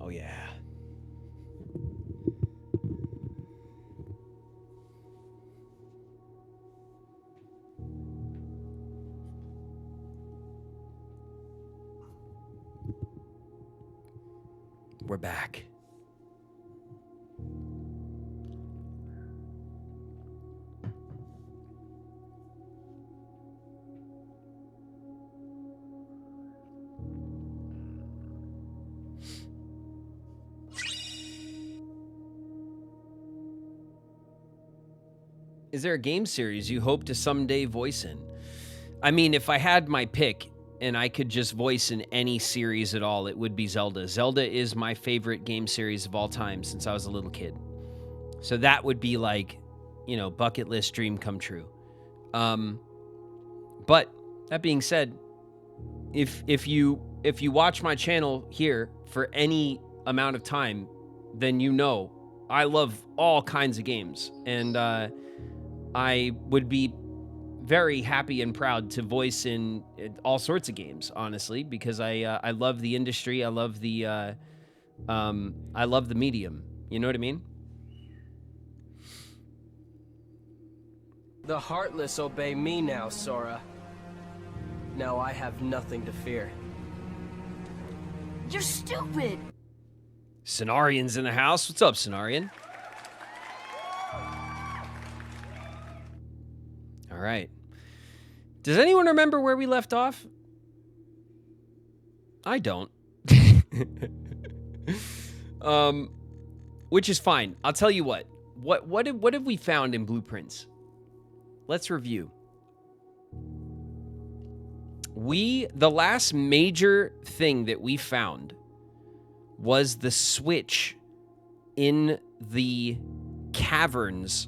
Oh, yeah. We're back. Is there a game series you hope to someday voice in? I mean, if I had my pick and I could just voice in any series at all, it would be Zelda. Zelda is my favorite game series of all time since I was a little kid. So that would be like, you know, bucket list dream come true. But that being said, if you watch my channel here for any amount of time, then you know I love all kinds of games, and I would be very happy and proud to voice in all sorts of games, honestly, because I love the industry. I love the medium. You know what I mean? The Heartless obey me now, Sora. Now I have nothing to fear. You're stupid! Cenarian's in the house. What's up, Cenarian? All right. Does anyone remember where we left off? I don't. Which is fine. I'll tell you what. What have we found in Blueprints? Let's review. The last major thing that we found was the switch in the caverns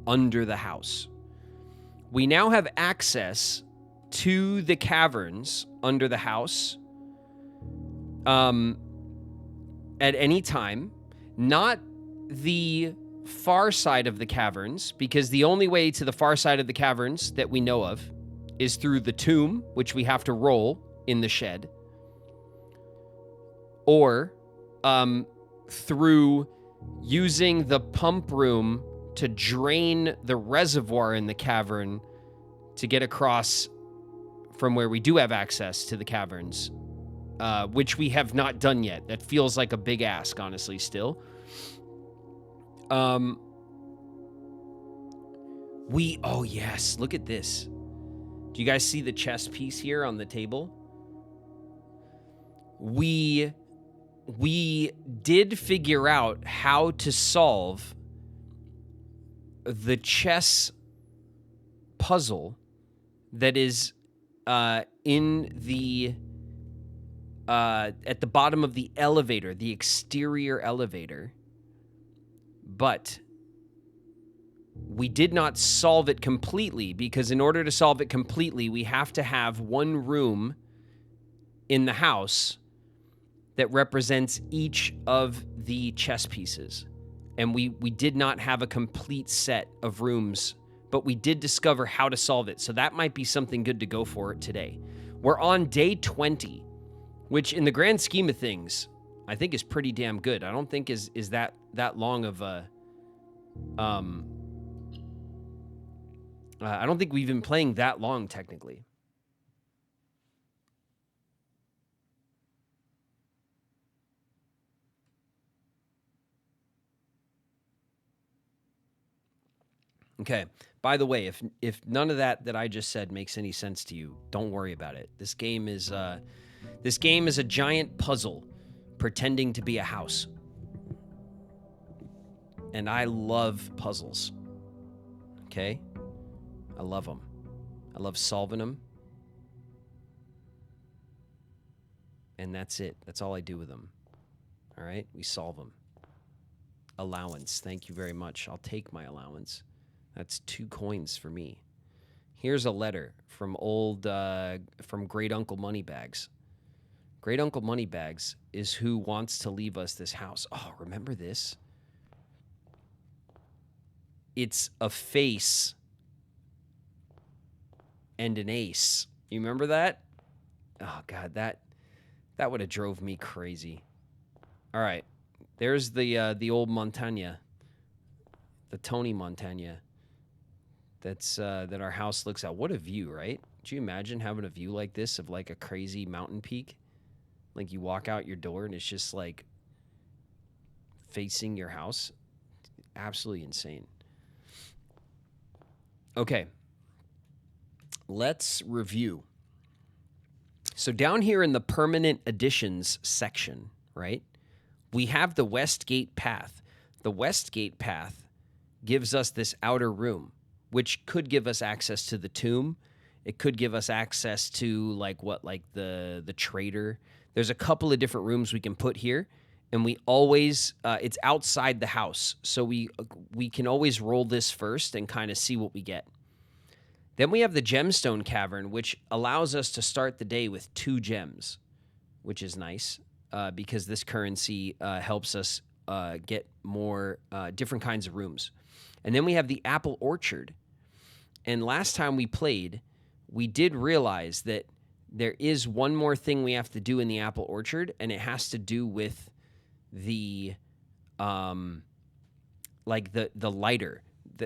under the house. We now have access to the caverns under the house at any time. Not the far side of the caverns, because the only way to the far side of the caverns that we know of is through the tomb, which we have to roll in the shed, or through using the pump room to drain the reservoir in the cavern to get across from where we do have access to the caverns, which we have not done yet. That feels like a big ask, honestly, still. Oh yes, look at this. Do you guys see the chess piece here on the table? We did figure out how to solve the chess puzzle that is in the at the bottom of the elevator, the exterior elevator. But we did not solve it completely, because in order to solve it completely, we have to have one room in the house that represents each of the chess pieces. And we did not have a complete set of rooms, but we did discover how to solve it. So that might be something good to go for today. We're on day 20, which in the grand scheme of things, I think is pretty damn good. I don't think is that long of a... I don't think we've been playing that long, technically. Okay. By the way, if none of that I just said makes any sense to you, don't worry about it. This game is a giant puzzle pretending to be a house. And I love puzzles. Okay? I love them. I love solving them. And that's it. That's all I do with them. All right? We solve them. Allowance. Thank you very much. I'll take my allowance. That's 2 coins for me. Here's a letter from from Great Uncle Moneybags. Great Uncle Moneybags is who wants to leave us this house. Oh, remember this? It's a face and an ace. You remember that? Oh, God, that would have drove me crazy. All right. There's the old Montagna, the Tony Montagna. That's that our house looks at. What a view, right? Do you imagine having a view like this of like a crazy mountain peak? Like you walk out your door and it's just like facing your house. Absolutely insane. Okay. Let's review. So down here in the permanent additions section, right? We have the West Gate path. The West Gate path gives us this outer room, which could give us access to the tomb. It could give us access to like the trader. There's a couple of different rooms we can put here, and we always it's outside the house, so we can always roll this first and kind of see what we get. Then we have the gemstone cavern, which allows us to start the day with 2 gems, which is nice because this currency helps us get more different kinds of rooms. And then we have the apple orchard. And last time we played, we did realize that there is one more thing we have to do in the apple orchard, and it has to do with the the lighter.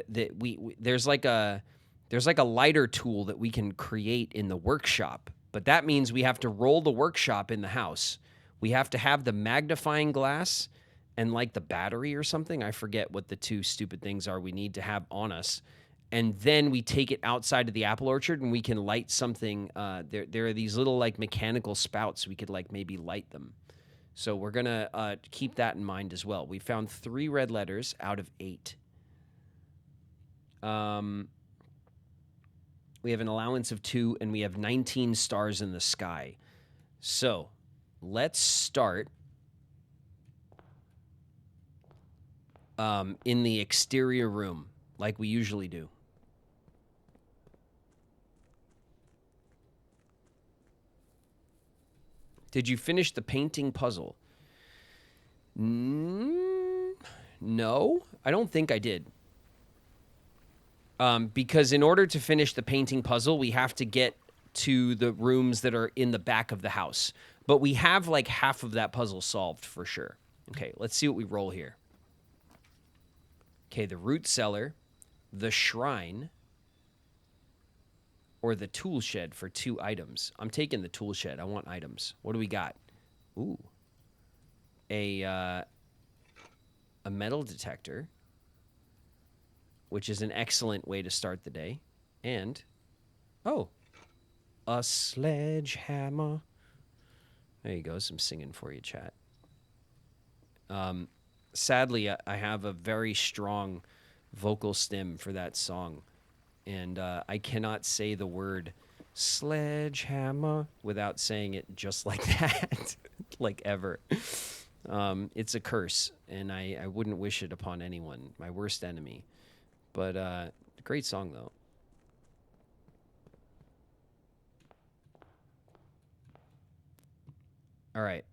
There's like a lighter tool that we can create in the workshop, but that means we have to roll the workshop in the house. We have to have the magnifying glass and like the battery or something. I forget what the 2 stupid things are we need to have on us. And then we take it outside of the apple orchard and we can light something. There are these little like mechanical spouts. We could like maybe light them. So we're going to keep that in mind as well. We found 3 red letters out of 8. We have an allowance of 2, and we have 19 stars in the sky. So let's start in the exterior room like we usually do. Did you finish the painting puzzle? No, I don't think I did. Because in order to finish the painting puzzle, we have to get to the rooms that are in the back of the house. But we have like half of that puzzle solved for sure. Okay, let's see what we roll here. Okay, the root cellar, the shrine, or the tool shed for 2 items. I'm taking the tool shed. I want items. What do we got? Ooh. A metal detector, which is an excellent way to start the day. And, oh, a sledgehammer. There you go. Some singing for you, chat. Sadly, I have a very strong vocal stem for that song. And I cannot say the word sledgehammer without saying it just like that, like ever. It's a curse, and I wouldn't wish it upon anyone, my worst enemy. But great song, though. All right.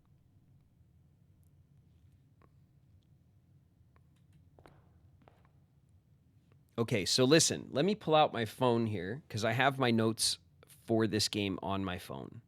Okay, so listen, let me pull out my phone here because I have my notes for this game on my phone.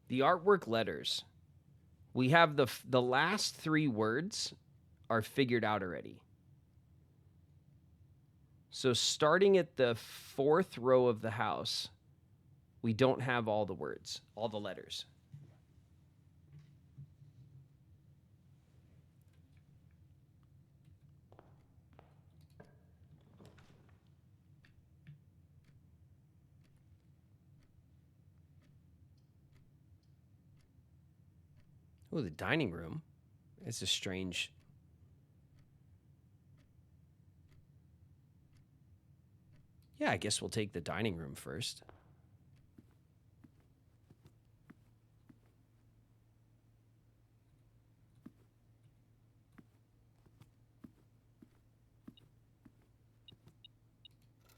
The artwork letters. We have the last 3 words are figured out already. So starting at the 4th row of the house, we don't have all the words, all the letters. Oh, the dining room. It's a strange... Yeah, I guess we'll take the dining room first.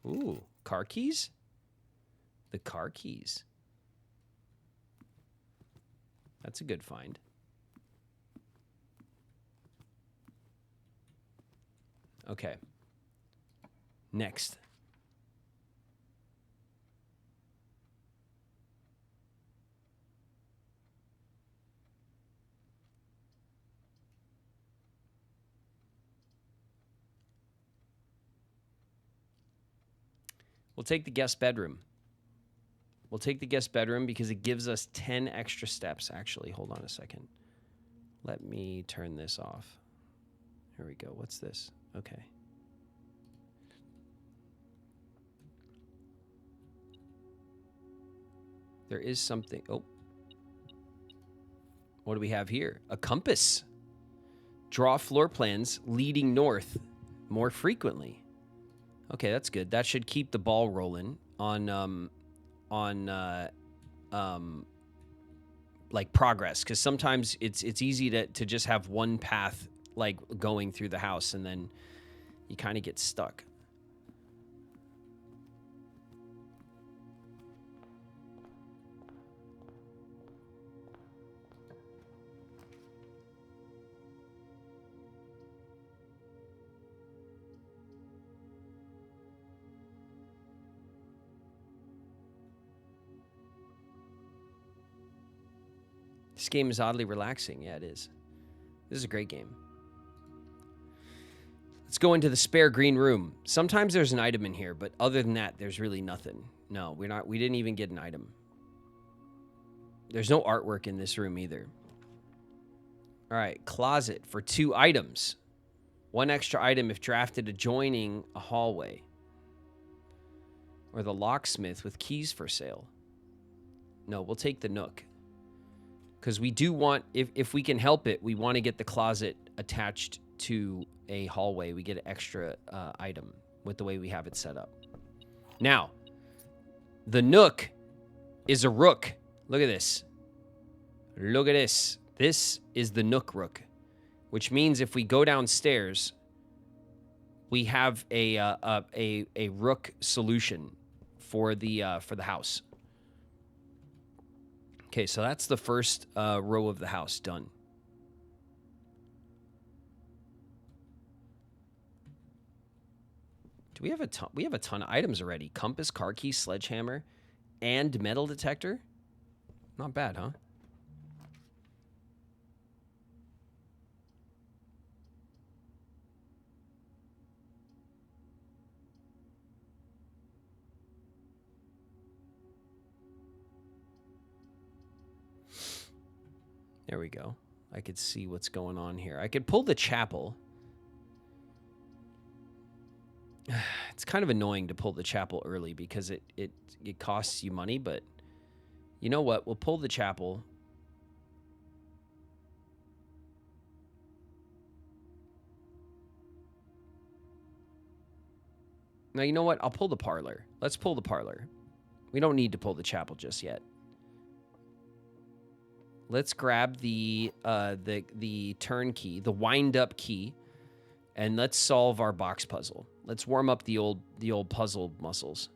Ooh, car keys? The car keys. That's a good find. Okay. Next. We'll take the guest bedroom. We'll take the guest bedroom because it gives us 10 extra steps. Actually, hold on a second. Let me turn this off. Here we go. What's this? Okay. There is something. Oh. What do we have here? A compass. Draw floor plans leading north more frequently. Okay, that's good. That should keep the ball rolling on like progress, because sometimes it's easy to just have one path like going through the house and then you kind of get stuck. This game is oddly relaxing. Yeah, it is. This is a great game. Let's go into the spare green room. Sometimes there's an item in here, but other than that, there's really nothing. No, we didn't even get an item. There's no artwork in this room either. All right, closet for 2 items. 1 extra item if drafted adjoining a hallway. Or the locksmith with keys for sale. No, we'll take the nook. Because we do want, if we can help it, we want to get the closet attached to a hallway. We get an extra item with the way we have it set up. Now, the nook is a rook. Look at this. Look at this. This is the nook rook, which means if we go downstairs, we have a rook solution for the house. Okay, so that's the first row of the house done. Do we have a ton? We have a ton of items already. Compass, car key, sledgehammer, and metal detector. Not bad, huh? There we go. I could see what's going on here. I could pull the chapel. It's kind of annoying to pull the chapel early because it costs you money, but you know what? We'll pull the chapel. Now, you know what? I'll pull the parlor. Let's pull the parlor. We don't need to pull the chapel just yet. Let's grab the turn key, the wind-up key, and let's solve our box puzzle. Let's warm up the old puzzle muscles.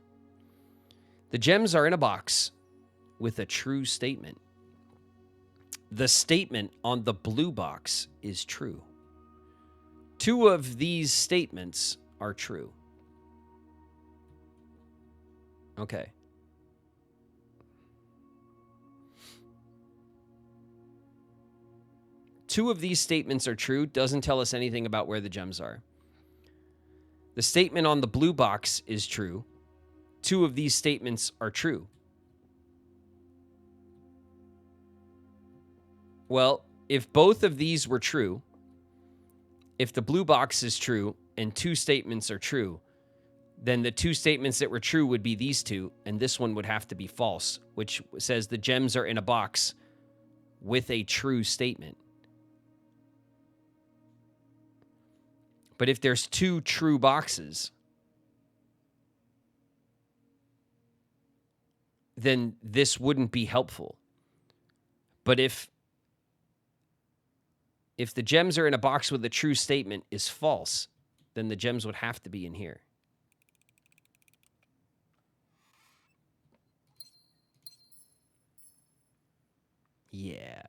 The gems are in a box with a true statement. The statement on the blue box is true. 2 of these statements are true. Okay. Two of these statements are true. Doesn't tell us anything about where the gems are. The statement on the blue box is true. 2 of these statements are true. Well, if both of these were true, if the blue box is true and 2 statements are true, then the 2 statements that were true would be these 2, and this one would have to be false, which says the gems are in a box with a true statement. But if there's 2 true boxes, then this wouldn't be helpful. But if the gems are in a box with a true statement is false, then the gems would have to be in here. Yeah.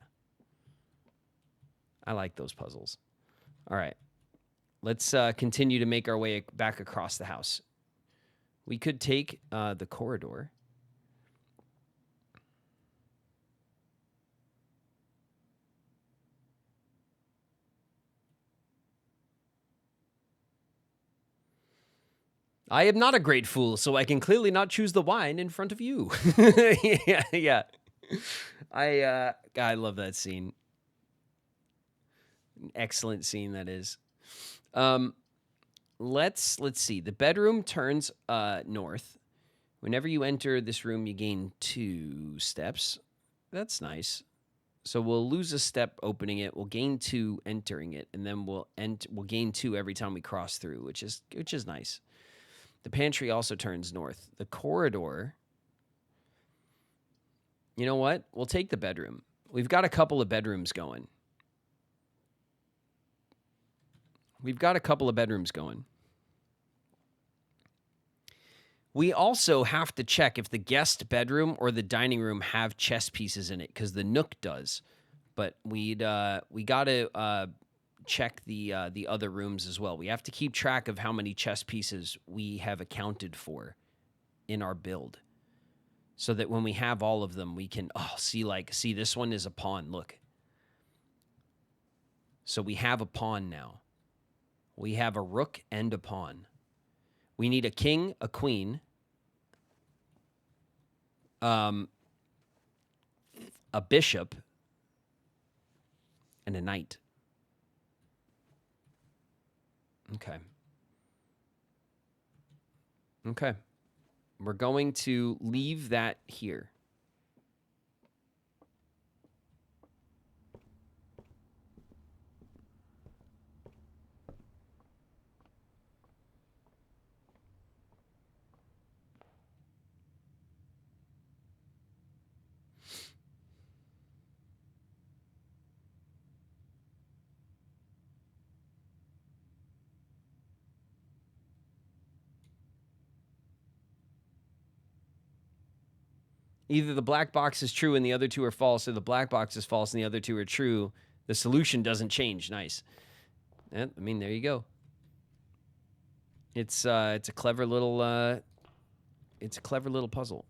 I like those puzzles. All right. Let's continue to make our way back across the house. We could take the corridor. I am not a great fool, so I can clearly not choose the wine in front of you. yeah. I love that scene. An excellent scene that is. Let's see. The bedroom turns north. Whenever you enter this room, you gain 2 steps. That's nice. So we'll lose a step opening it. We'll gain 2 entering it, and then we'll gain 2 every time we cross through, which is nice. The pantry also turns north. The corridor. You know what? We'll take the bedroom. We've got a couple of bedrooms going. We also have to check if the guest bedroom or the dining room have chess pieces in it, because the Nook does. But we got to check the other rooms as well. We have to keep track of how many chess pieces we have accounted for in our build, so that when we have all of them, we can see this one is a pawn. Look. So we have a pawn now. We have a rook and a pawn. We need a king, a queen, a bishop, and a knight. Okay. We're going to leave that here. Either the black box is true and the other 2 are false, or the black box is false and the other 2 are true. The solution doesn't change. Nice. Yeah, I mean, there you go. It's a clever little puzzle.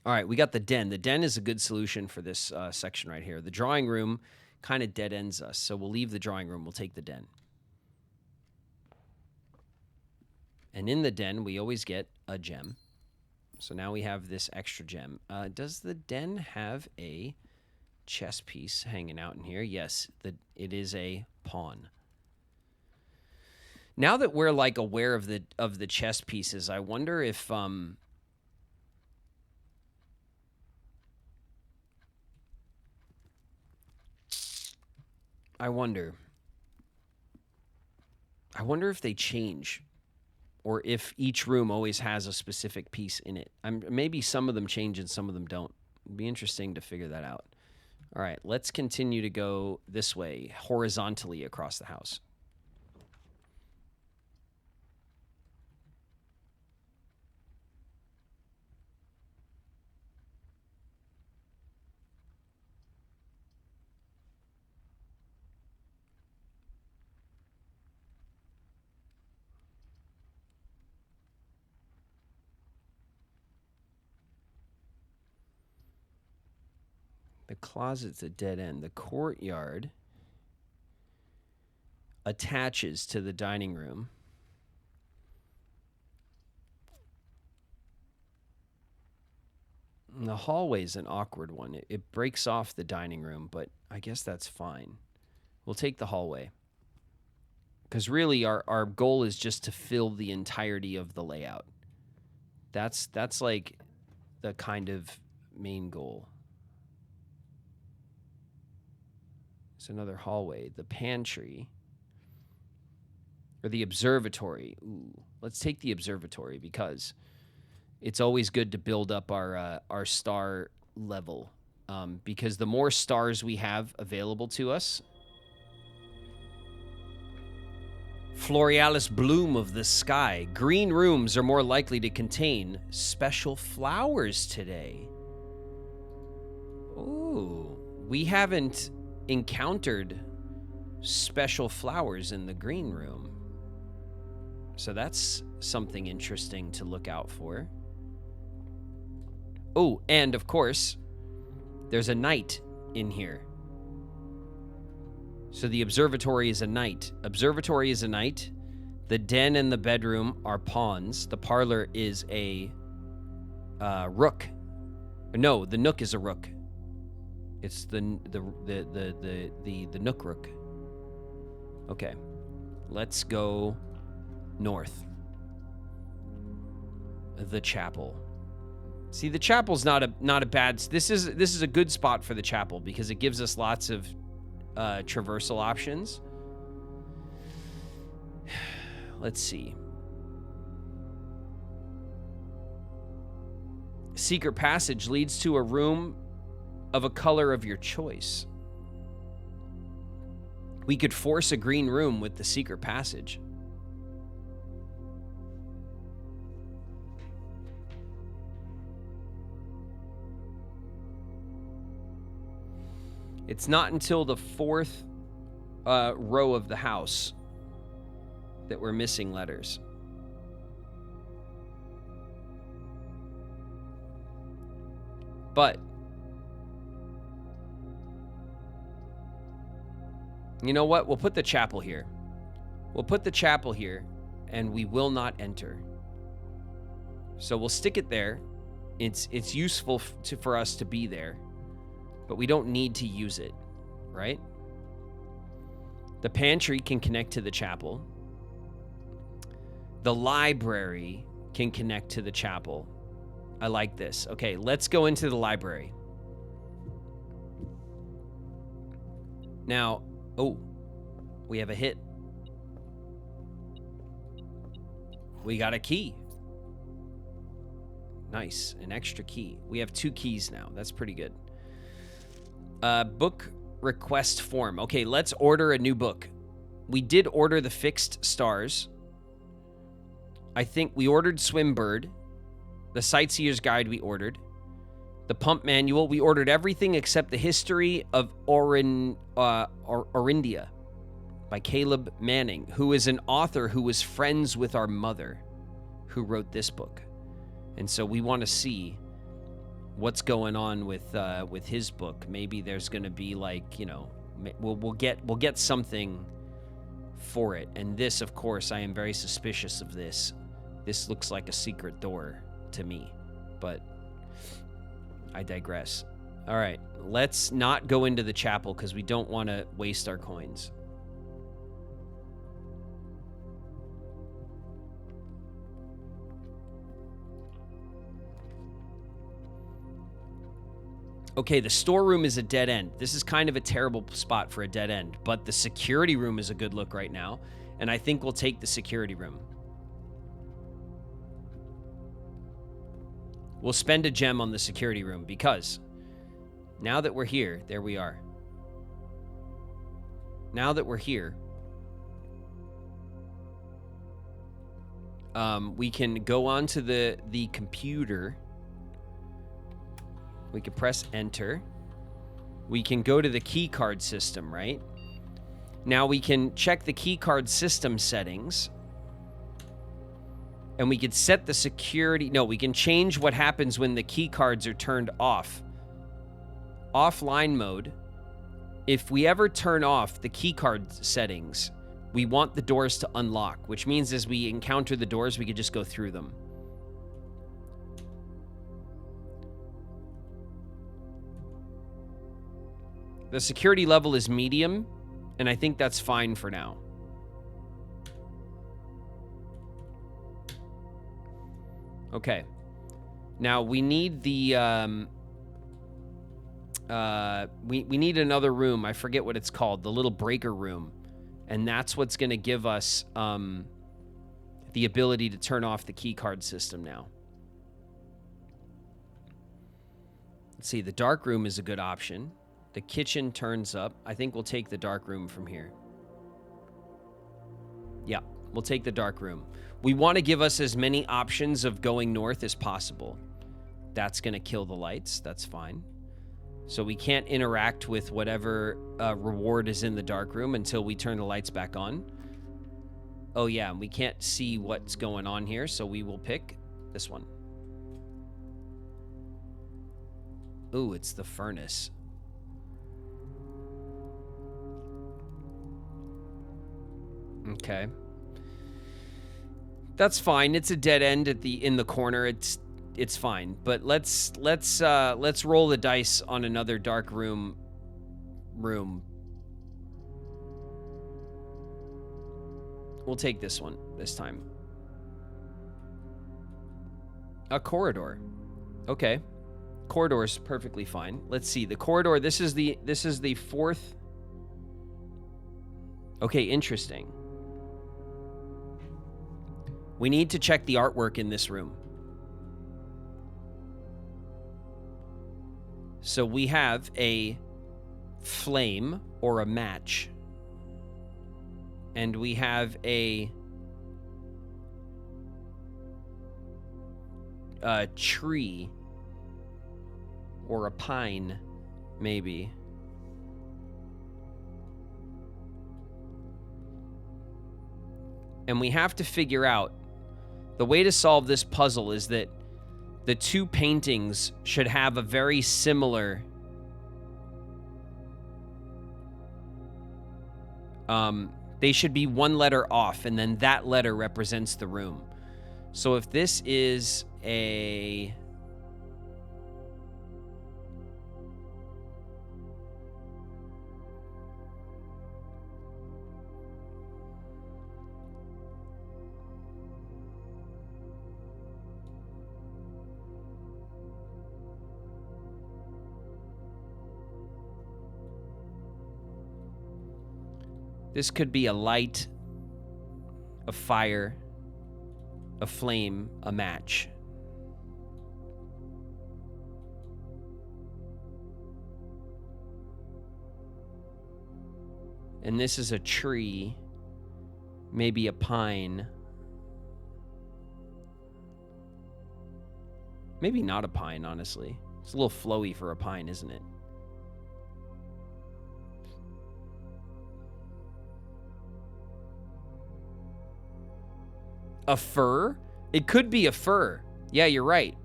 All right, we got the den. The den is a good solution for this section right here. The drawing room kind of dead ends us, so we'll leave the drawing room. We'll take the den. And in the den, we always get a gem. So now we have this extra gem. Does the den have a chess piece hanging out in here? Yes, it is a pawn. Now that we're like aware of the chess pieces, I wonder if I wonder if they change, or if each room always has a specific piece in it. Maybe some of them change and some of them don't. It'd be interesting to figure that out. All right, let's continue to go this way, horizontally across the house. The closet's a dead end. The courtyard attaches to the dining room. And the hallway's an awkward one. It breaks off the dining room, but I guess that's fine. We'll take the hallway. Because really, our goal is just to fill the entirety of the layout. That's like the kind of main goal. It's another hallway. The pantry. Or the observatory. Ooh, let's take the observatory because it's always good to build up our star level. Because the more stars we have available to us, Florealis bloom of the sky. Green rooms are more likely to contain special flowers today. Ooh, we haven't encountered special flowers in the green room. So that's something interesting to look out for. Oh, and of course, there's a knight in here. So the observatory is a knight. Observatory is a knight. The den and the bedroom are pawns. The parlor is a rook. No, the nook is a rook. It's the nook rook. Okay, let's go north. The chapel. See, the chapel's not a bad. This is a good spot for the chapel because it gives us lots of traversal options. Let's see. Secret passage leads to a room of a color of your choice. We could force a green room with the secret passage. It's not until the fourth row of the house that we're missing letters. But you know what? We'll put the chapel here. We'll put the chapel here, and we will not enter. So we'll stick it there. It's useful for us to be there, but we don't need to use it, right? The pantry can connect to the chapel. The library can connect to the chapel. I like this. Okay, let's go into the library. Now, oh, we have a hit. We got a key. Nice, an extra key. We have 2 keys now. That's pretty good. Book request form. Okay, let's order a new book. We did order the fixed stars. I think we ordered Swimbird. The Sightseer's Guide we ordered. The Pump Manual. We ordered everything except the History of Orindia by Caleb Manning, who is an author who was friends with our mother who wrote this book. And so we want to see what's going on with his book. Maybe there's going to be like, you know, we'll get something for it. And this, of course, I am very suspicious of this. This looks like a secret door to me, but I digress. All right, let's not go into the chapel because we don't want to waste our coins. Okay, the storeroom is a dead end. This is kind of a terrible spot for a dead end, but the security room is a good look right now, and I think we'll take the security room. We'll spend a gem on the security room because now that we're here, there we are. Now that we're here, we can go onto the computer. We can press enter. We can go to the key card system, right? Now we can check the key card system settings. And we could set the security. No, we can change what happens when the key cards are turned off. Offline mode. If we ever turn off the key card settings, we want the doors to unlock, which means as we encounter the doors, we could just go through them. The security level is medium, and I think that's fine for now. Okay. Now we need the We need another room. I forget what it's called. The little breaker room. And that's what's going to give us the ability to turn off the key card system now. Let's see. The dark room is a good option. The kitchen turns up. I think we'll take the dark room from here. Yeah, we'll take the dark room. We want to give us as many options of going north as possible. That's going to kill the lights. That's fine. So we can't interact with whatever reward is in the dark room until we turn the lights back on. Oh yeah, we can't see what's going on here, so we will pick this one. Ooh, it's the furnace. Okay. That's fine. It's a dead end in the corner. It's fine. But let's roll the dice on another dark room. We'll take this one this time. A corridor. Okay. Corridor's perfectly fine. Let's see. The corridor, this is the fourth. Okay, interesting. We need to check the artwork in this room. So we have a flame or a match. And we have a tree or a pine, maybe. And we have to figure out the way to solve this puzzle is that the two paintings should have a very similar they should be one letter off, and then that letter represents the room. So if this is a this could be a light, a fire, a flame, a match. And this is a tree, maybe a pine. Maybe not a pine, honestly. It's a little flowy for a pine, isn't it? A fir? It could be a fir. Yeah, you're right.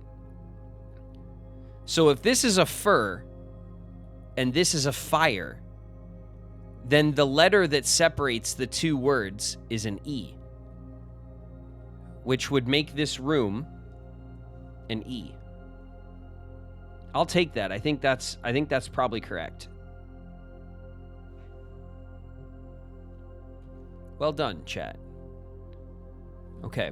So if this is a fir and this is a fire, then the letter that separates the two words is an E, which would make this room an E. I'll take that. I think that's probably correct. Well done, chat. Okay.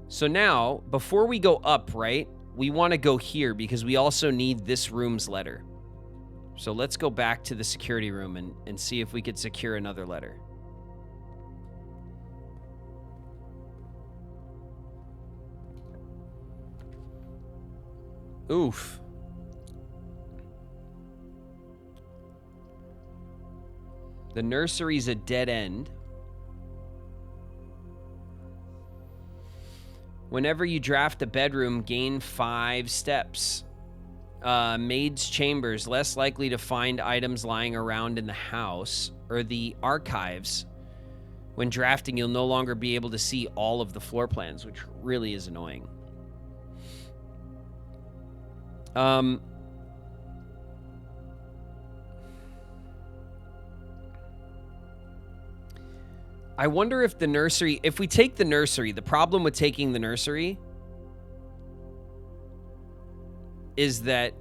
So now, before we go up, right, we want to go here because we also need this room's letter. So let's go back to the security room and see if we could secure another letter. Oof. The nursery's a dead end. Whenever you draft a bedroom, gain 5 steps. Maid's chambers, less likely to find items lying around in the house. Or the archives. When drafting, you'll no longer be able to see all of the floor plans, which really is annoying. I wonder if the nursery, if we take the nursery, the problem with taking the nursery is that,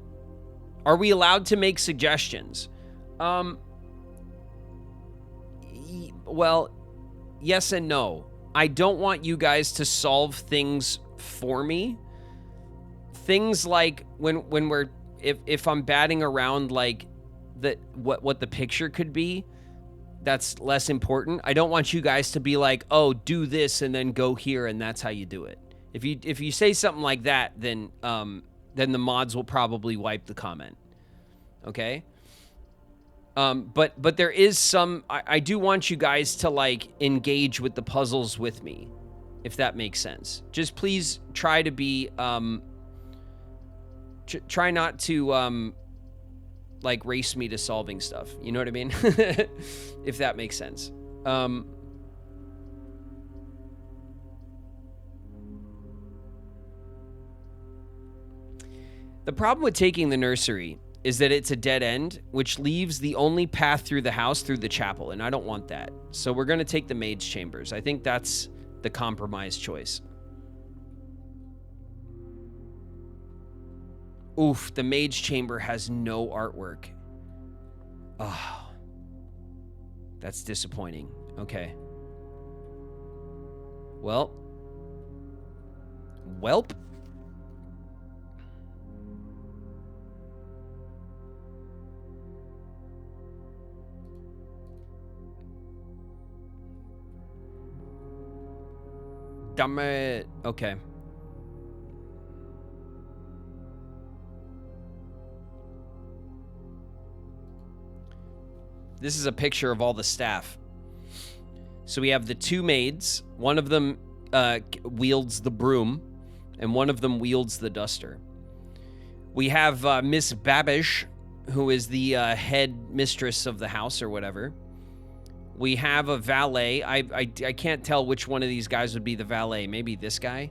are we allowed to make suggestions? Well, yes and no. I don't want you guys to solve things for me. Things like when we're if I'm batting around like what the picture could be, that's less important. I don't want you guys to be like, oh, do this and then go here and that's how you do it. If you say something like that, then the mods will probably wipe the comment. Okay? But there is some, I do want you guys to like engage with the puzzles with me, if that makes sense. Just please try to be, try not to, like race me to solving stuff. You know what I mean? If that makes sense. The problem with taking the nursery is that it's a dead end, which leaves the only path through the house through the chapel, and I don't want that. So we're going to take the maid's chambers. I think that's the compromise choice. Oof, the maid's chamber has no artwork. Oh, that's disappointing. Okay. Well. Welp. Damn it. Okay. This is a picture of all the staff. So we have the two maids. One of them wields the broom, and one of them wields the duster. We have Miss Babish, who is the head mistress of the house or whatever. We have a valet. I can't tell which one of these guys would be the valet. Maybe this guy.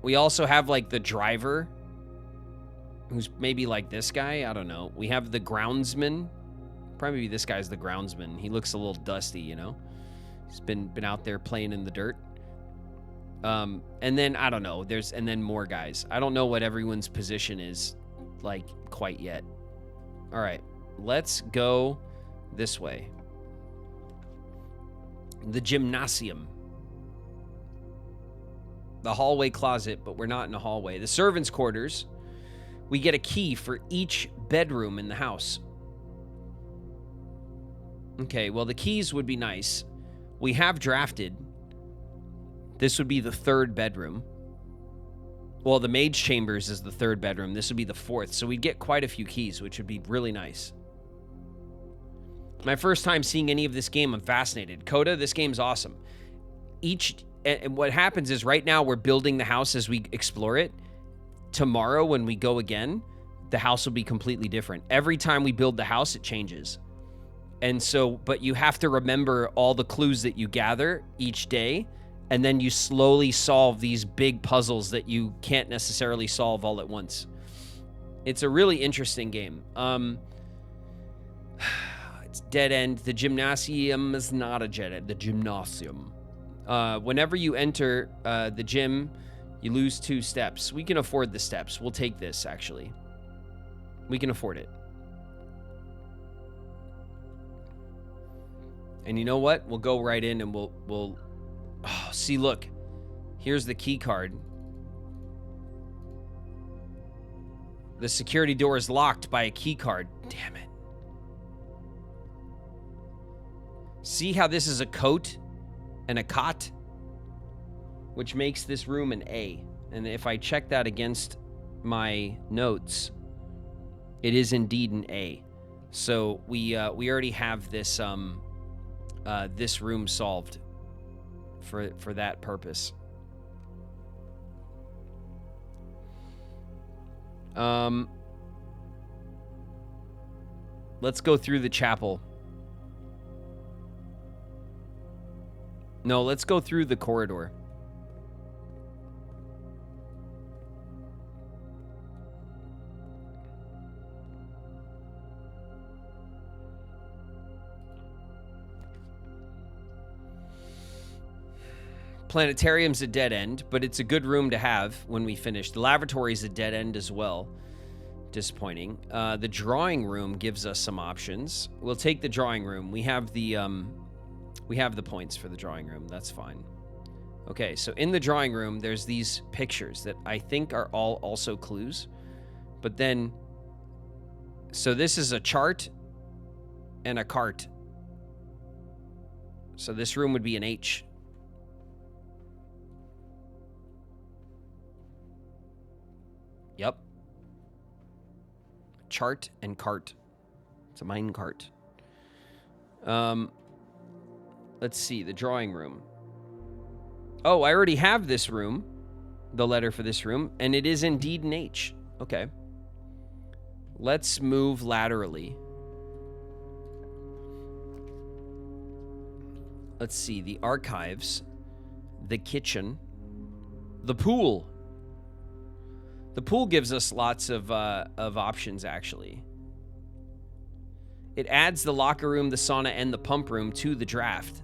We also have like the driver, who's maybe like this guy. I don't know. We have the groundsman. Probably this guy's the groundsman. He looks a little dusty, you know. He's been out there playing in the dirt. And then I don't know. And then more guys. I don't know what everyone's position is like quite yet. All right. Let's go this way. The gymnasium. The hallway closet, but we're not in a hallway. The servants' quarters. We get a key for each bedroom in the house. Okay, well, the keys would be nice. We have drafted. This would be the third bedroom. Well, the maid's chambers is the third bedroom. This would be the fourth. So we'd get quite a few keys, which would be really nice. My first time seeing any of this game, I'm fascinated. Coda, this game's awesome. And what happens is right now we're building the house as we explore it. Tomorrow when we go again, the house will be completely different. Every time we build the house, it changes. And so, but you have to remember all the clues that you gather each day, and then you slowly solve these big puzzles that you can't necessarily solve all at once. It's a really interesting game. It's dead end. The gymnasium is not a dead end. The gymnasium. Whenever you enter the gym, you lose 2 steps. We can afford the steps. We'll take this, actually. We can afford it. And you know what? We'll go right in and we'll oh, see, look. Here's the key card. The security door is locked by a key card. Damn it. See how this is a coat and a cot? Which makes this room an A. And if I check that against my notes, it is indeed an A. So we already have this this room solved for that purpose. Let's go through the chapel. No, let's go through the corridor. Planetarium's a dead end, but it's a good room to have when we finish. The lavatory's a dead end as well. Disappointing. The drawing room gives us some options. We'll take the drawing room. We have the points for the drawing room. That's fine. Okay, so in the drawing room, there's these pictures that I think are all also clues. But then, so this is a chart and a cart. So this room would be an H. Yep. Chart and cart. It's a mine cart. Let's see, the drawing room. Oh, I already have this room, the letter for this room, and it is indeed an H. Okay. Let's move laterally. Let's see, the archives, the kitchen, the pool. The pool gives us lots of options, actually. It adds the locker room, the sauna, and the pump room to the draft.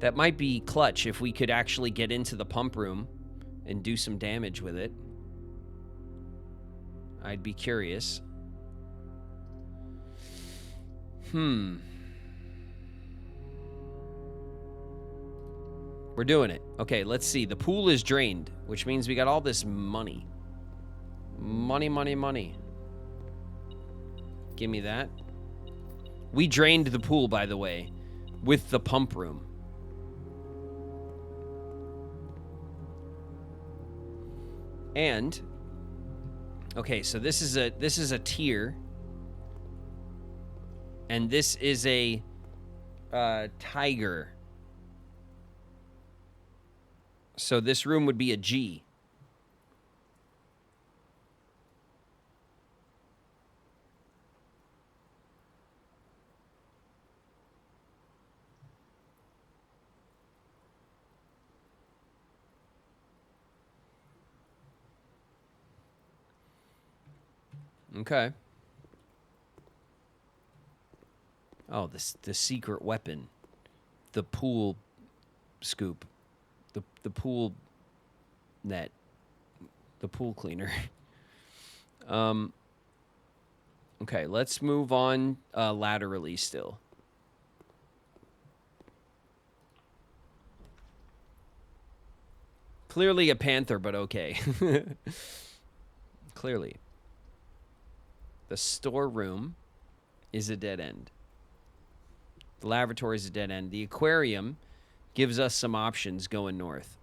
That might be clutch if we could actually get into the pump room and do some damage with it. I'd be curious. We're doing it. Okay, let's see. The pool is drained, which means we got all this money. Money, money, money. Give me that. We drained the pool, by the way, with the pump room. And okay, so this is a tier, and this is a tiger. So this room would be a G. Okay. Oh, the secret weapon. The pool scoop. The pool net. The pool cleaner. Okay, let's move on laterally still. Clearly a panther, but okay. Clearly. The storeroom is a dead end. The lavatory is a dead end. The aquarium gives us some options going north.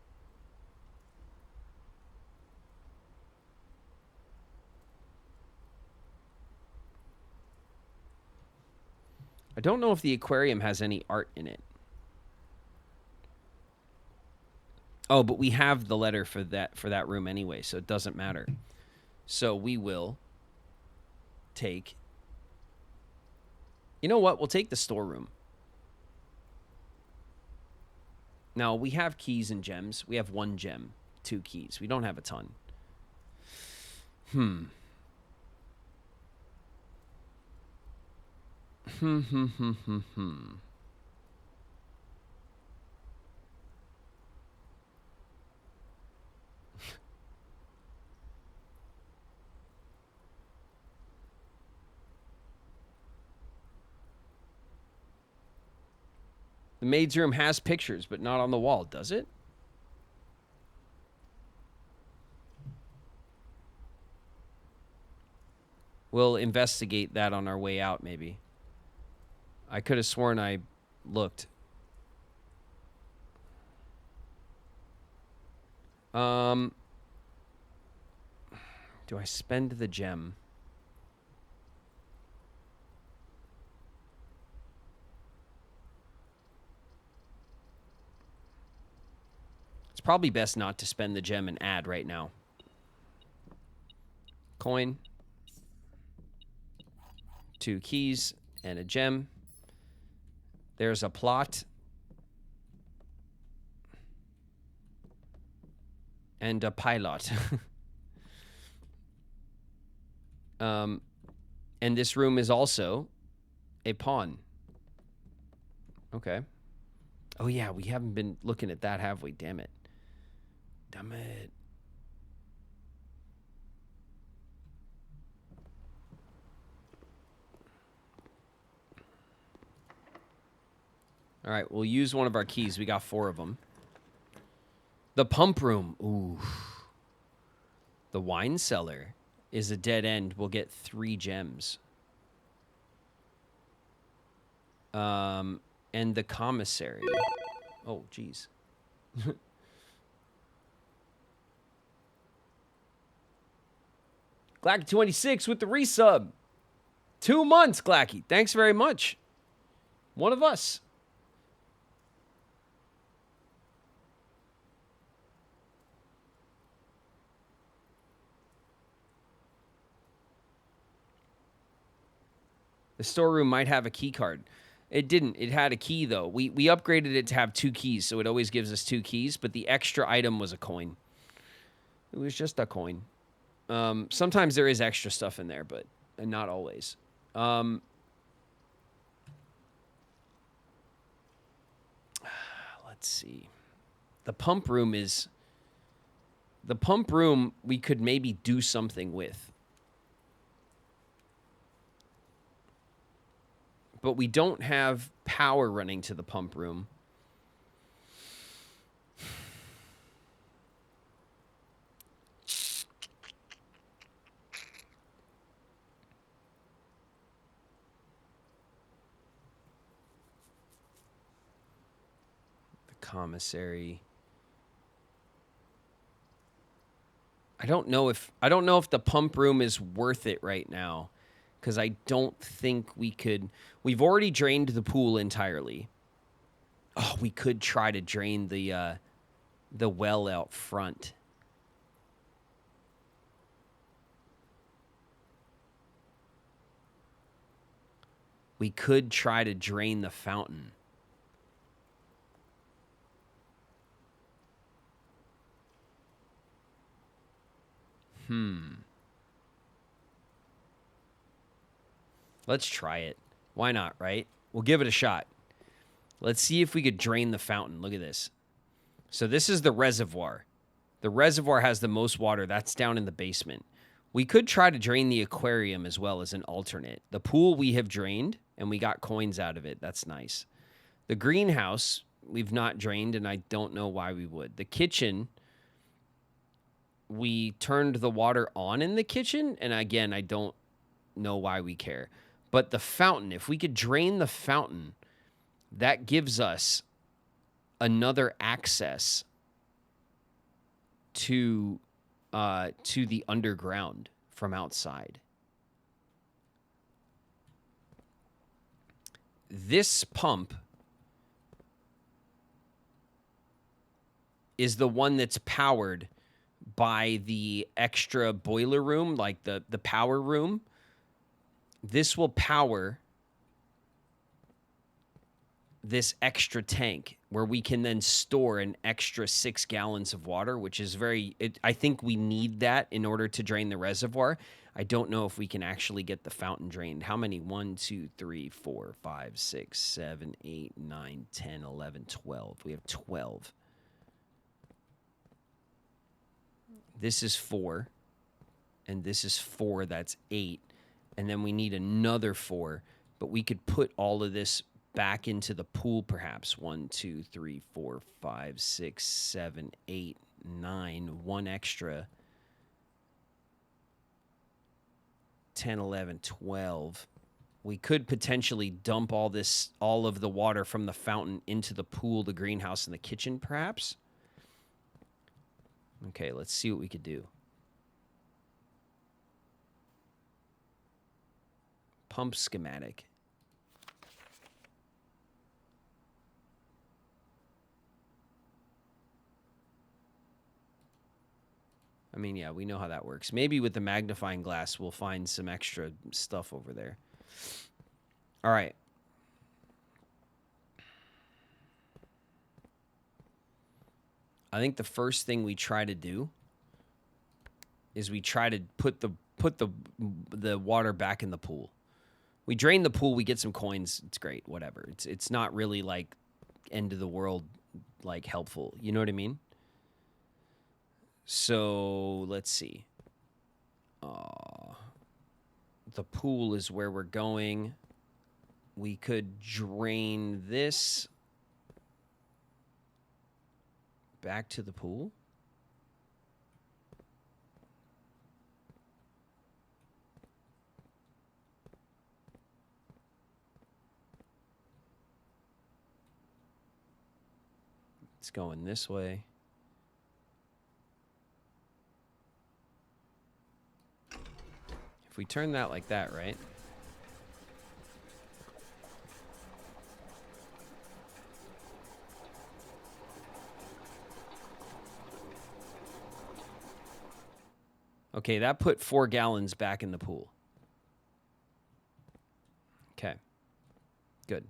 I don't know if the aquarium has any art in it. Oh, but we have the letter for that room anyway, so it doesn't matter. So we will take... You know what? We'll take the storeroom. Now, we have keys and gems. We have 1 gem, 2 keys. We don't have a ton. The maid's room has pictures, but not on the wall, does it? We'll investigate that on our way out, maybe. I could have sworn I looked. Do I spend the gem? It's probably best not to spend the gem and add right now. Coin. 2 keys and a gem. There's a plot. And a pilot. And this room is also a pawn. Okay. Oh, yeah, we haven't been looking at that, have we? Damn it. Damn it. All right, we'll use one of our keys. We got 4 of them. The pump room. Ooh. The wine cellar is a dead end. We'll get 3 gems. And the commissary. Oh, geez. Glacky26 with the resub. 2 months, Glacky. Thanks very much. One of us. The storeroom might have a key card. It didn't. It had a key, though. We upgraded it to have 2 keys, so it always gives us 2 keys, but the extra item was a coin. It was just a coin. Sometimes there is extra stuff in there, but not always. Let's see. The pump room is... The pump room we could maybe do something with. But we don't have power running to the pump room. The commissary. I don't know if the pump room is worth it right now, because I don't think we could. We've already drained the pool entirely. Oh, we could try to drain the well out front. We could try to drain the fountain. Let's try it. Why not, right? We'll give it a shot. Let's see if we could drain the fountain. Look at this. So this is the reservoir. The reservoir has the most water. That's down in the basement. We could try to drain the aquarium as well as an alternate. The pool we have drained, and we got coins out of it. That's nice. The greenhouse, we've not drained, and I don't know why we would. The kitchen... We turned the water on in the kitchen, and again, I don't know why we care. But the fountain, if we could drain the fountain, that gives us another access to the underground from outside. This pump is the one that's powered by the extra boiler room, like the power room. This will power this extra tank where we can then store an extra 6 gallons of water, which is I think we need that in order to drain the reservoir. I don't know if we can actually get the fountain drained. How many? 1, 2, 3, 4, 5, 6, 7, 8, 9, 10, 11, 12. We have 12. This is 4, and this is 4. That's 8, and then we need another 4. But we could put all of this back into the pool, perhaps. 1, 2, 3, 4, 5, 6, 7, 8, 9. 1 extra. 10, 11, 12. We could potentially dump all of the water from the fountain into the pool, the greenhouse, and the kitchen, perhaps. Okay, let's see what we could do. Pump schematic. I mean, yeah, we know how that works. Maybe with the magnifying glass, we'll find some extra stuff over there. All right. I think the first thing we try to do is we try to put the water back in the pool. We drain the pool, we get some coins. It's great, whatever. It's not really like end of the world like helpful. You know what I mean? So let's see. The pool is where we're going. We could drain this back to the pool? It's going this way. If we turn that like that, right? Okay, that put 4 gallons back in the pool. Okay, good.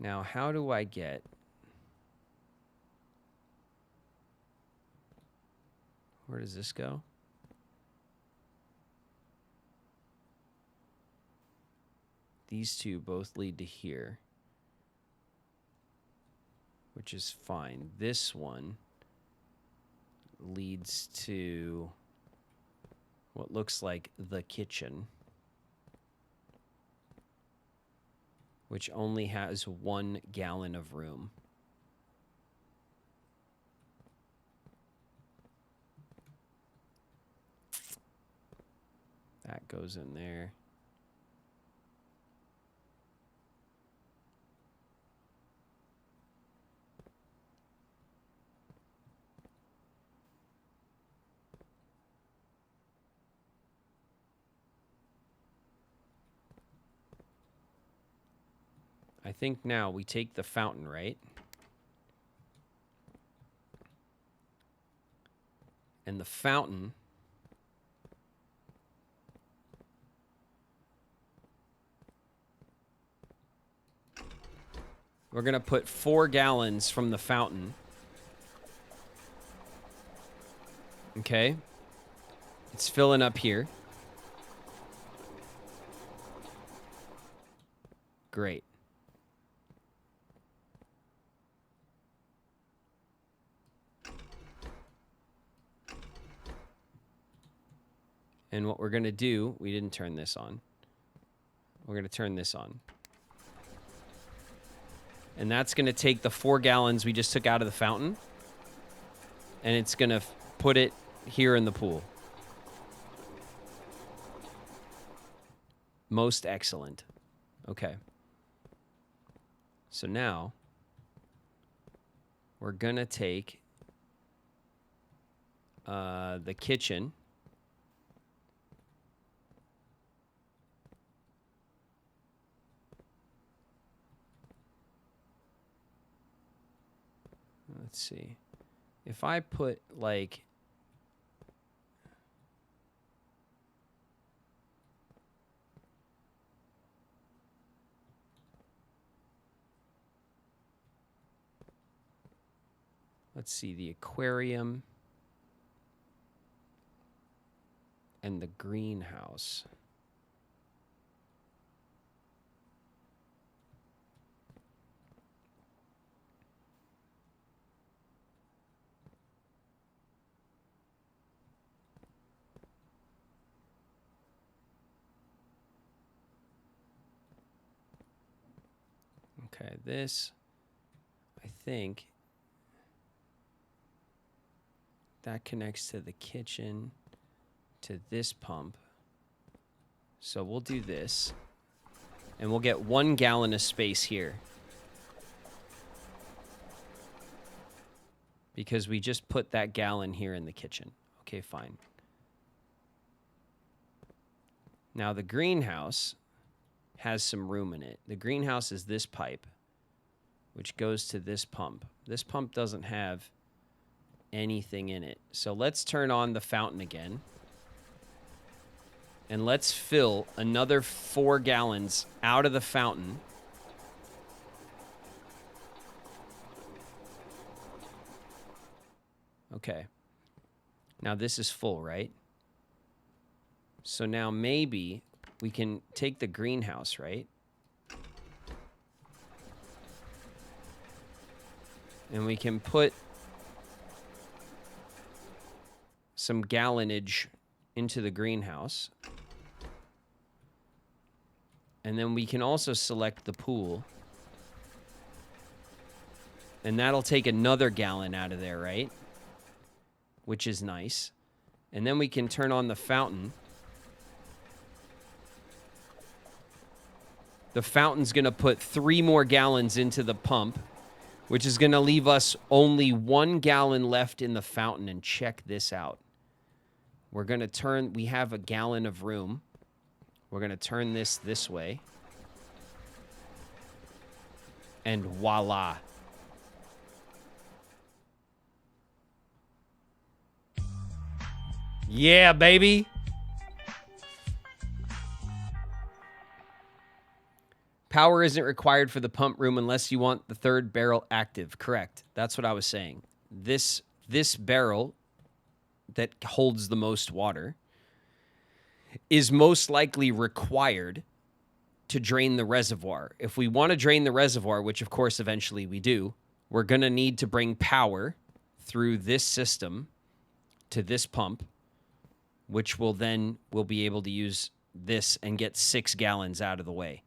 Now, how do I get... Where does this go? These two both lead to here, which is fine. This one leads to what looks like the kitchen, which only has 1 gallon of room. That goes in there. I think now we take the fountain, right? And the fountain we're going to put 4 gallons from the fountain. Okay. It's filling up here. Great. And what we're going to do, we didn't turn this on. We're going to turn this on. And that's going to take the 4 gallons we just took out of the fountain, and it's going to put it here in the pool. Most excellent. Okay. So now we're going to take the kitchen. Let's see. If I put like... Let's see, the aquarium and the greenhouse. Okay, this, I think, that connects to the kitchen, to this pump. So we'll do this, and we'll get 1 gallon of space here, because we just put that gallon here in the kitchen. Okay, fine. Now the greenhouse has some room in it. The greenhouse is this pipe, which goes to this pump. This pump doesn't have anything in it. So let's turn on the fountain again. And let's fill another 4 gallons out of the fountain. Okay. Now this is full, right? So now maybe we can take the greenhouse, right? And we can put some gallonage into the greenhouse. And then we can also select the pool. And that'll take another gallon out of there, right? Which is nice. And then we can turn on the fountain. The fountain's going to put 3 more gallons into the pump, which is going to leave us only 1 gallon left in the fountain. And check this out. We're going to turn, we have a gallon of room. We're going to turn this way. And voila. Yeah, baby. Power isn't required for the pump room unless you want the 3rd barrel active. Correct. That's what I was saying. This barrel that holds the most water is most likely required to drain the reservoir. If we want to drain the reservoir, which of course eventually we do, we're going to need to bring power through this system to this pump, which will then we'll be able to use this and get 6 gallons out of the way.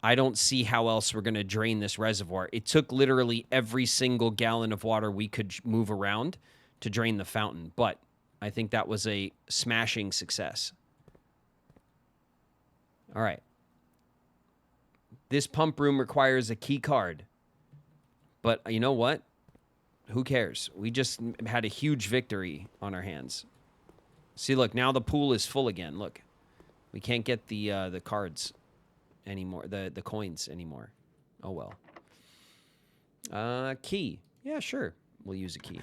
I don't see how else we're going to drain this reservoir. It took literally every single gallon of water we could move around to drain the fountain, but I think that was a smashing success. All right. This pump room requires a key card, but you know what? Who cares? We just had a huge victory on our hands. See, look, now the pool is full again. Look, we can't get the cards anymore, the coins anymore. Oh, well. Key. Yeah, sure. We'll use a key.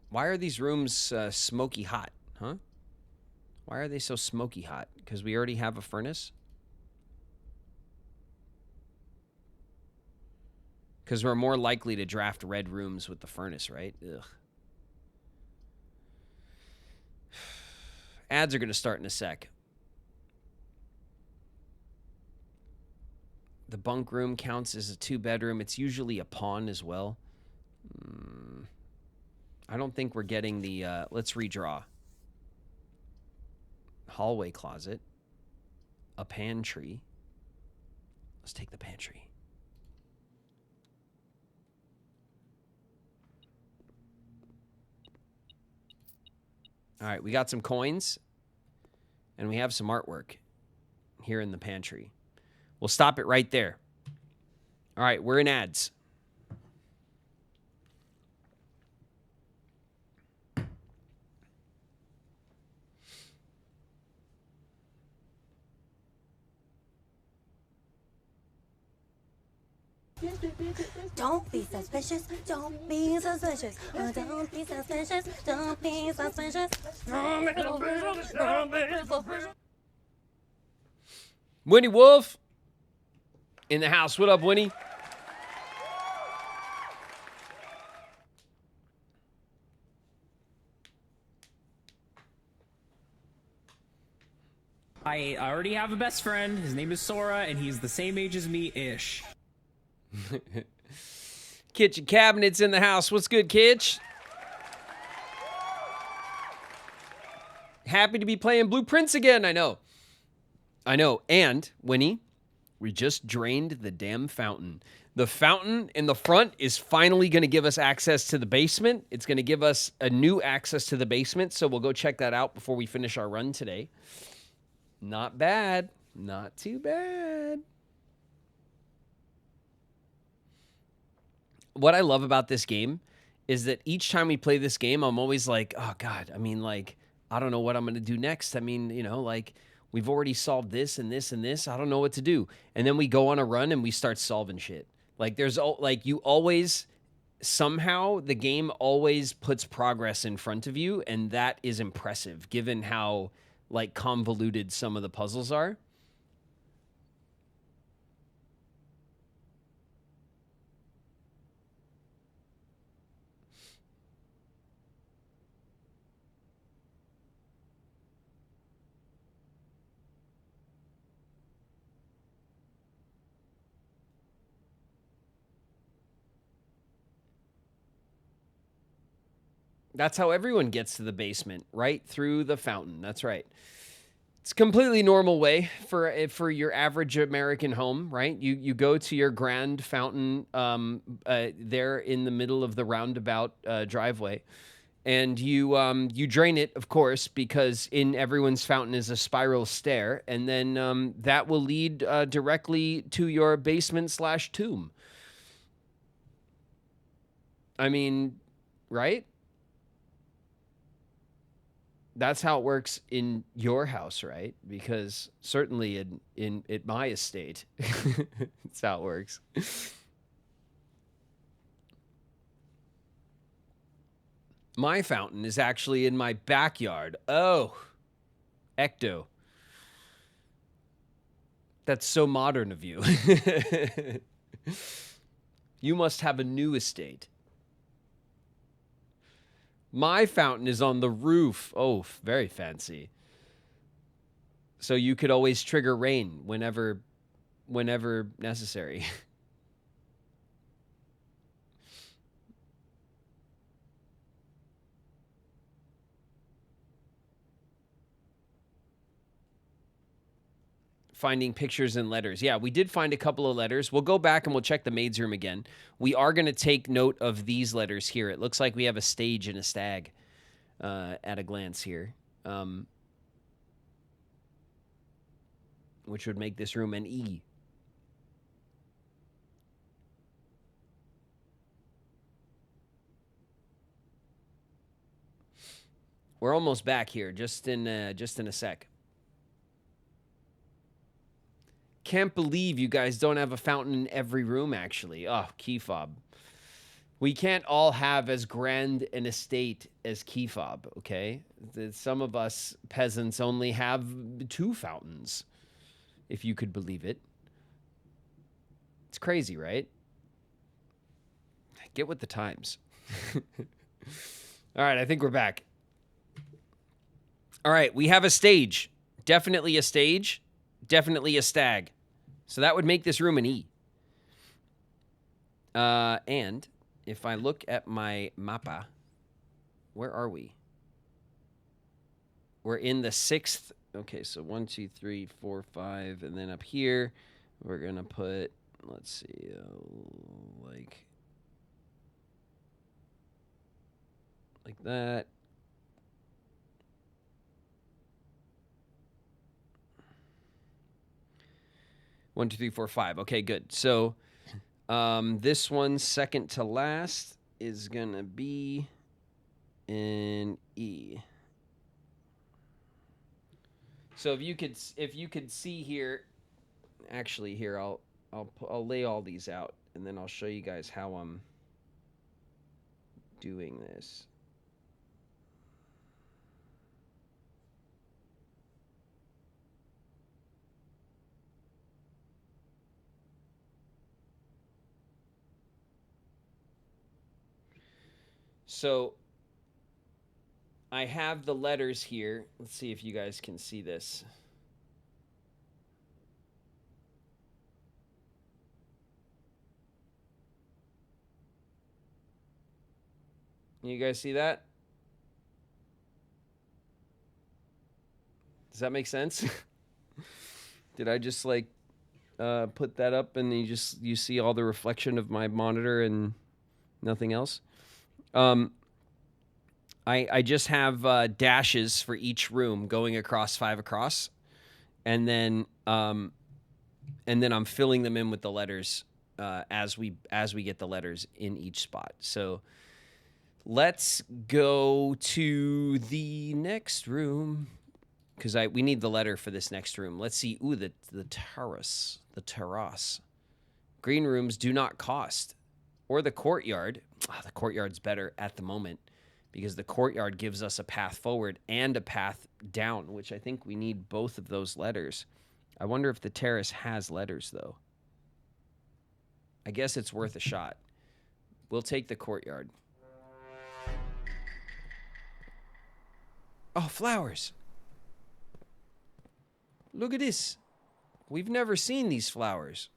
Why are these rooms smoky hot, huh? Why are they so smoky hot? Because we already have a furnace? Because we're more likely to draft red rooms with the furnace, right? Ugh. Ads are going to start in a sec. The bunk room counts as a 2-bedroom. It's usually a pawn as well. I don't think we're getting the... let's redraw. Hallway closet. A pantry. Let's take the pantry. All right, we got some coins. And we have some artwork here in the pantry. We'll stop it right there. All right, we're in ads. Don't be suspicious. Don't be suspicious. Don't be suspicious. Don't be suspicious. Don't be suspicious. Winnie Wolf in the house. What up, Winnie? I already have a best friend. His name is Sora, and he's the same age as me-ish. Kitchen cabinets in the house. What's good, Kitch? Happy to be playing Blueprints again. I know. And, Winnie, we just drained the damn fountain. The fountain in the front is finally going to give us access to the basement. It's going to give us a new access to the basement, so we'll go check that out before we finish our run today. Not bad. Not too bad. What I love about this game is that each time we play this game, I'm always like, oh, God, I mean, like, I don't know what I'm going to do next. I mean, you know, like, we've already solved this and this and this. I don't know what to do. And then we go on a run and we start solving shit. Like, you always, somehow, the game always puts progress in front of you, and that is impressive, given how, like, convoluted some of the puzzles are. That's how everyone gets to the basement, right through the fountain. That's right. It's a completely normal way for your average American home, right? You go to your grand fountain there in the middle of the roundabout driveway, and you drain it, of course, because in everyone's fountain is a spiral stair, and then that will lead directly to your basement/tomb. I mean, right? That's how it works in your house, right? Because certainly in my estate, that's how it works. My fountain is actually in my backyard. Oh, ecto. That's so modern of you. You must have a new estate. My fountain is on the roof. Oh, very fancy. So you could always trigger rain whenever necessary. Finding pictures and letters. Yeah, we did find a couple of letters. We'll go back and we'll check the maid's room again. We are going to take note of these letters here. It looks like we have a stage and a stag at a glance here, which would make this room an E. We're almost back here, just in a sec. Can't believe you guys don't have a fountain in every room, actually. Oh, key fob. We can't all have as grand an estate as key fob, okay? Some of us peasants only have 2 fountains, if you could believe it. It's crazy, right? Get with the times. All right, I think we're back. All right, we have a stage. Definitely a stage. Definitely a stag. So that would make this room an E. And if I look at my mappa, where are we? We're in the 6th. Okay, so 1, 2, 3, 4, 5. And then up here, we're going to put, let's see, like that. One, two, three, four, five. Okay, good. So this one, second to last, is gonna be an E. So if you could see here, actually here I'll lay all these out and then I'll show you guys how I'm doing this. So I have the letters here. Let's see if you guys can see this. You guys see that? Does that make sense? Did I just like put that up and you see all the reflection of my monitor and nothing else? I just have dashes for each room going across 5 across, and then I'm filling them in with the letters as we get the letters in each spot. So let's go to the next room because we need the letter for this next room. Let's see. Ooh, the terrace. The terrace. Green rooms do not cost. Or the courtyard. Oh, the courtyard's better at the moment because the courtyard gives us a path forward and a path down, which I think we need both of those letters. I wonder if the terrace has letters, though. I guess it's worth a shot. We'll take the courtyard. Oh, flowers. Look at this. We've never seen these flowers.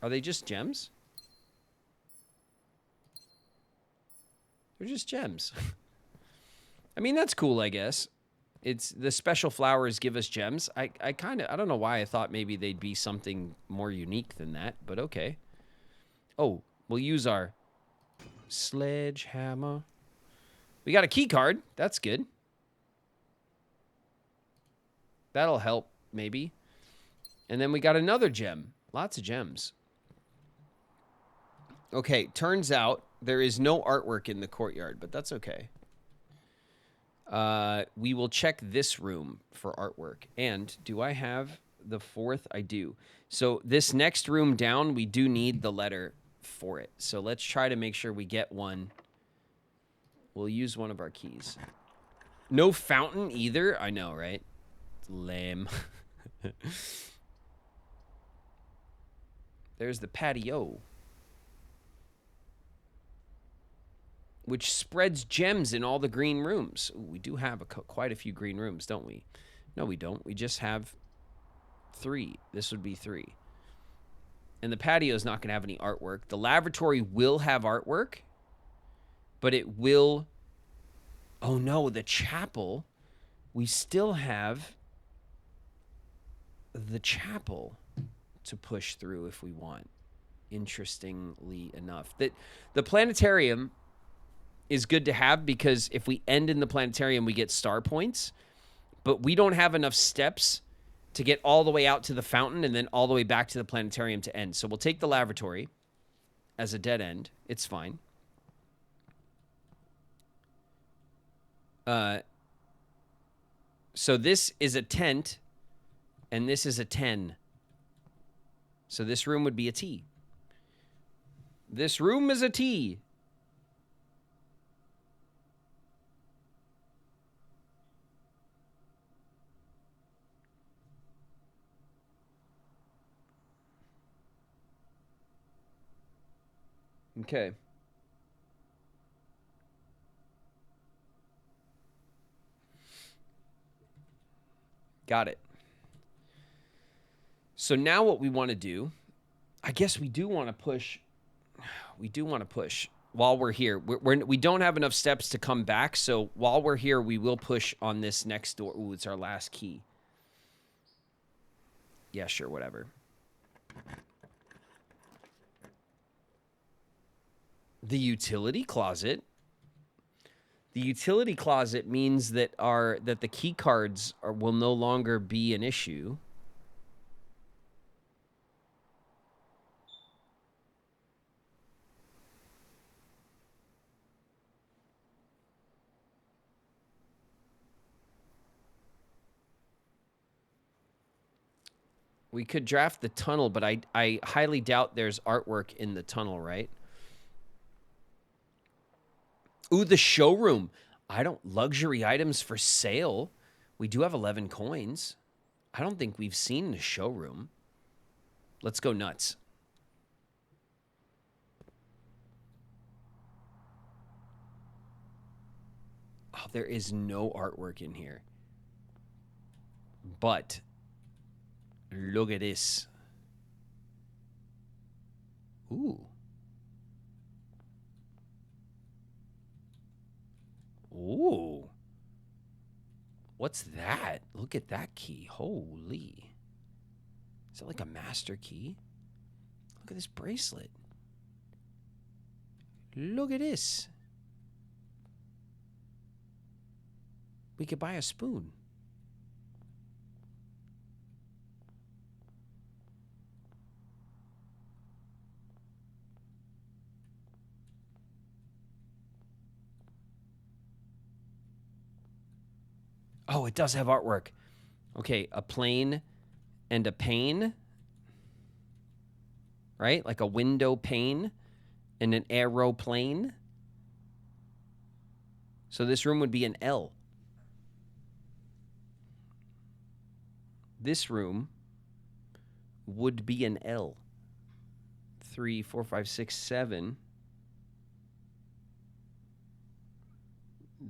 Are they just gems? They're just gems. I mean, that's cool, I guess. It's the special flowers give us gems. I don't know why I thought maybe they'd be something more unique than that, but okay. Oh, we'll use our sledgehammer. We got a key card. That's good. That'll help, maybe. And then we got another gem. Lots of gems. Okay, turns out there is no artwork in the courtyard, but that's okay. We will check this room for artwork. And do I have the fourth? I do. So this next room down, we do need the letter for it. So let's try to make sure we get one. We'll use one of our keys. No fountain either. I know, right? It's lame. There's the patio, which spreads gems in all the green rooms. Ooh, we do have quite a few green rooms, don't we? No, we don't. We just have 3. This would be 3. And the patio is not going to have any artwork. The lavatory will have artwork, but it will... Oh, no, the chapel. We still have the chapel to push through if we want, interestingly enough. The planetarium is good to have because if we end in the planetarium, we get star points, but we don't have enough steps to get all the way out to the fountain and then all the way back to the planetarium to end. So we'll take the lavatory as a dead end. It's fine. So this is a tent and this is a 10. So this room would be a T. This room is a T. Okay. Got it. So now what we want to do, I guess we do want to push. We do want to push while we're here. We don't have enough steps to come back. So while we're here, we will push on this next door. Ooh, it's our last key. Yeah, sure, whatever. The utility closet. The utility closet means that the key cards will no longer be an issue. We could draft the tunnel, but I highly doubt there's artwork in the tunnel, right? Ooh, the showroom. Luxury items for sale. We do have 11 coins. I don't think we've seen the showroom. Let's go nuts. Oh, there is no artwork in here. But look at this. Ooh. Ooh. What's that? Look at that key. Holy. Is that like a master key? Look at this bracelet. Look at this. We could buy a spoon. Oh, it does have artwork. Okay, a plane and a pane. Right? Like a window pane and an aeroplane. So this room would be an L. This room would be an L. 3, 4, 5, 6, 7.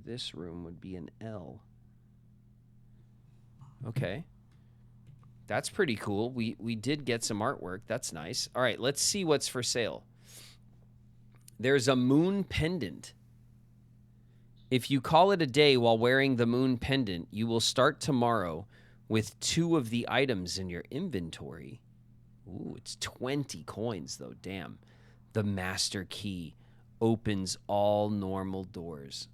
This room would be an L. Okay. That's pretty cool. We did get some artwork. That's nice. All right, let's see what's for sale. There's a moon pendant. If you call it a day while wearing the moon pendant, you will start tomorrow with 2 of the items in your inventory. Ooh, it's 20 coins, though. Damn. The master key opens all normal doors.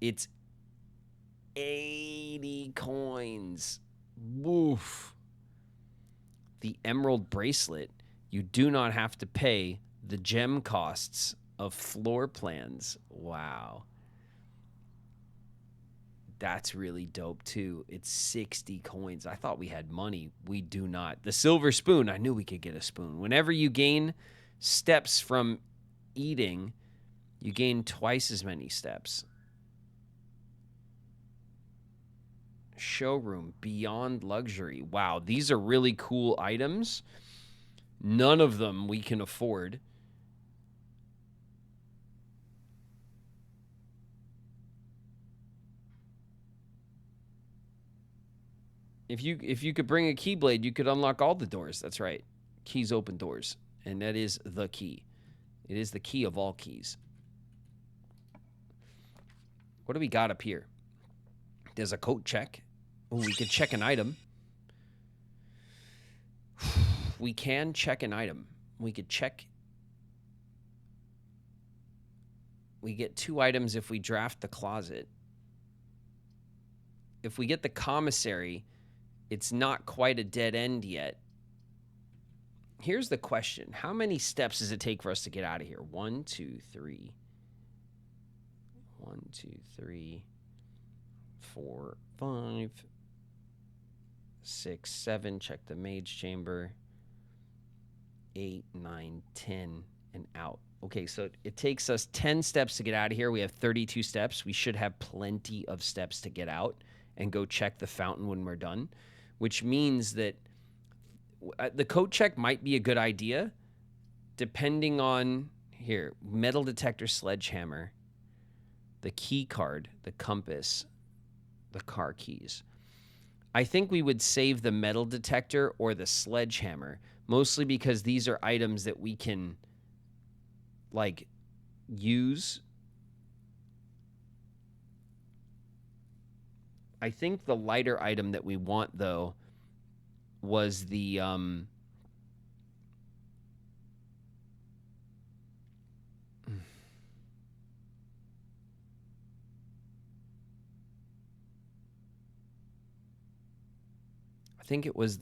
It's 80 coins. Woof. The emerald bracelet. You do not have to pay the gem costs of floor plans. Wow. That's really dope, too. It's 60 coins. I thought we had money. We do not. The silver spoon. I knew we could get a spoon. Whenever you gain steps from eating, you gain twice as many steps. Showroom. Beyond luxury. Wow, these are really cool items. None of them we can afford. If you could bring a keyblade, you could unlock all the doors. That's right. Keys open doors. And that is the key. It is the key of all keys. What do we got up here? There's a coat check. Oh, we could check an item. We can check an item. We could check. We get 2 items if we draft the closet. If we get the commissary, it's not quite a dead end yet. Here's the question. How many steps does it take for us to get out of here? 1, 2, 3. 1, 2, 3, 4, 5, 6, 7. Check the mage chamber. 8, 9, 10, and out. Okay, so it takes us 10 steps to get out of here. We have 32 steps. We should have plenty of steps to get out and go check the fountain when we're done, which means that the coat check might be a good idea depending on, here, metal detector, sledgehammer, the key card, the compass, the car keys. I think we would save the metal detector or the sledgehammer, mostly because these are items that we can, like, use. I think the lighter item that we want, though, was the I think it was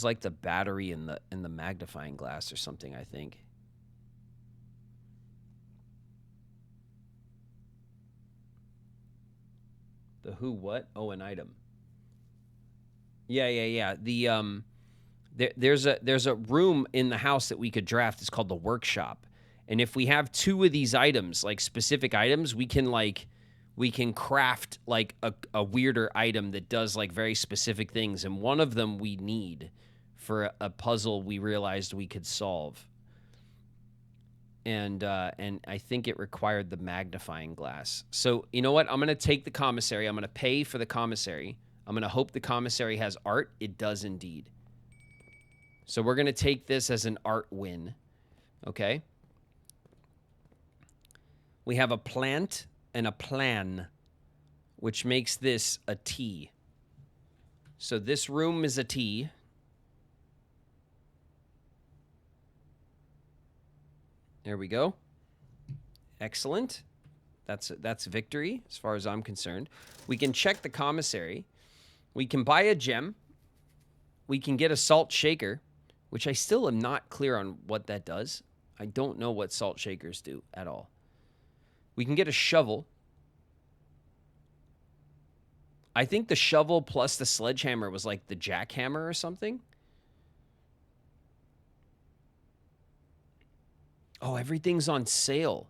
like the battery in the magnifying glass or something, I think. The who, what? Oh, an item. Yeah. There's a room in the house that we could draft. It's called the workshop. And if we have 2 of these items, like specific items, we can craft like a weirder item that does like very specific things. And one of them we need for a puzzle we realized we could solve. And I think it required the magnifying glass. So you know what? I'm going to take the commissary. I'm going to pay for the commissary. I'm going to hope the commissary has art. It does indeed. So we're going to take this as an art win. Okay? We have a plant and a plan, which makes this a T. So this room is a T. There we go. Excellent. That's victory as far as I'm concerned. We can check the commissary. We can buy a gem. We can get a salt shaker, which I still am not clear on what that does. I don't know what salt shakers do at all. We can get a shovel. I think the shovel plus the sledgehammer was like the jackhammer or something. Oh, everything's on sale.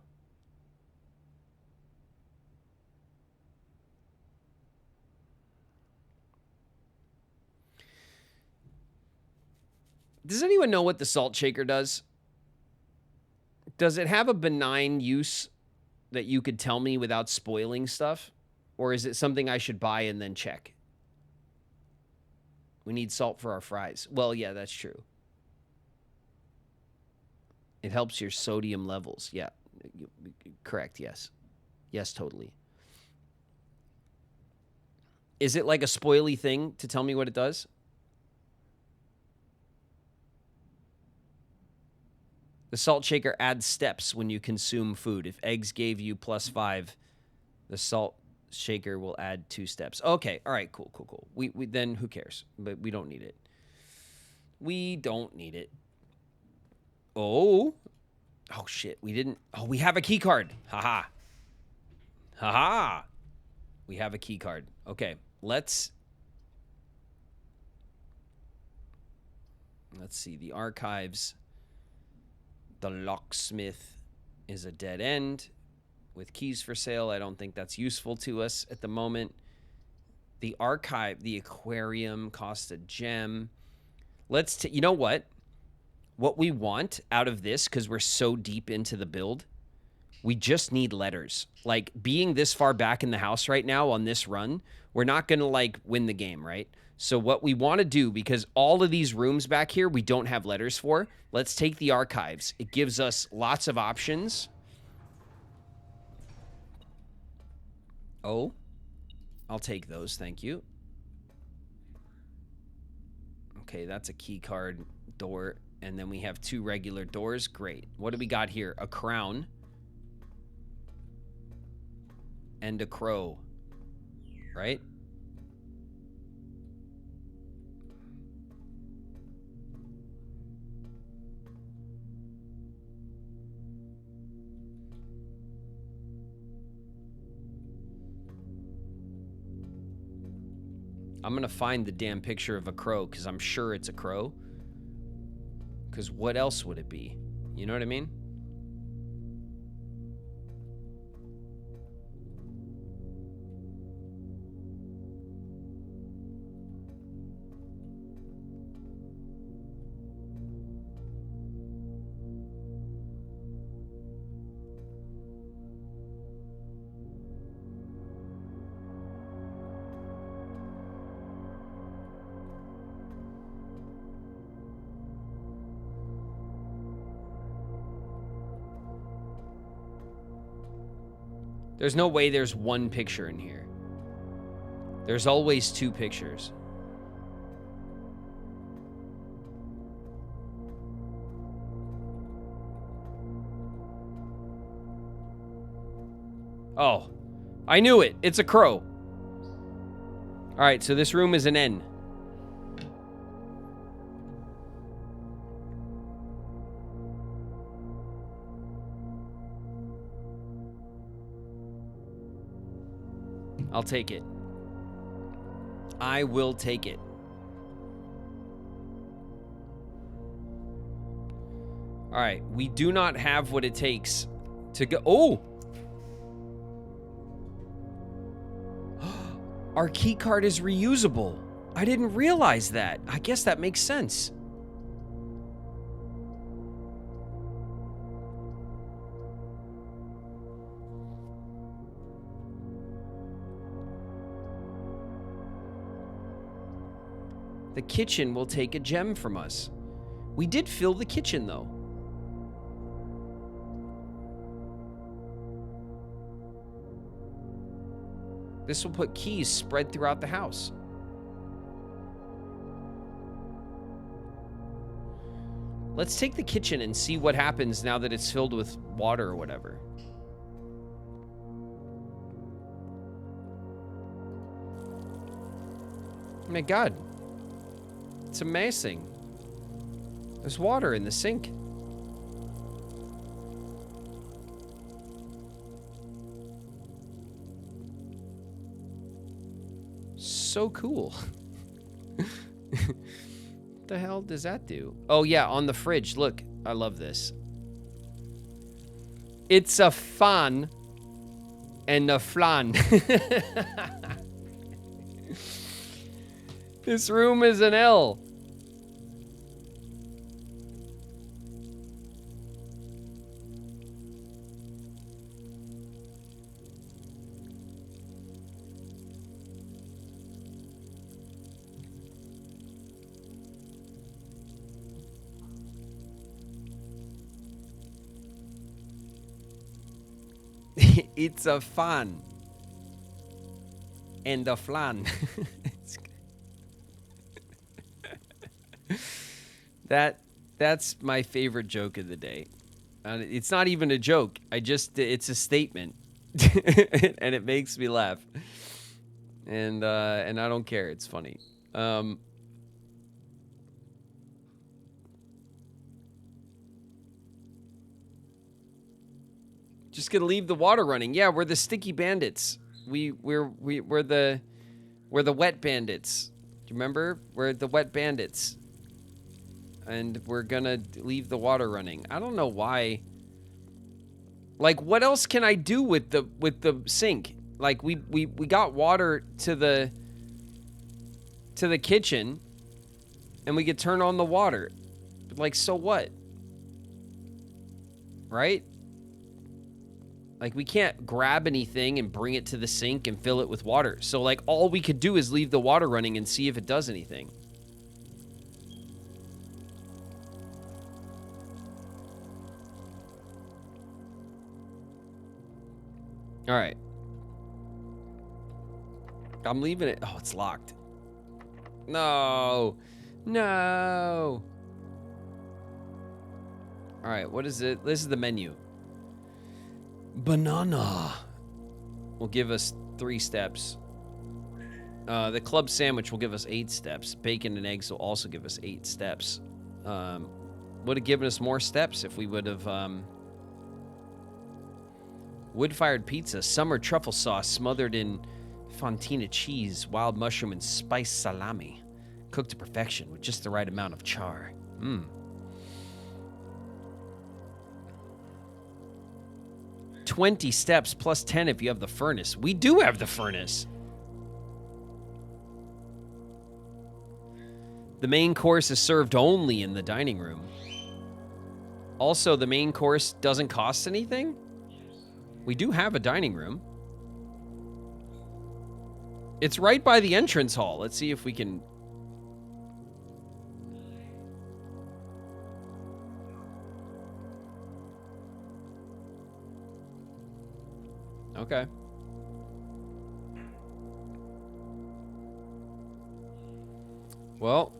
Does anyone know what the salt shaker does? Does it have a benign use that you could tell me without spoiling stuff? Or is it something I should buy and then check? We need salt for our fries. Well, yeah, that's true. It helps your sodium levels. Yeah. Correct, yes. Yes, totally. Is it like a spoily thing to tell me what it does? The salt shaker adds steps when you consume food. If eggs gave you +5, the salt shaker will add 2 steps. Okay, all right, cool. We then who cares? But we don't need it. We don't need it. Oh shit, we didn't. Oh, we have a key card. Haha. Haha. We have a key card. Okay, let's see the archives. The locksmith is a dead end with keys for sale. I don't think that's useful to us at the moment. The archive, the aquarium costs a gem. You know what? What we want out of this, because we're so deep into the build, we just need letters. Like, being this far back in the house right now on this run, we're not going to, like, win the game, right? So what we want to do, because all of these rooms back here we don't have letters for, let's take the archives. It gives us lots of options. Oh, I'll take those, thank you. Okay, that's a key card door. And then we have 2 regular doors. Great. What do we got here? A crown. And a crow. Right? I'm going to find the damn picture of a crow because I'm sure it's a crow. Because what else would it be? You know what I mean? There's no way there's one picture in here. There's always 2 pictures. Oh, I knew it. It's a crow. All right, so this room is an N. I'll take it. I will take it. All right, we do not have what it takes to go. Oh! Our key card is reusable. I didn't realize that. I guess that makes sense. The kitchen will take a gem from us. We did fill the kitchen, though. This will put keys spread throughout the house. Let's take the kitchen and see what happens now that it's filled with water or whatever. Oh my God. It's amazing. There's water in the sink. So cool. What the hell does that do? Oh yeah, on the fridge. Look, I love this. It's a fan and a flan. This room is an L. It's a fun. And a flan. That's my favorite joke of the day. It's not even a joke. It's a statement. And it makes me laugh. And I don't care. It's funny. Just gonna leave the water running. Yeah, we're the sticky bandits. We're the wet bandits. Do you remember? We're the wet bandits. And we're gonna leave the water running. I don't know why. Like, what else can I do with the sink? Like, we got water to the kitchen, and we could turn on the water. But like, so what? Right? Like, we can't grab anything and bring it to the sink and fill it with water. So, like, all we could do is leave the water running and see if it does anything. All right. I'm leaving it. Oh, it's locked. No. No. All right, what is it? This is the menu. Banana will give us 3 steps. The club sandwich will give us 8 steps. Bacon and eggs will also give us 8 steps. Would have given us more steps if we would have... wood-fired pizza, summer truffle sauce smothered in fontina cheese, wild mushroom, and spiced salami. Cooked to perfection with just the right amount of char. Mmm. 20 steps plus 10 if you have the furnace. We do have the furnace. The main course is served only in the dining room. Also, the main course doesn't cost anything? We do have a dining room. It's right by the entrance hall. Let's see if we can... Okay. Well...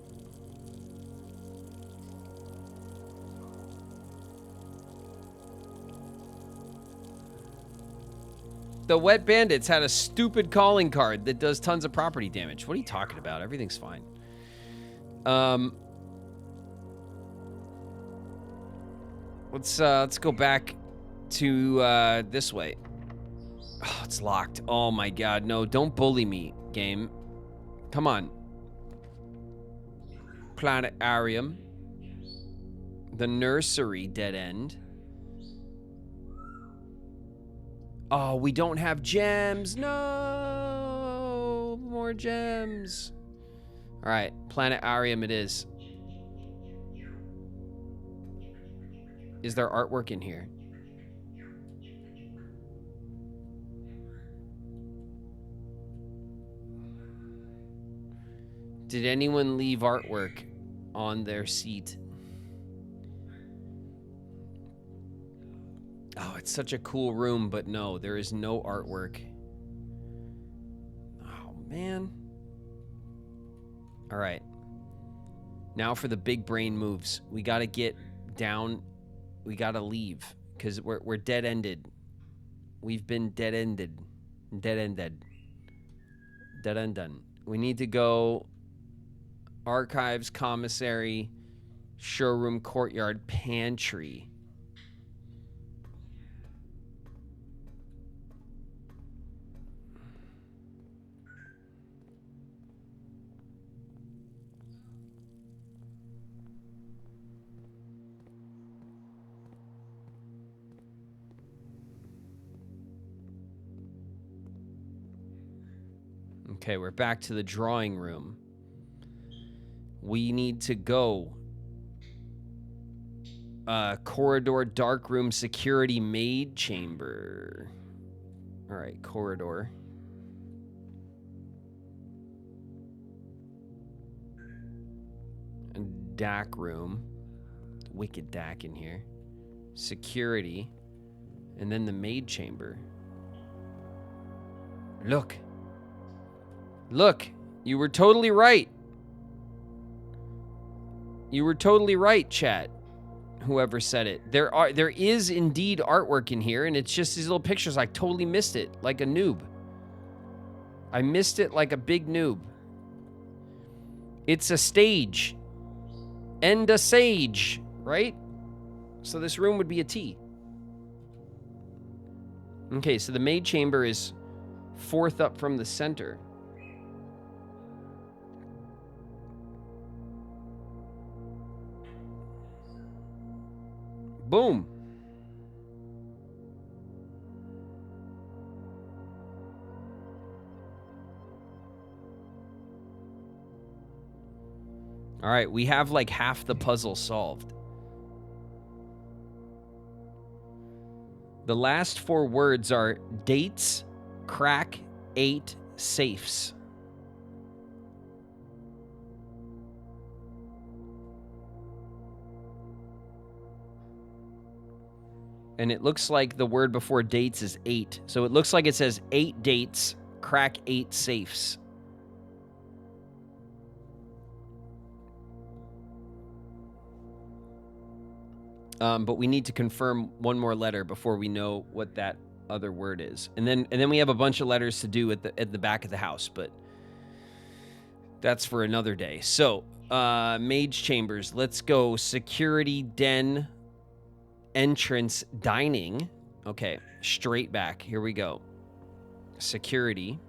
The Wet Bandits had a stupid calling card that does tons of property damage. What are you talking about? Everything's fine. Let's go back to this way. Oh, it's locked. Oh my god, no, don't bully me, game. Come on. Planetarium. The nursery, dead end. Oh, we don't have gems. No, more gems. All right, planetarium it is. Is there artwork in here? Did anyone leave artwork on their seat? Oh, it's such a cool room, but no, there is no artwork. Oh, man. All right. Now for the big brain moves. We got to get down. We got to leave because we're dead-ended. We've been dead-ended. Dead-ended. Dead-ended. We need to go archives, commissary, showroom, courtyard, pantry. Okay, we're back to the drawing room. We need to go. Corridor, dark room, security, maid chamber. All right, corridor. And DAC room. Wicked DAC in here. Security. And then the maid chamber. Look. Look. You were totally right. You were totally right, chat. Whoever said it. There is indeed artwork in here, and it's just these little pictures. I totally missed it, like a noob. I missed it like a big noob. It's a stage. And a sage, right? So this room would be a T. Okay, so the maid chamber is fourth up from the center. Boom. All right, we have like half the puzzle solved. The last 4 words are dates, crack, 8, safes. And it looks like the word before dates is 8. So it looks like it says 8 dates, crack 8 safes. But we need to confirm one more letter before we know what that other word is. And then we have a bunch of letters to do at the back of the house, but that's for another day. So, mage chambers, let's go. Security, den, entrance, dining. Okay, straight back. Here we go. Security.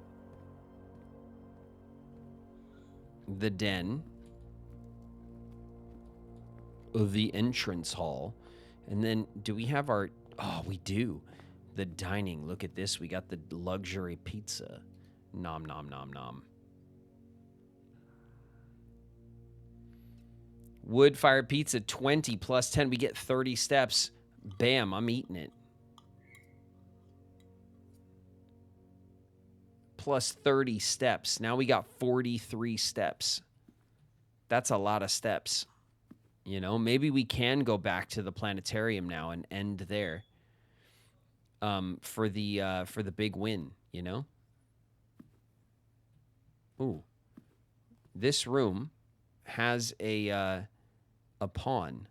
The den. The entrance hall. And then, do we have our... Oh, we do. The dining. Look at this. We got the luxury pizza. Nom, nom, nom, nom. Wood-fired pizza, 20 plus 10. We get 30 steps. Bam, I'm eating it. Plus 30 steps. Now we got 43 steps. That's a lot of steps. You know, maybe we can go back to the planetarium now and end there. For the big win, you know? Ooh. This room has a pawn.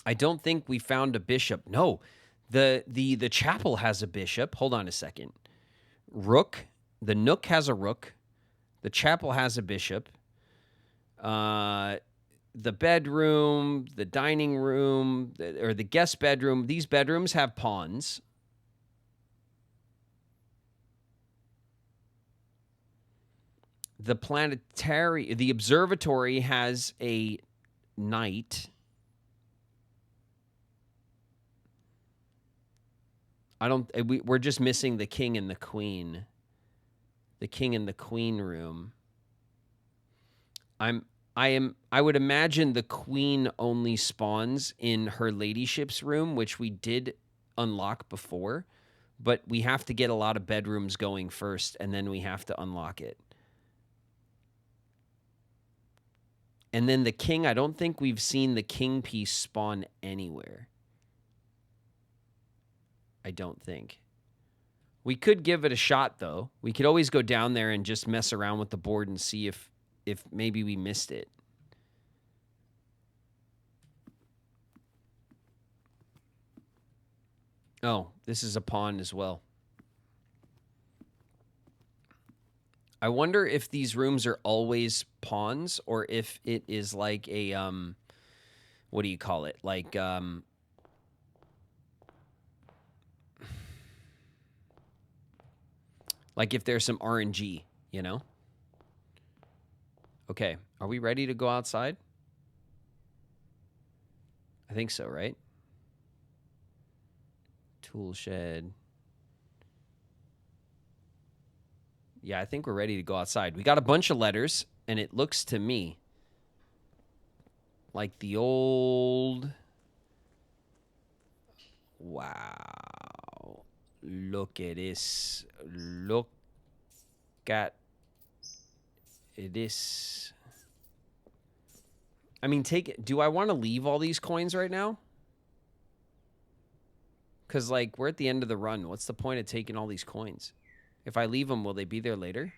I don't think we found a bishop. No. The chapel has a bishop. Hold on a second. Rook. The nook has a rook. The chapel has a bishop. The bedroom, the dining room, or the guest bedroom. These bedrooms have pawns. The observatory has a knight. We're just missing the king and the queen. The king and the queen room. I would imagine the queen only spawns in her ladyship's room, which we did unlock before, but we have to get a lot of bedrooms going first, and then we have to unlock it. And then the king, I don't think we've seen the king piece spawn anywhere. I don't think. We could give it a shot, though. We could always go down there and just mess around with the board and see if maybe we missed it. Oh, this is a pawn as well. I wonder if these rooms are always pawns or if it is like a, what do you call it? Like, if there's some RNG, you know? Okay, are we ready to go outside? I think so, right? Tool shed. Yeah, I think we're ready to go outside. We got a bunch of letters, and it looks to me like the old... Wow. Look at this. Look at this. I mean, do I want to leave all these coins right now? Because, like, we're at the end of the run. What's the point of taking all these coins? If I leave them, will they be there later?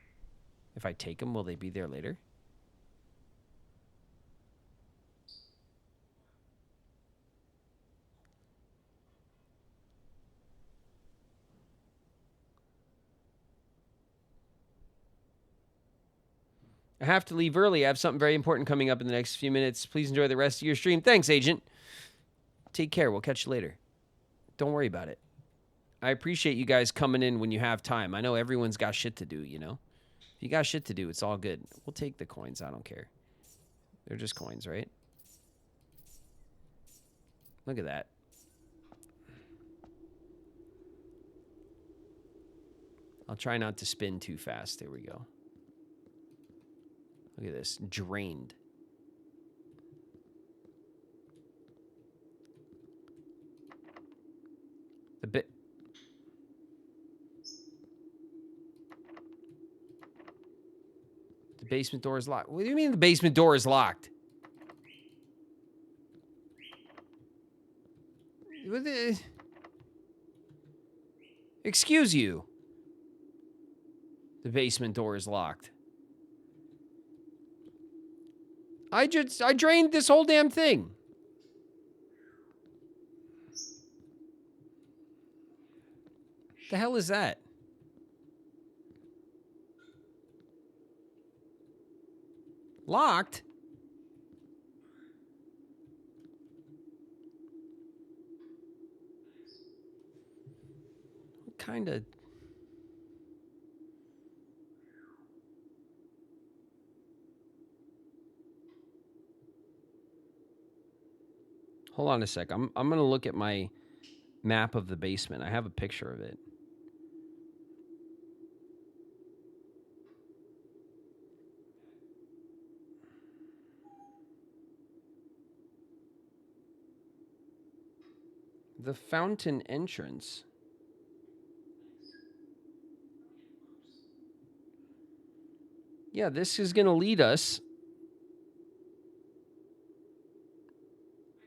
If I take them, will they be there later? I have to leave early. I have something very important coming up in the next few minutes. Please enjoy the rest of your stream. Thanks, Agent. Take care. We'll catch you later. Don't worry about it. I appreciate you guys coming in when you have time. I know everyone's got shit to do, you know? If you got shit to do, it's all good. We'll take the coins. I don't care. They're just coins, right? Look at that. I'll try not to spin too fast. There we go. Look at this. Drained. The basement door is locked. What do you mean the basement door is locked? Excuse you. The basement door is locked. I drained this whole damn thing. The hell is that? Locked? What kind of... Hold on a sec. I'm going to look at my map of the basement. I have a picture of it. The fountain entrance. Yeah, this is going to lead us.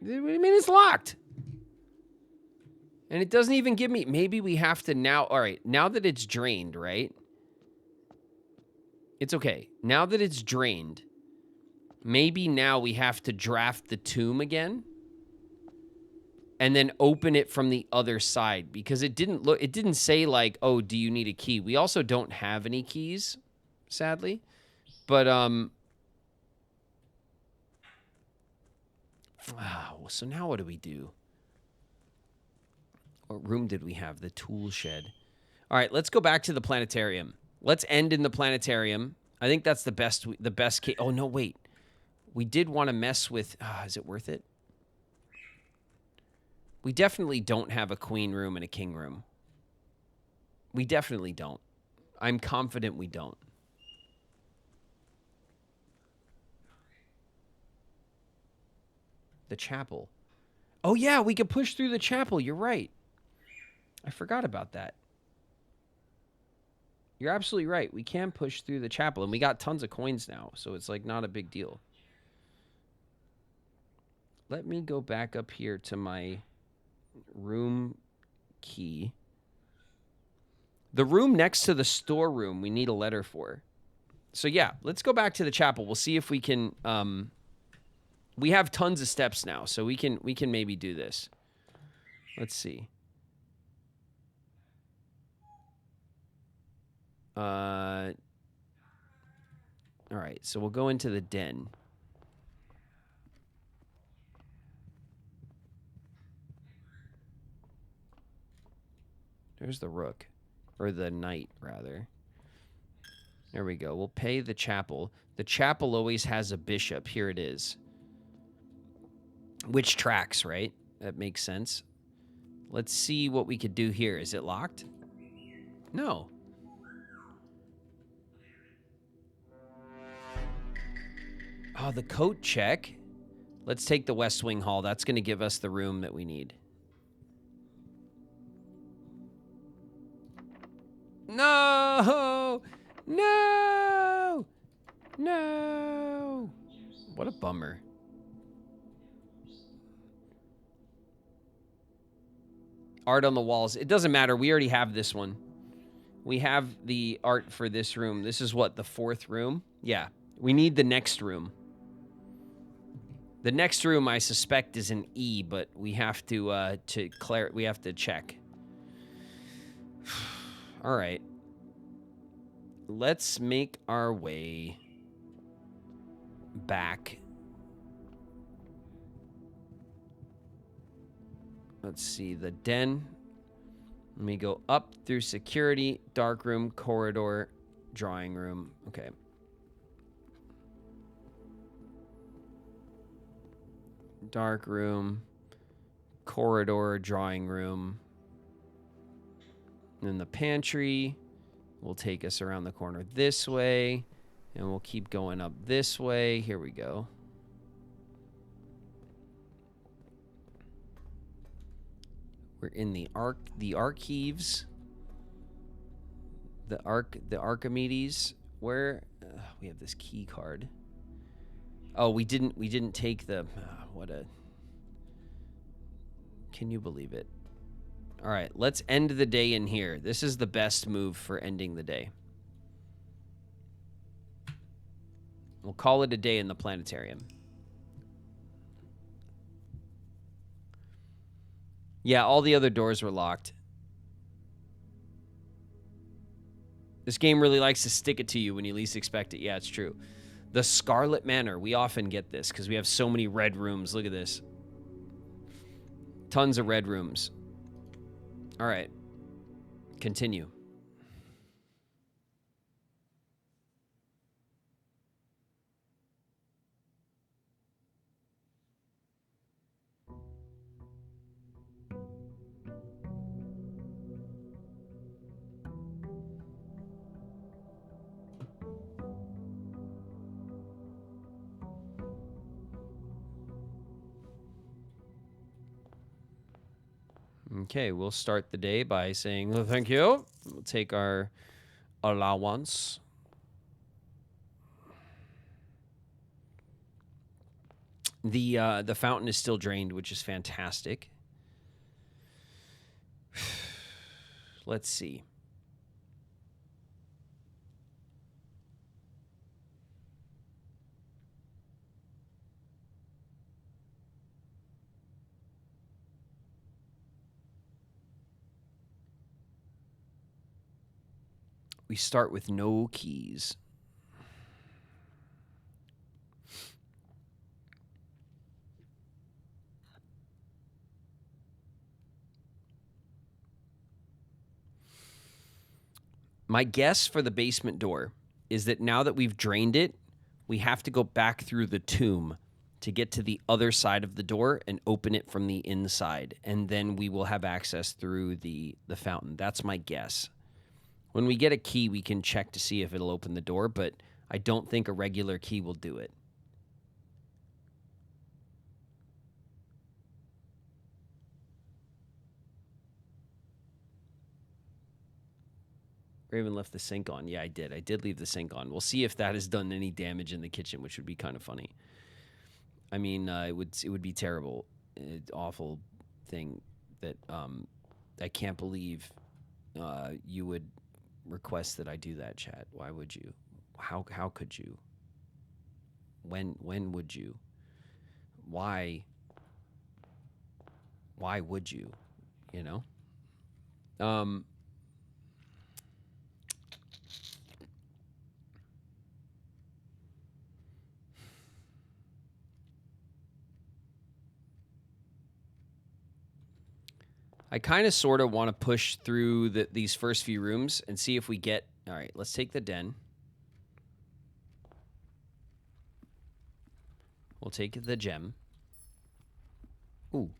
What do you mean it's locked? And it doesn't even give me... Maybe we have to now... All right, now that it's drained, right? It's okay. Now that it's drained, maybe now we have to draft the tomb again. And then open it from the other side. Because it didn't say like, oh, do you need a key? We also don't have any keys, sadly. But, wow, so now what do we do? What room did we have? The tool shed. All right, let's go back to the planetarium. Let's end in the planetarium. I think that's the best case. Oh, no, wait. We did want to mess with... is it worth it? We definitely don't have a queen room and a king room. We definitely don't. I'm confident we don't. The chapel. Oh, yeah, we could push through the chapel. You're right. I forgot about that. You're absolutely right. We can push through the chapel, and we got tons of coins now, so it's like not a big deal. Let me go back up here to my room key. The room next to the storeroom we need a letter for. So yeah, let's go back to the chapel. We'll see if we can... we have tons of steps now, so we can maybe do this. Let's see. All right, so we'll go into the den. There's the rook. Or the knight, rather. There we go. We'll pay the chapel. The chapel always has a bishop. Here it is. Which tracks, right? That makes sense. Let's see what we could do here. Is it locked? No. Oh, the coat check. Let's take the West Wing Hall. That's going to give us the room that we need. No! No! No! What a bummer. Art on the walls. It doesn't matter. We already have this one. We have the art for this room. This is what, the 4th room? Yeah. We need the next room. The next room, I suspect, is an E, but we have to we have to check. All right. Let's make our way back. Let's see, the den. Let me go up through security, dark room, corridor, drawing room. Okay. Dark room, corridor, drawing room. And then the pantry will take us around the corner this way. And we'll keep going up this way. Here we go. We're in the archives. The Archimedes. Where we have this key card. Oh, we didn't take the can you believe it? All right, let's end the day in here. This is the best move for ending the day. We'll call it a day in the planetarium. Yeah, all the other doors were locked. This game really likes to stick it to you when you least expect it. Yeah, it's true. The Scarlet Manor. We often get this because we have so many red rooms. Look at this. Tons of red rooms. All right. Continue. Okay, we'll start the day by saying, oh, thank you. We'll take our allowance. The fountain is still drained, which is fantastic. Let's see. We start with no keys. My guess for the basement door is that now that we've drained it, we have to go back through the tomb to get to the other side of the door and open it from the inside. And then we will have access through the fountain. That's my guess. When we get a key, we can check to see if it'll open the door, but I don't think a regular key will do it. Raven left the sink on. Yeah, I did. I did leave the sink on. We'll see if that has done any damage in the kitchen, which would be kind of funny. I mean, it would be terrible. Awful thing that I can't believe you would request that I do that, chat. Why would you? How could you? When would you? Why would you? You know? I kind of sort of want to push through these first few rooms and see if we get... All right, let's take the den. We'll take the gem. Ooh.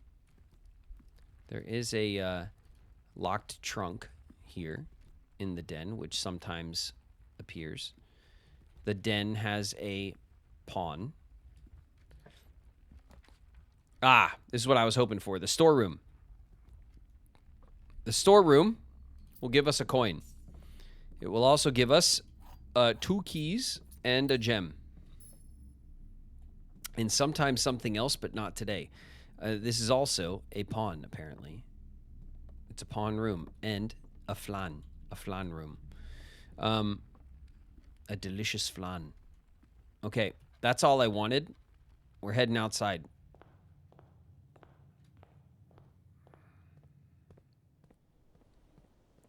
There is a locked trunk here in the den, which sometimes appears. The den has a pawn. Ah, this is what I was hoping for. The storeroom. The storeroom will give us a coin. It will also give us 2 keys and a gem. And sometimes something else, but not today. This is also a pawn, apparently. It's a pawn room and a flan room. A delicious flan. Okay, that's all I wanted. We're heading outside.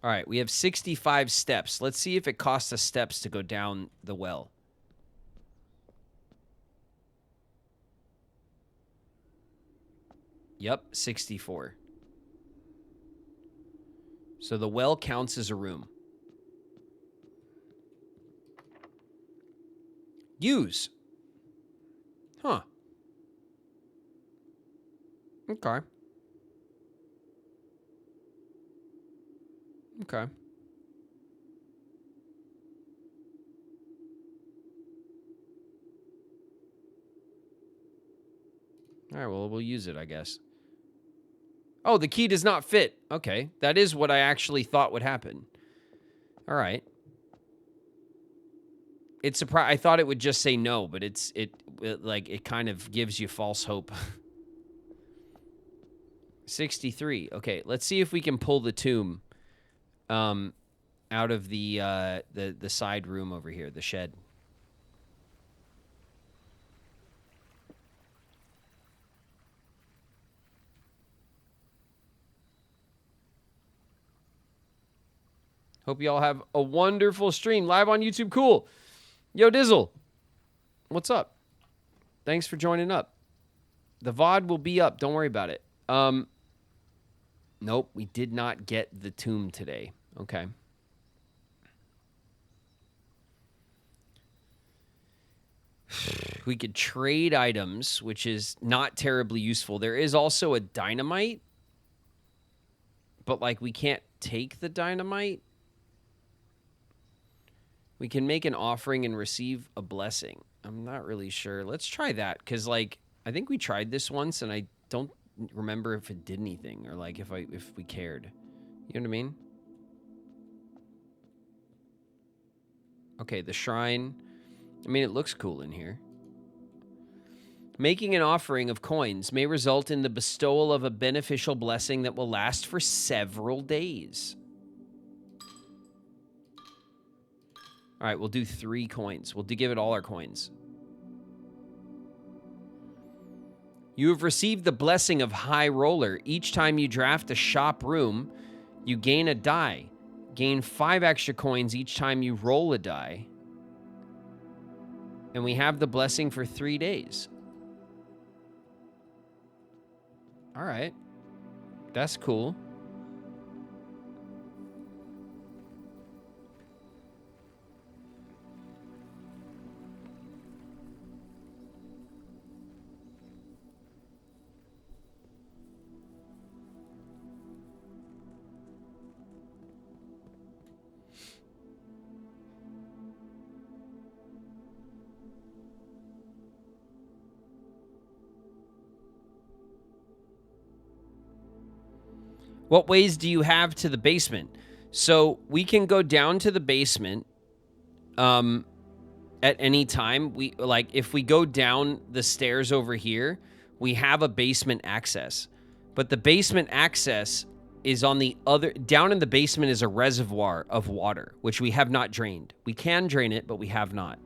All right, we have 65 steps. Let's see if it costs us steps to go down the well. Yep, 64. So the well counts as a room. Use. Huh. Okay. Okay. All right, well, we'll use it, I guess. Oh, the key does not fit. Okay, that is what I actually thought would happen. All right. It's I thought it would just say no, but it kind of gives you false hope. 63. Okay, let's see if we can pull the tomb out of the side room over here, the shed. Hope you all have a wonderful stream live on YouTube. Cool. Yo, Dizzle. What's up? Thanks for joining up. The VOD will be up. Don't worry about it. Nope, we did not get the tomb today. Okay. We could trade items, which is not terribly useful. There is also a dynamite, but, like, we can't take the dynamite. We can make an offering and receive a blessing. I'm not really sure. Let's try that, because, like, I think we tried this once, and I don't remember if it did anything, or, like, if we cared. You know what I mean? Okay, the shrine. I mean, it looks cool in here. Making an offering of coins may result in the bestowal of a beneficial blessing that will last for several days. All right, we'll do 3 coins. We'll give it all our coins. You have received the blessing of High Roller. Each time you draft a shop room, you gain a die. Gain 5 extra coins each time you roll a die. And we have the blessing for 3 days. All right. That's cool. What ways do you have to the basement? So we can go down to the basement at any time. If we go down the stairs over here, we have a basement access. But the basement access is on the other... Down in the basement is a reservoir of water, which we have not drained. We can drain it, but we have not.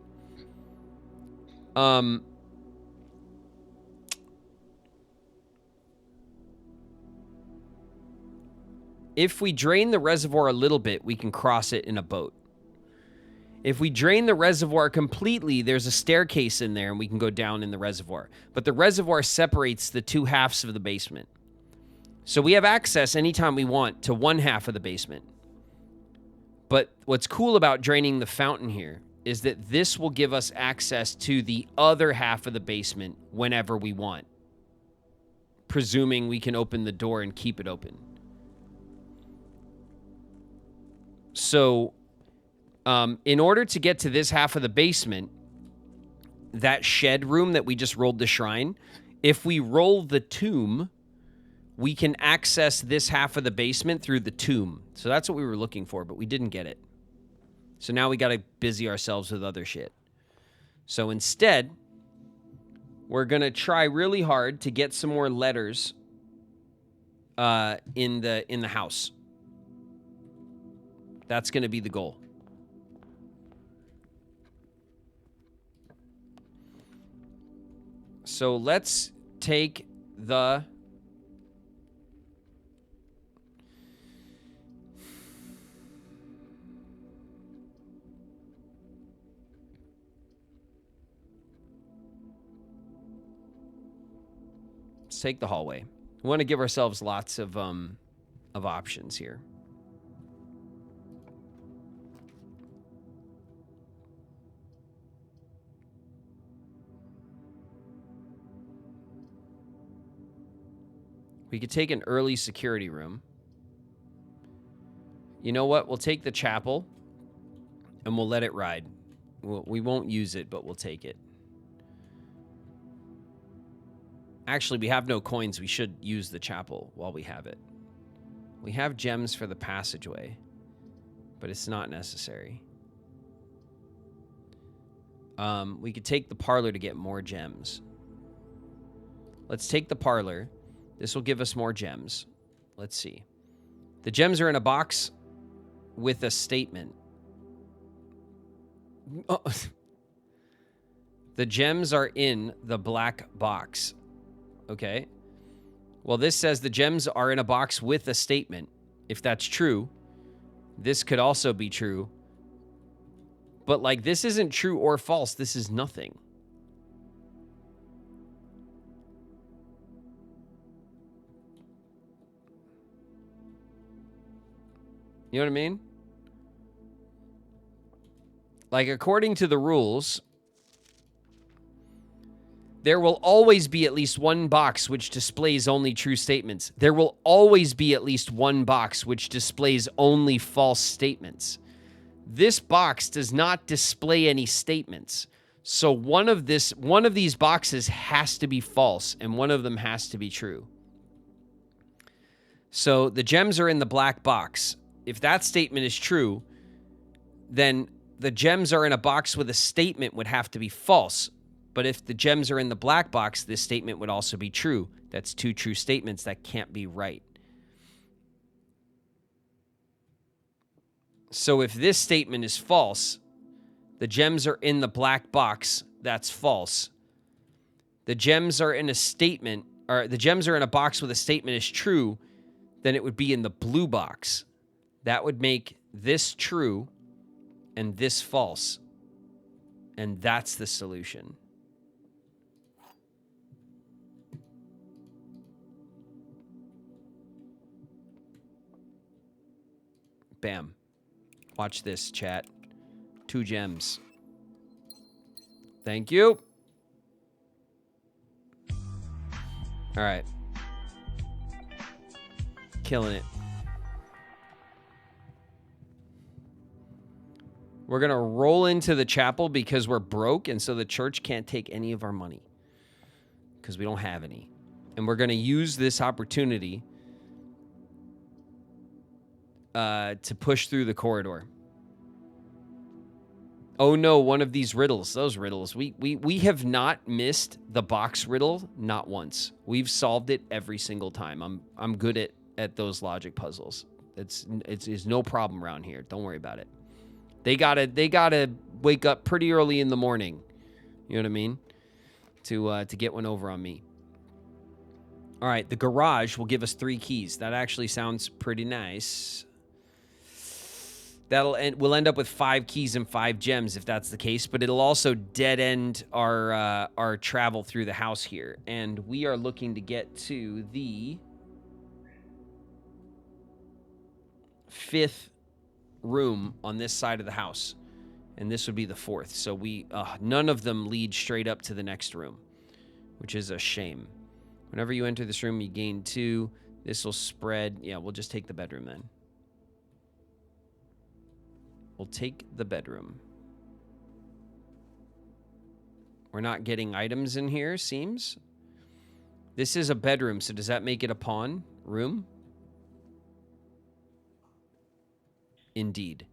If we drain the reservoir a little bit, we can cross it in a boat. If we drain the reservoir completely, there's a staircase in there and we can go down in the reservoir. But the reservoir separates the 2 halves of the basement. So we have access anytime we want to 1 half of the basement. But what's cool about draining the fountain here is that this will give us access to the other half of the basement whenever we want. Presuming we can open the door and keep it open. So, in order to get to this half of the basement, that shed room that we just rolled the shrine, if we roll the tomb, we can access this half of the basement through the tomb. So that's what we were looking for, but we didn't get it. So now we got to busy ourselves with other shit. So instead, we're going to try really hard to get some more letters in the house. That's going to be the goal. So let's take the... Let's take the hallway. We want to give ourselves lots of options here. We could take an early security room. You know what? We'll take the chapel and we'll let it ride. We won't use it, but we'll take it. Actually, we have no coins. We should use the chapel while we have it. We have gems for the passageway, but it's not necessary. We could take the parlor to get more gems. Let's take the parlor. This will give us more gems. Let's see. The gems are in a box with a statement. Oh. The gems are in the black box. Okay. Well, this says the gems are in a box with a statement. If that's true, this could also be true. But, like, this isn't true or false. This is nothing. You know what I mean? Like, according to the rules, there will always be at least one box which displays only true statements. There will always be at least one box which displays only false statements. This box does not display any statements. So one of these boxes has to be false and one of them has to be true. So the gems are in the black box. If that statement is true, then the gems are in a box with a statement would have to be false. But if the gems are in the black box, this statement would also be true. That's two true statements. That can't be right. So if this statement is false, the gems are in the black box. That's false. The gems are in a statement, or the gems are in a box with a statement is true, then it would be in the blue box. That would make this true and this false. And that's the solution. Bam. Watch this, chat. 2 gems. Thank you. All right. Killing it. We're going to roll into the chapel because we're broke, and so the church can't take any of our money because we don't have any. And we're going to use this opportunity to push through the corridor. Oh no, one of these riddles. Those riddles. We have not missed the box riddle, not once. We've solved it every single time. I'm good at those logic puzzles. It's no problem around here. Don't worry about it. They gotta wake up pretty early in the morning. You know what I mean? To get one over on me. All right, the garage will give us 3 keys. That actually sounds pretty nice. We'll end up with 5 keys and 5 gems if that's the case, but it'll also dead end our travel through the house here. And we are looking to get to the 5th room on this side of the house, and this would be the 4th. So none of them lead straight up to the next room, which is a shame. Whenever you enter this room, you gain 2. This will spread. Yeah, we'll just take the bedroom then. We'll take the bedroom. We're not getting items in here, seems. This is a bedroom, so does that make it a pawn room? Indeed.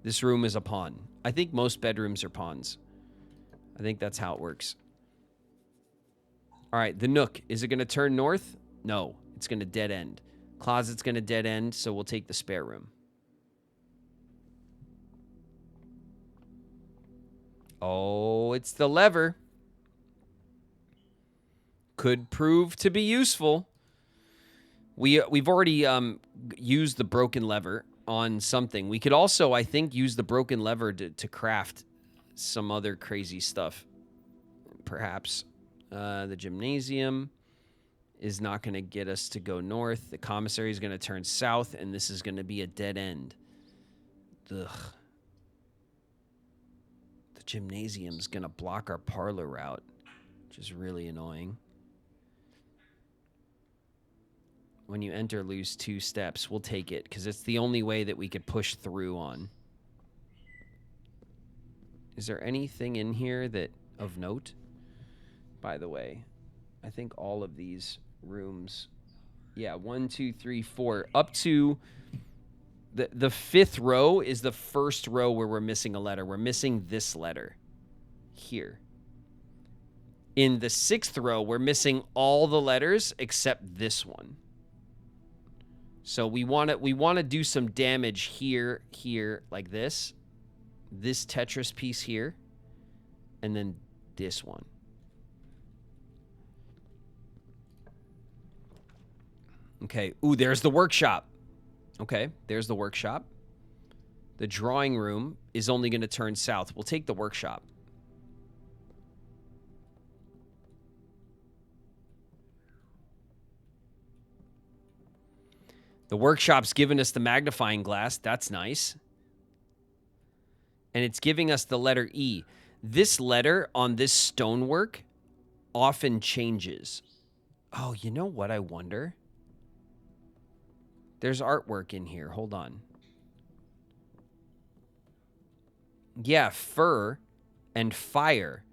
This room is a pawn. I think most bedrooms are pawns. I think that's how it works. All right, the nook. Is it going to turn north? No, it's going to dead end. Closet's going to dead end, so we'll take the spare room. Oh, it's the lever. Could prove to be useful. We've already used the broken lever on something. We could also, I think, use the broken lever to craft some other crazy stuff. Perhaps. The gymnasium is not going to get us to go north. The commissary is going to turn south, and this is going to be a dead end. Ugh. The gymnasium's going to block our parlor route, which is really annoying. When you enter, lose 2 steps. We'll take it, because it's the only way that we could push through on. Is there anything in here that of note? By the way, I think all of these rooms, yeah, 1, 2, 3, 4, up to the 5th row is the first row where we're missing a letter. We're missing this letter here. In the 6th row, we're missing all the letters except this one. So we want to do some damage here, like this Tetris piece here, and then this one. Okay. Ooh, there's the workshop. Okay, there's the workshop. The drawing room is only going to turn south. We'll take the workshop. The workshop's giving us the magnifying glass. That's nice. And it's giving us the letter E. This letter on this stonework often changes. Oh, you know what I wonder? There's artwork in here. Hold on. Yeah, fur and fire,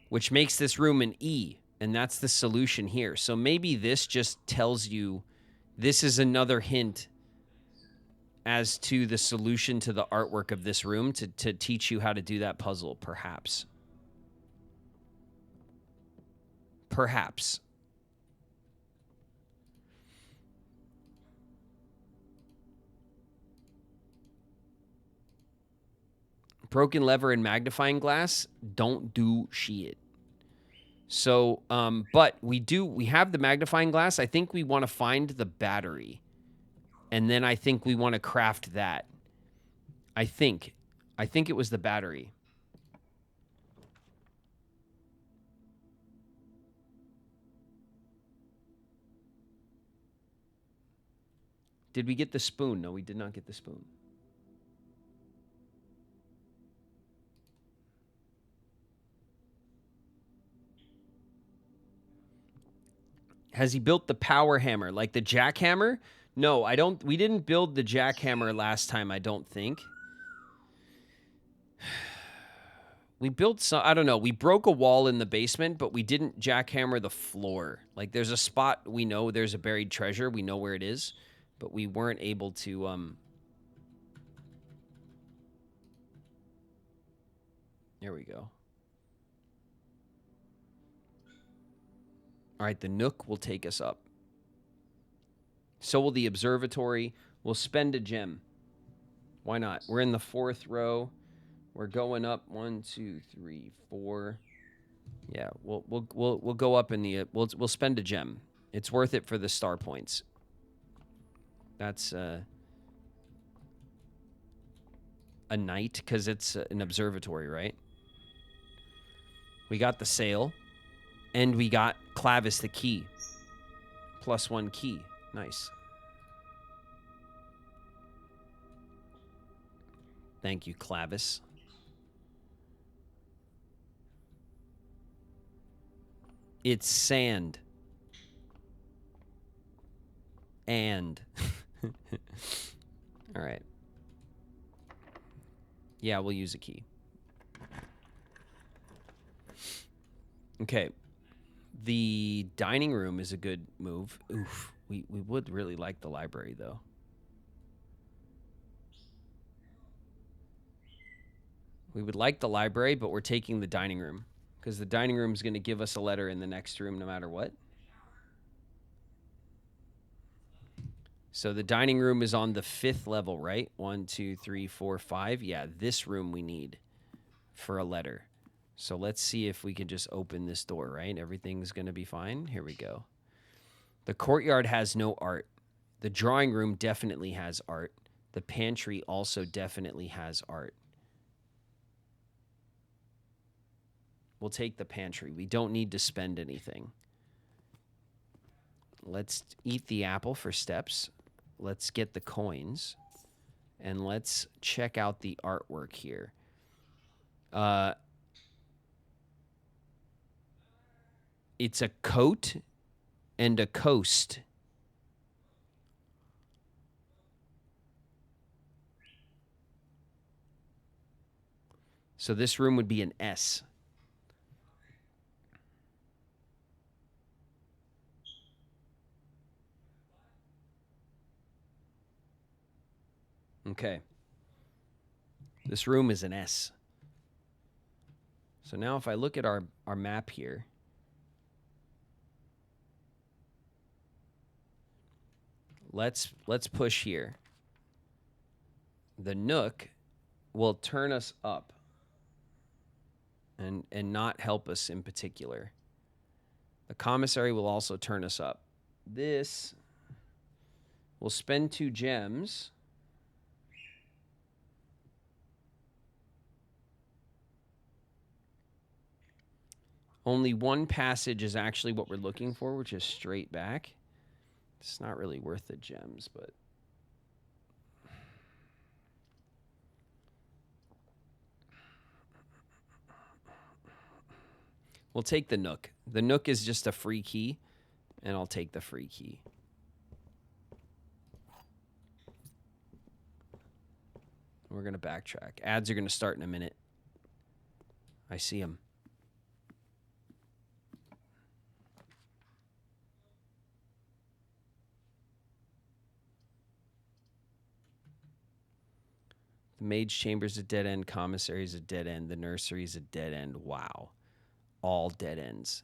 which makes this room an E. And that's the solution here. So maybe this just tells you this is another hint as to the solution to the artwork of this room to teach you how to do that puzzle, perhaps. Perhaps. Broken lever and magnifying glass don't do shit. So, but we have the magnifying glass. I think we want to find the battery. And then I think we want to craft that. I think it was the battery. Did we get the spoon? No, we did not get the spoon. Has he built the power hammer, like the jackhammer? No, I don't. We didn't build the jackhammer last time, I don't think. We built some, I don't know. We broke a wall in the basement, but we didn't jackhammer the floor. Like there's a spot we know there's a buried treasure. We know where it is, but we weren't able to, there we go. All right, the Nook will take us up. So will the observatory. We'll spend a gem. Why not? We're in the 4th row. We're going up 1, 2, 3, 4. Yeah, we'll go up in the we'll spend a gem. It's worth it for the star points. That's a night because it's an observatory, right? We got the sail. And we got Clavis the key. +1 key. Nice. Thank you, Clavis. It's sand. And. All right. Yeah, we'll use a key. Okay. The dining room is a good move. Oof. We would really like the library, though. We would like the library, but we're taking the dining room. Because the dining room is going to give us a letter in the next room no matter what. So the dining room is on the 5th level, right? 1, 2, 3, 4, 5. Yeah, this room we need for a letter. So let's see if we can just open this door, right? Everything's going to be fine. Here we go. The courtyard has no art. The drawing room definitely has art. The pantry also definitely has art. We'll take the pantry. We don't need to spend anything. Let's eat the apple for steps. Let's get the coins. And let's check out the artwork here. It's a coat and a coast. So this room would be an S. Okay. This room is an S. So now if I look at our map here, let's push here. The Nook will turn us up and not help us in particular. The commissary will also turn us up. This will spend 2 gems. Only one passage is actually what we're looking for, which is straight back. It's not really worth the gems, but... we'll take the Nook. The Nook is just a free key, and I'll take the free key. We're going to backtrack. Ads are going to start in a minute. I see them. The mage chamber's a dead end. Commissary's a dead end. The nursery's a dead end. Wow. All dead ends.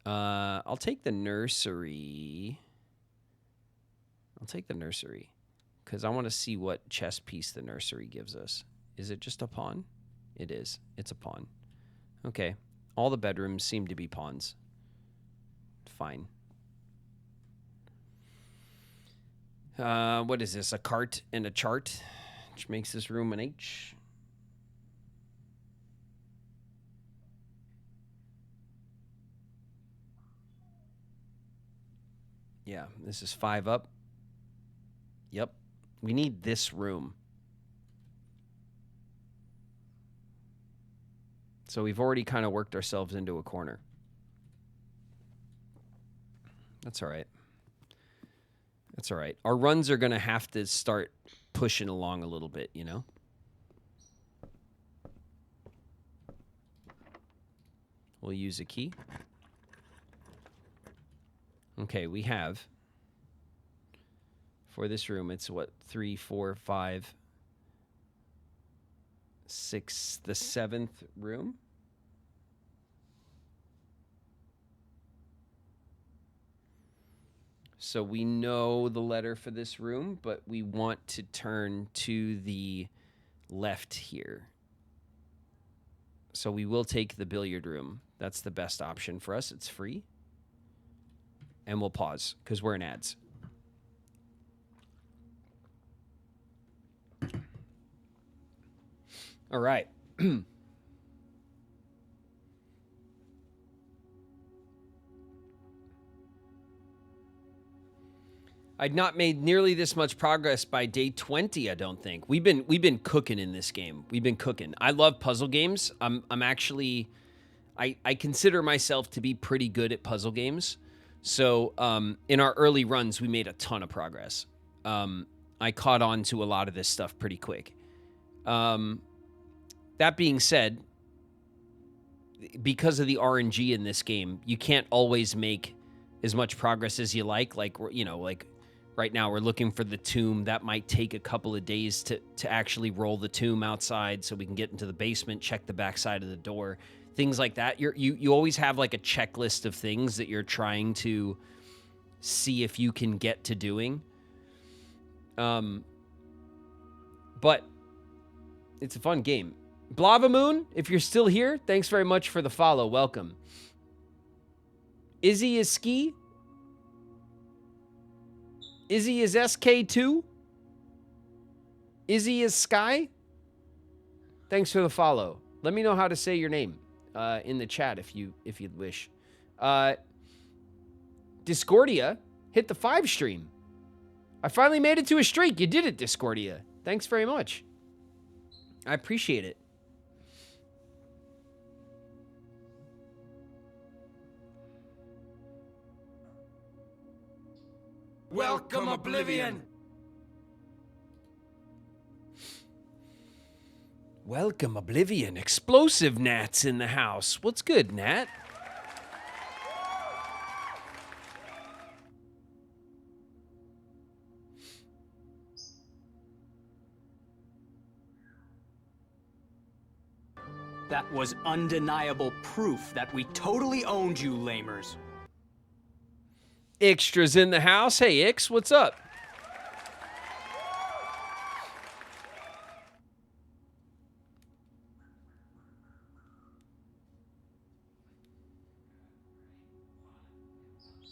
I'll take the nursery. I'll take the nursery because I want to see what chess piece the nursery gives us. Is it just a pawn? It is. It's a pawn. Okay. All the bedrooms seem to be pawns. Fine. What is this? A cart and a chart, which makes this room an H. Yeah, this is 5 up. Yep. We need this room. So we've already kind of worked ourselves into a corner. That's all right. That's all right. Our runs are going to have to start pushing along a little bit, you know? We'll use a key. Okay, we have, for this room, it's what, 3, 4, 5, 6, the 7th room? So we know the letter for this room, but we want to turn to the left here. So we will take the billiard room. That's the best option for us. It's free. And we'll pause because we're in ads. All right. I'd not made nearly this much progress by day 20, I don't think. We've been cooking in this game. We've been cooking. I love puzzle games. I'm actually I consider myself to be pretty good at puzzle games. So, in our early runs, we made a ton of progress. I caught on to a lot of this stuff pretty quick. That being said, because of the RNG in this game, you can't always make as much progress as you like. Like, you know, like Right now, we're looking for the tomb. That might take a couple of days to actually roll the tomb outside so we can get into the basement, check the backside of the door, things like that. You always have like a checklist of things that you're trying to see if you can get to doing. But it's a fun game. Blava Moon, if you're still here, thanks very much for the follow. Welcome. Izzy is Ski. Izzy is SK2. Izzy is Sky. Thanks for the follow. Let me know how to say your name in the chat if you'd wish. Discordia hit the 5 stream. I finally made it to a streak. You did it, Discordia. Thanks very much. I appreciate it. Welcome, Oblivion! Welcome, Oblivion. Explosive Nat's in the house. What's good, Nat? That was undeniable proof that we totally owned you, lamers. Extras in the house. Hey, Ix, what's up?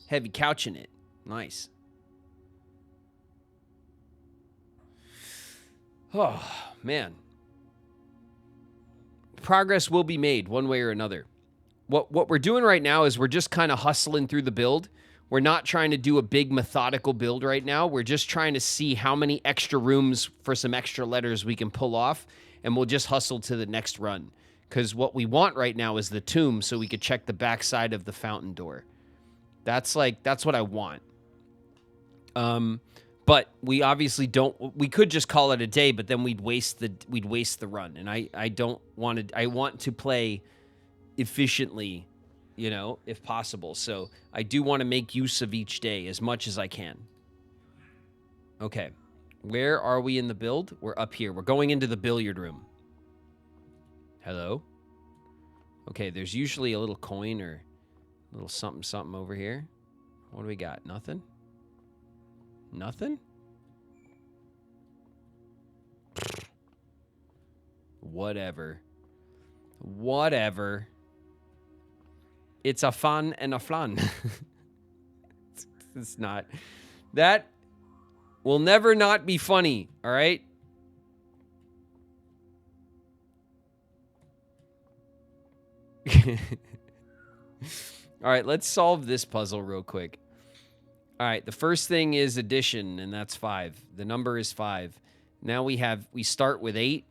Heavy couch in it. Nice. Oh, man. Progress will be made one way or another. What we're doing right now is we're just kind of hustling through the build. We're not trying to do a big methodical build right now. We're just trying to see how many extra rooms for some extra letters we can pull off, and we'll just hustle to the next run. Because what we want right now is the tomb so we could check the backside of the fountain door. That's what I want. But we obviously don't. We could just call it a day, but then we'd waste the run, and I don't want to. I want to play efficiently, if possible. So I do want to make use of each day as much as I can. Okay, where are we in the build? We're up here. We're going into the billiard room. Hello. Okay, there's usually a little coin or a little something over here. What do we got? Nothing. Nothing? Whatever. It's a fun and a flan. It's not. That will never not be funny, all right? All right, let's solve this puzzle real quick. All right, the first thing is addition, and that's 5. The number is 5. Now we start with 8.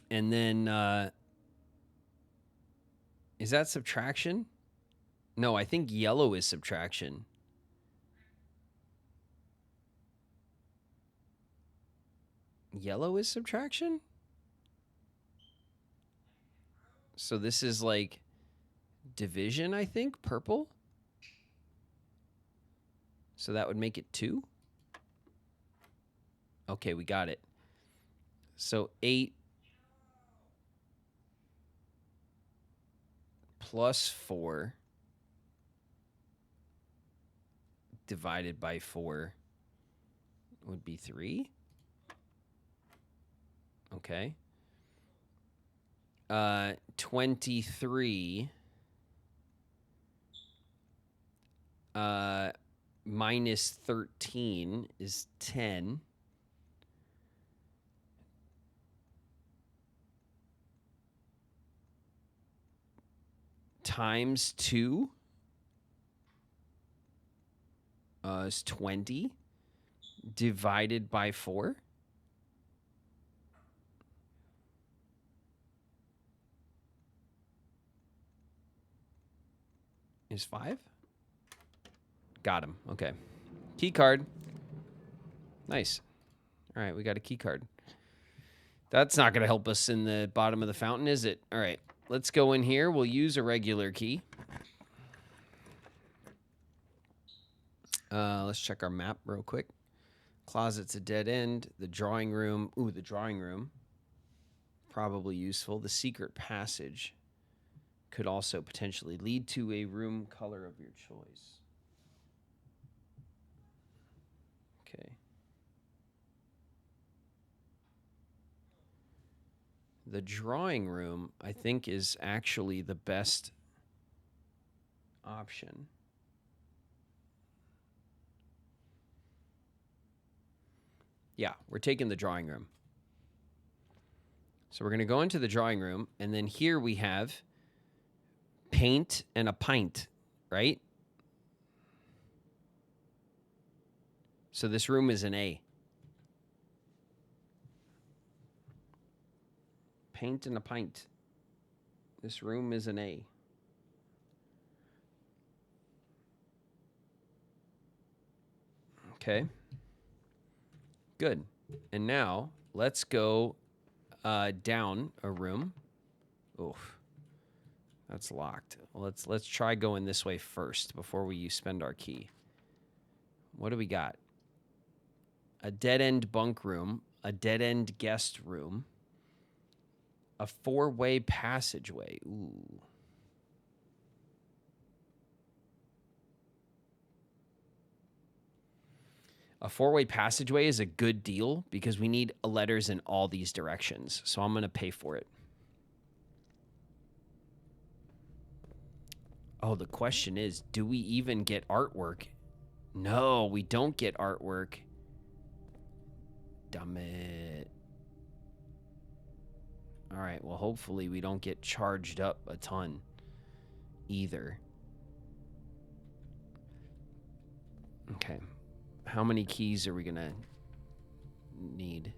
And then, is that subtraction? No, I think yellow is subtraction. Yellow is subtraction? So this is like division, I think, purple. So that would make it 2. Okay, we got it. So 8 plus 4 divided by 4 would be 3. Okay. 23 minus 13 is 10. Times 2 is 20. Divided by 4 is 5. Got him. Okay. Key card. Nice. All right, we got a key card. That's not going to help us in the bottom of the fountain, is it? All right, let's go in here. We'll use a regular key. Let's check our map real quick. Closet's a dead end. The drawing room. Ooh, the drawing room. Probably useful. The secret passage could also potentially lead to a room color of your choice. Okay. The drawing room, I think, is actually the best option. Yeah, we're taking the drawing room. So we're going to go into the drawing room, and then here we have paint and a pint, right? So this room is an A. Paint and a pint. This room is an A. Okay. Good. And now let's go down a room. Oof. That's locked. Let's try going this way first before we spend our key. What do we got? A dead-end bunk room, a dead-end guest room, a 4-way passageway. Ooh. A 4-way passageway is a good deal because we need letters in all these directions. So I'm going to pay for it. Oh, the question is, do we even get artwork? No, we don't get artwork. Damn it. All right, well, hopefully we don't get charged up a ton either. Okay. How many keys are we going to need?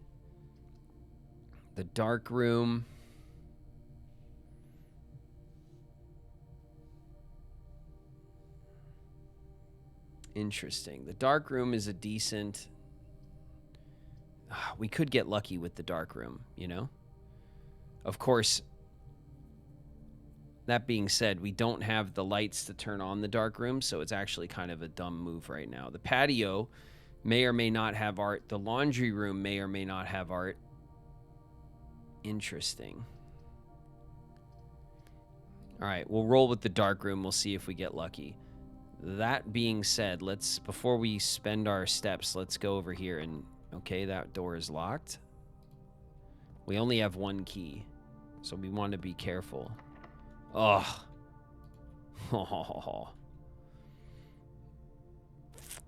The dark room. Interesting. The dark room is a decent... We could get lucky with the dark room, you know? Of course, that being said, we don't have the lights to turn on the dark room, so it's actually kind of a dumb move right now. The patio may or may not have art. The laundry room may or may not have art. Interesting. All right, we'll roll with the dark room. We'll see if we get lucky. That being said, before we spend our steps, let's go over here and... Okay, that door is locked. We only have one key, so we want to be careful. Ugh.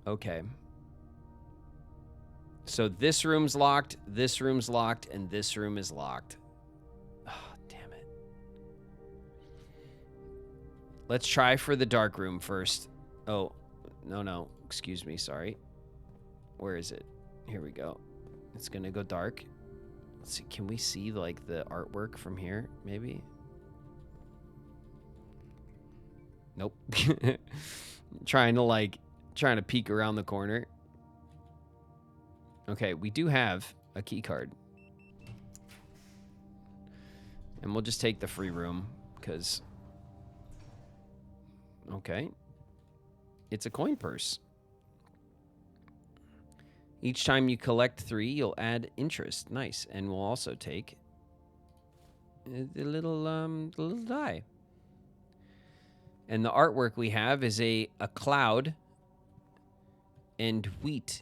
Okay. So this room's locked, and this room is locked. Oh, damn it. Let's try for the dark room first. Oh, no. Excuse me, sorry. Where is it? Here we go. It's gonna go dark. Let's see. Can we see like the artwork from here? Maybe. Nope. trying to peek around the corner. Okay, we do have a key card, and we'll just take the free room because. Okay. It's a coin purse. Each time you collect 3, you'll add interest. Nice. And we'll also take the little die. And the artwork we have is a cloud and wheat,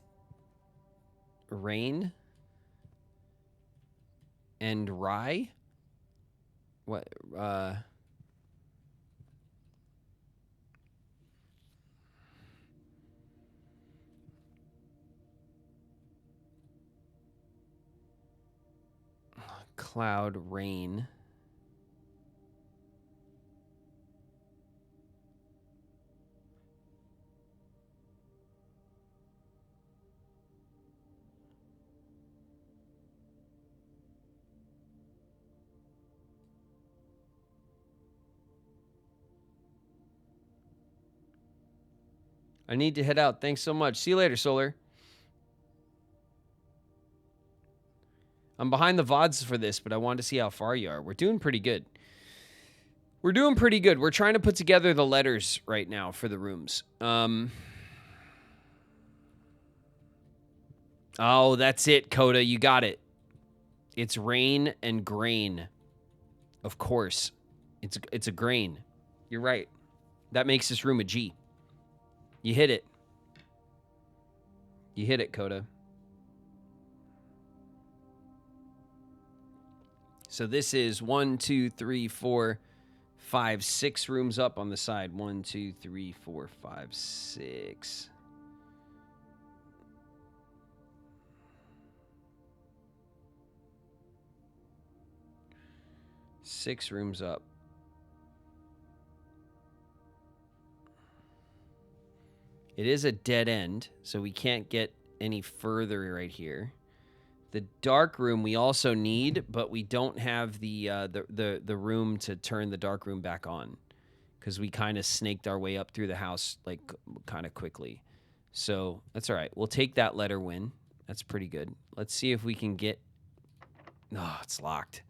rain and rye. What? Cloud, rain. I need to head out. Thanks so much. See you later, Solar. I'm behind the VODs for this, but I wanted to see how far you are. We're doing pretty good. We're trying to put together the letters right now for the rooms. Oh, that's it, Coda. You got it. It's rain and grain. Of course. It's a grain. You're right. That makes this room a G. You hit it. You hit it, Coda. So this is 1, 2, 3, 4, 5, 6 rooms up on the side. 1, 2, 3, 4, 5, 6. Six rooms up. It is a dead end, so we can't get any further right here. The dark room we also need, but we don't have the room to turn the dark room back on because we kind of snaked our way up through the house like kind of quickly. So that's all right. We'll take that letter win. That's pretty good. Let's see if we can get... Oh, it's locked.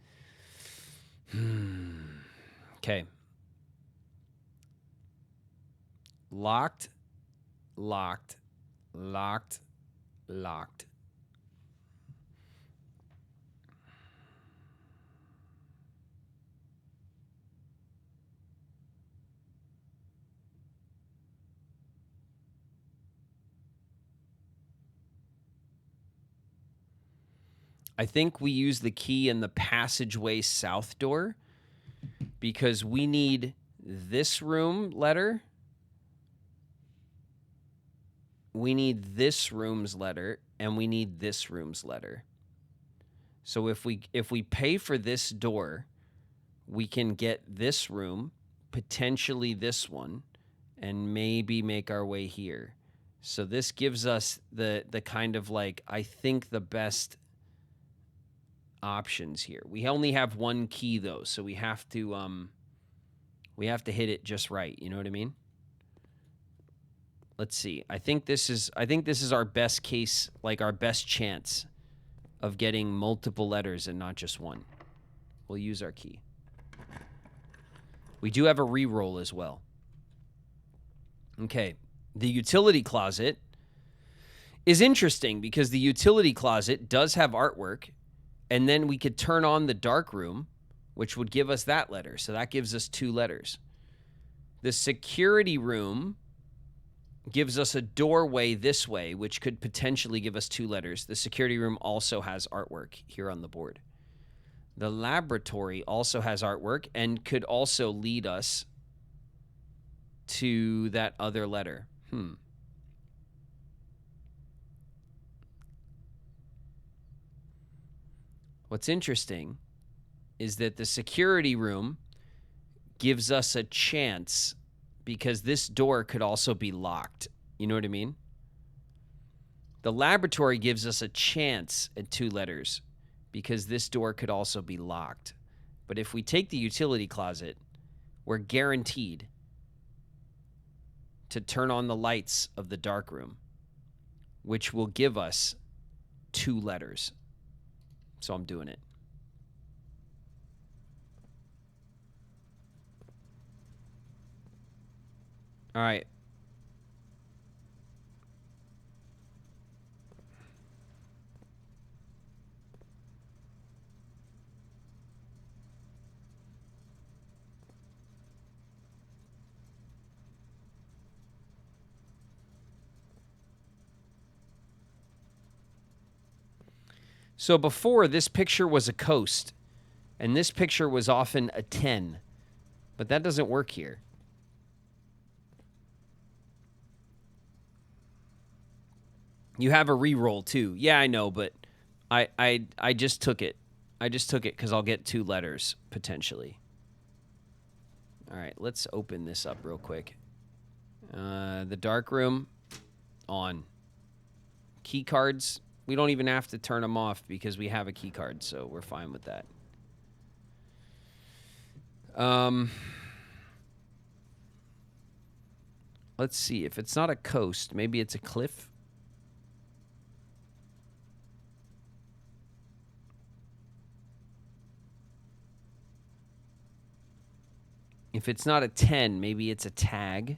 Okay. Locked, locked, locked, locked. I think we use the key in the passageway south door because we need this room letter. We need this room's letter, and we need this room's letter. So if we pay for this door, we can get this room, potentially this one, and maybe make our way here. So this gives us the kind of like, I think, the best options here. We only have one key though, so we have to hit it just right. You know what I mean? Let's see. I think this is our best case, like our best chance of getting multiple letters and not just one. We'll use our key. We do have a re-roll as well. Okay. The utility closet is interesting because the utility closet does have artwork, and then we could turn on the dark room, which would give us that letter. So that gives us 2 letters. The security room gives us a doorway this way, which could potentially give us 2 letters. The security room also has artwork here on the board. The laboratory also has artwork and could also lead us to that other letter. What's interesting is that the security room gives us a chance because this door could also be locked. You know what I mean? The laboratory gives us a chance at 2 letters because this door could also be locked. But if we take the utility closet, we're guaranteed to turn on the lights of the dark room, which will give us 2 letters. So I'm doing it. All right. So before, this picture was a coast, and this picture was often a 10, but that doesn't work here. You have a re-roll too. Yeah, I know, but I just took it. I just took it because I'll get 2 letters potentially. All right, let's open this up real quick. The dark room on. Key cards. We don't even have to turn them off because we have a key card, so we're fine with that. Let's see. If it's not a coast, maybe it's a cliff. If it's not a 10, maybe it's a tag.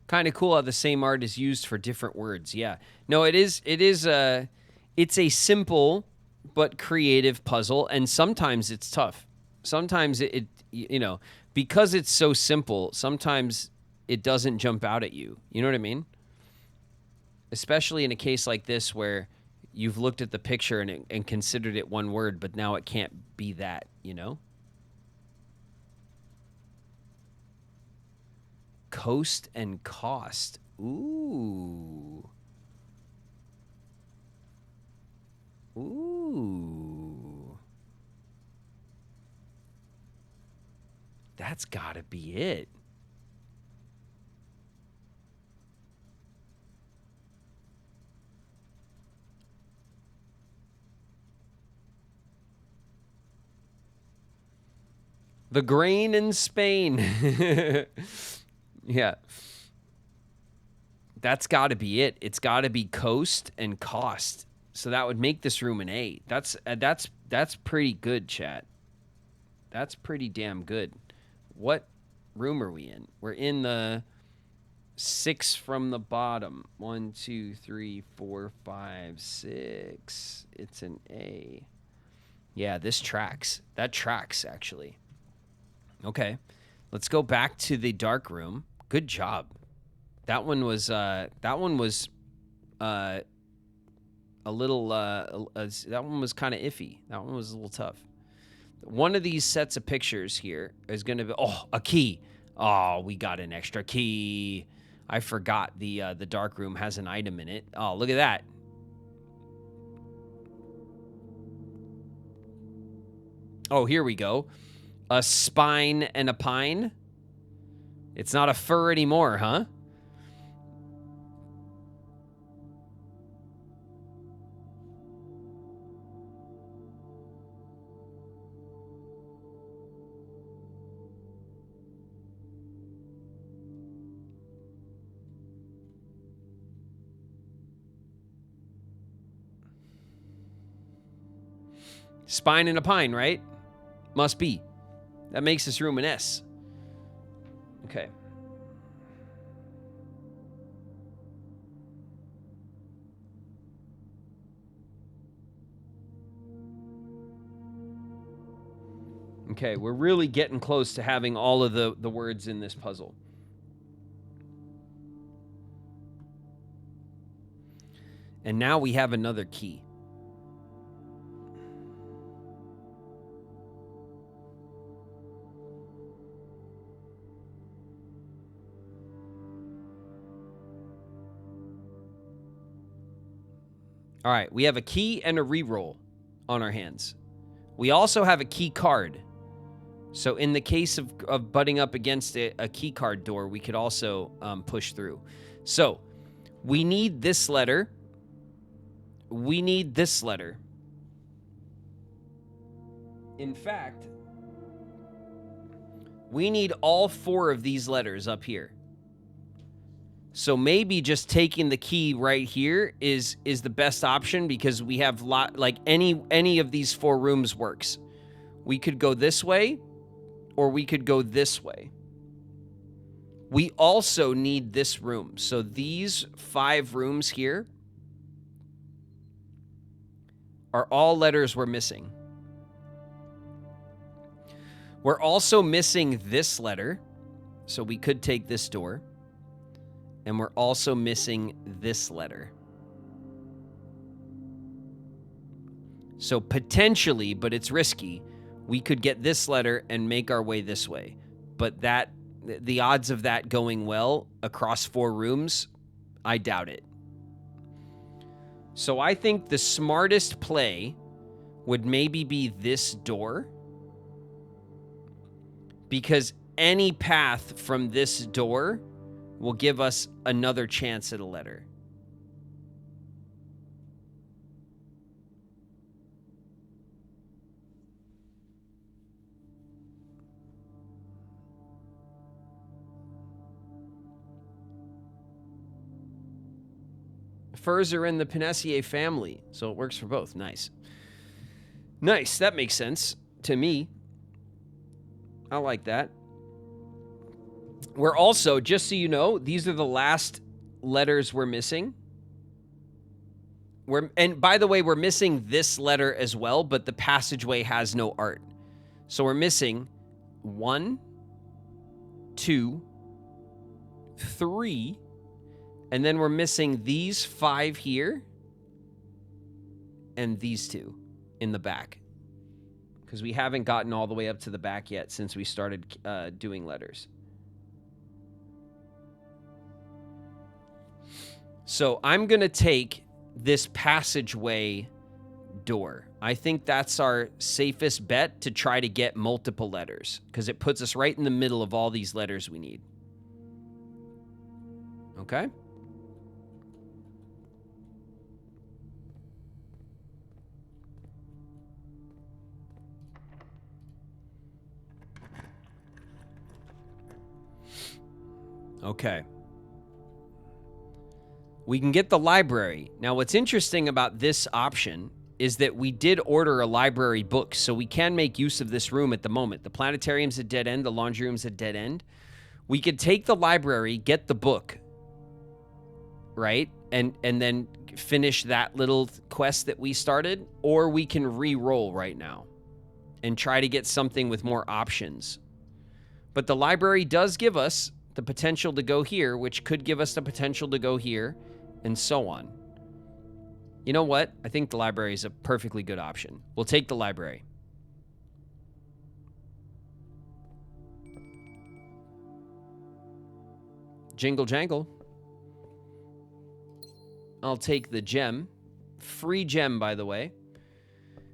Kind of cool how the same art is used for different words. Yeah. No, it's a simple but creative puzzle, and sometimes it's tough. Sometimes it because it's so simple, sometimes it doesn't jump out at you. You know what I mean? Especially in a case like this where you've looked at the picture and considered it one word, but now it can't be that, Coast and cost. Ooh. Ooh. That's gotta be it. The grain in Spain. Yeah. That's got to be it. It's got to be coast and cost. So that would make this room an A. That's pretty good, chat. That's pretty damn good. What room are we in? We're in the 6 from the bottom. 1, 2, 3, 4, 5, 6. It's an A. Yeah, this tracks. That tracks, actually. Okay. Let's go back to the dark room. Good job. That one was a little that one was kind of iffy. That one was a little tough. One of these sets of pictures here is going to be a key. Oh, we got an extra key. I forgot the dark room has an item in it. Oh, look at that. Oh, here we go. A spine and a pine. It's not a fur anymore, huh? Spine and a pine, right? Must be. That makes this room an S. Okay. Okay, we're really getting close to having all of the words in this puzzle. And now we have another key. All right, we have a key and a reroll on our hands. We also have a key card. So in the case of butting up against a key card door, we could also push through. So we need this letter. We need this letter. In fact, we need all 4 of these letters up here. So maybe just taking the key right here is the best option because we have any of these 4 rooms works. We could go this way or we could go this way. We also need this room. So these 5 rooms here are all letters we're missing. We're also missing this letter. So we could take this door. And we're also missing this letter. So potentially, but it's risky, we could get this letter and make our way this way. But the odds of that going well across 4 rooms, I doubt it. So I think the smartest play would maybe be this door. Because any path from this door will give us another chance at a letter. Furs are in the Pinacier family, so it works for both. Nice. Nice, that makes sense to me. I like that. We're also, just so you know, these are the last letters we're missing. And by the way, we're missing this letter as well, but the passageway has no art. So we're missing 1, 2, 3, and then we're missing these 5 here and these 2 in the back, because we haven't gotten all the way up to the back yet since we started doing letters. So I'm going to take this passageway door. I think that's our safest bet to try to get multiple letters, because it puts us right in the middle of all these letters we need. Okay? Okay. We can get the library. Now, what's interesting about this option is that we did order a library book, so we can make use of this room at the moment. The planetarium's a dead end. The laundry room's a dead end. We could take the library, get the book, right? And then finish that little quest that we started, or we can re-roll right now and try to get something with more options. But the library does give us the potential to go here, which could give us the potential to go here, and so on. You know what? I think the library is a perfectly good option. We'll take the library. Jingle jangle. I'll take the gem. Free gem, by the way.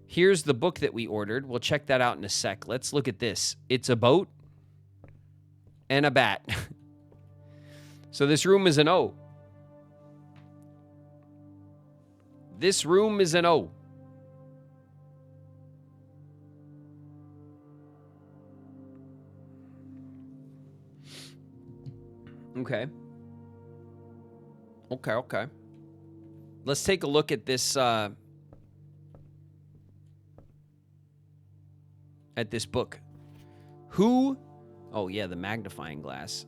Here's the book that we ordered. We'll check that out in a sec. Let's look at this. It's a boat and a bat. So this room is an O. This room is an O. Okay. Okay. Let's take a look at this book. Who? Oh yeah, the magnifying glass.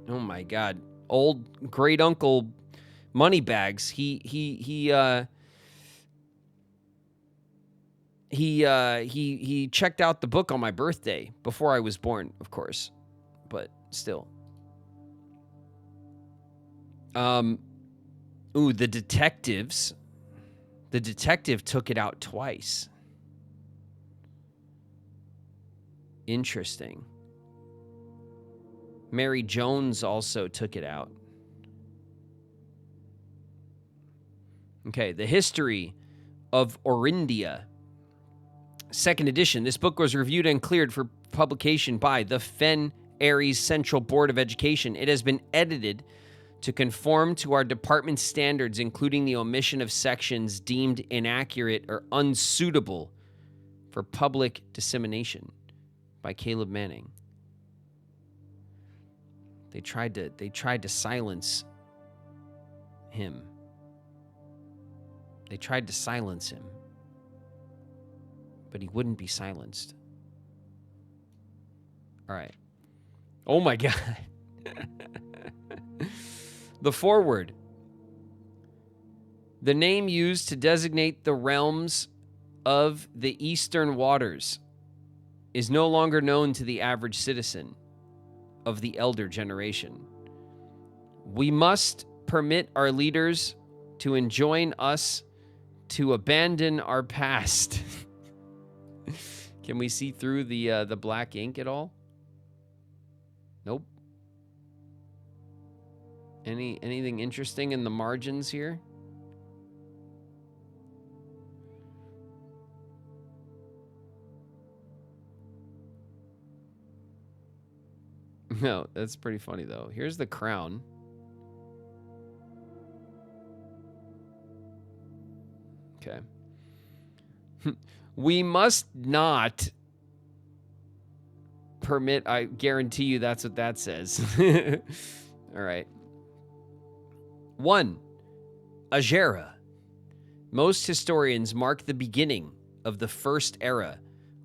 Oh my God. Old Great Uncle Moneybags. He checked out the book on my birthday before I was born, of course, but still. Ooh, the detectives. The detective took it out twice. Interesting. Mary Jones also took it out. Okay, the history of Orindia. Second edition. This book was reviewed and cleared for publication by the Fen Aries Central Board of Education. It has been edited to conform to our department's standards, including the omission of sections deemed inaccurate or unsuitable for public dissemination, by Caleb Manning. They tried to silence him. They tried to silence him, but he wouldn't be silenced. All right. Oh my God. The foreword. The name used to designate the realms of the Eastern Waters is no longer known to the average citizen of the elder generation. We must permit our leaders to enjoin us to abandon our past. Can we see through the black ink at all? Nope. Anything interesting in the margins here? No, that's pretty funny though. Here's the crown. Okay. We must not permit, I guarantee you that's what that says. All right. 1. Ajera. Most historians mark the beginning of the first era,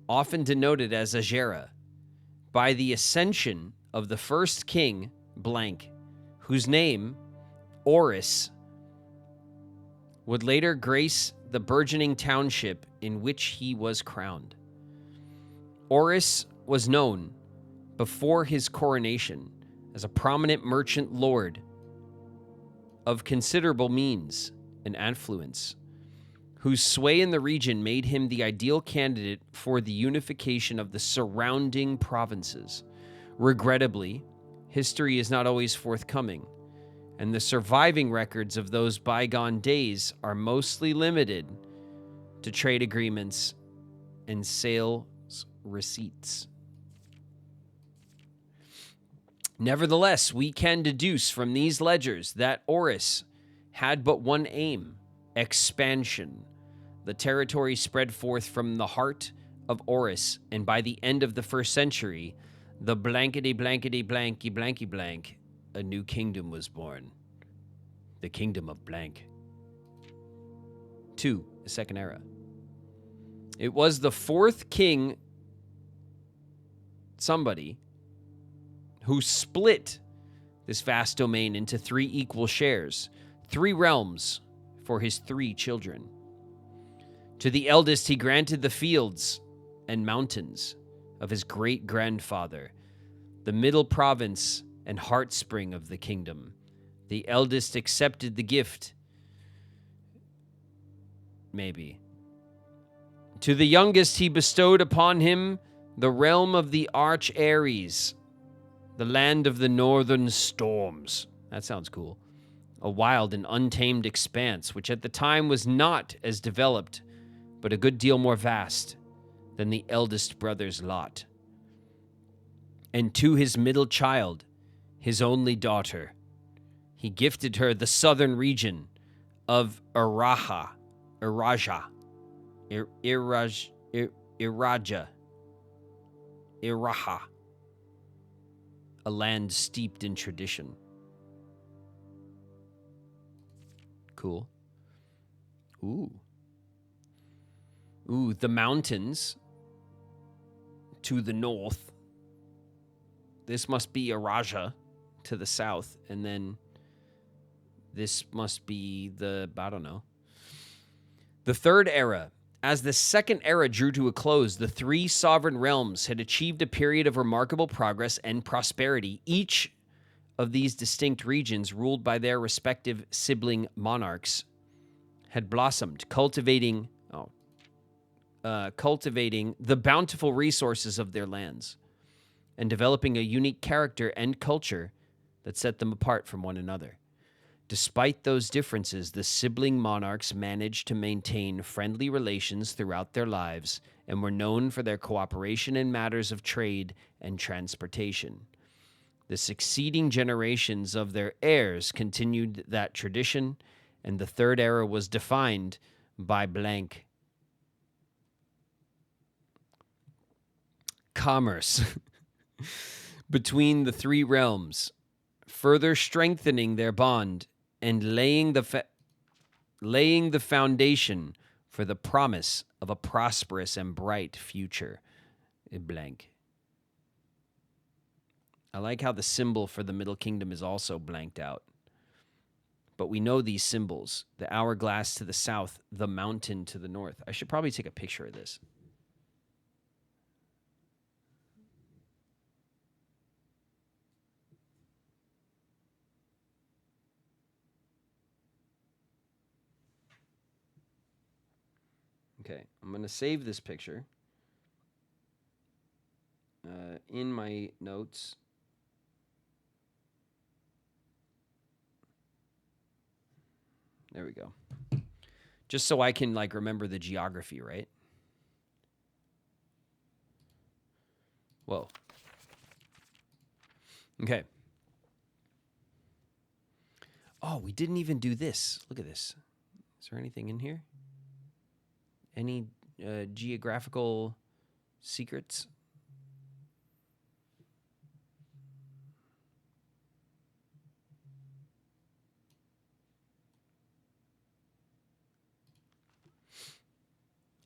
often denoted as Agera, by the ascension of the first king, blank, whose name, Oris, would later grace the burgeoning township in which he was crowned. Oris was known, before his coronation, as a prominent merchant lord of considerable means and affluence, whose sway in the region made him the ideal candidate for the unification of the surrounding provinces. Regrettably, history is not always forthcoming, and the surviving records of those bygone days are mostly limited to trade agreements and sales receipts. Nevertheless, we can deduce from these ledgers that Oris had but one aim: expansion. The territory spread forth from the heart of Oris, and by the end of the 1st century, the blankety blankety blanky blanky blank, a new kingdom was born. The kingdom of blank. 2. The second era. It was the 4th king, somebody, who split this vast domain into 3 equal shares, 3 realms for his 3 children. To the eldest he granted the fields and mountains of his great-grandfather, the middle province and heartspring of the kingdom. The eldest accepted the gift, maybe. To the youngest he bestowed upon him the realm of the Arch Ares, the land of the northern storms. That sounds cool. A wild and untamed expanse, which at the time was not as developed, but a good deal more vast than the eldest brother's lot. And to his middle child, his only daughter, he gifted her the southern region of Iraja, a land steeped in tradition. Cool. Ooh, the mountains to the north. This must be Iraja to the south, and then this must be I don't know. The third era. As the second era drew to a close, the 3 sovereign realms had achieved a period of remarkable progress and prosperity. Each of these distinct regions, ruled by their respective sibling monarchs, had blossomed, cultivating the bountiful resources of their lands and developing a unique character and culture that set them apart from one another. Despite those differences, the sibling monarchs managed to maintain friendly relations throughout their lives and were known for their cooperation in matters of trade and transportation. The succeeding generations of their heirs continued that tradition, and the third era was defined by blank commerce between the 3 realms, further strengthening their bond and laying the foundation for the promise of a prosperous and bright future. Blank. I like how the symbol for the Middle Kingdom is also blanked out. But we know these symbols: the hourglass to the south, the mountain to the north. I should probably take a picture of this. Okay, I'm going to save this picture in my notes. There we go. Just so I can, remember the geography, right? Whoa. Okay. Oh, we didn't even do this. Look at this. Is there anything in here? Any geographical secrets?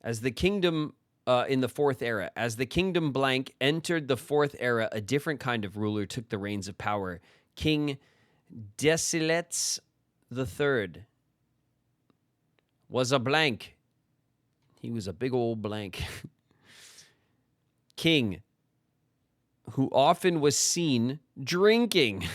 As the kingdom in the fourth era, as the kingdom blank entered the fourth era, a different kind of ruler took the reins of power. King Desilets the Third was a blank. He was a big old blank. King who often was seen drinking.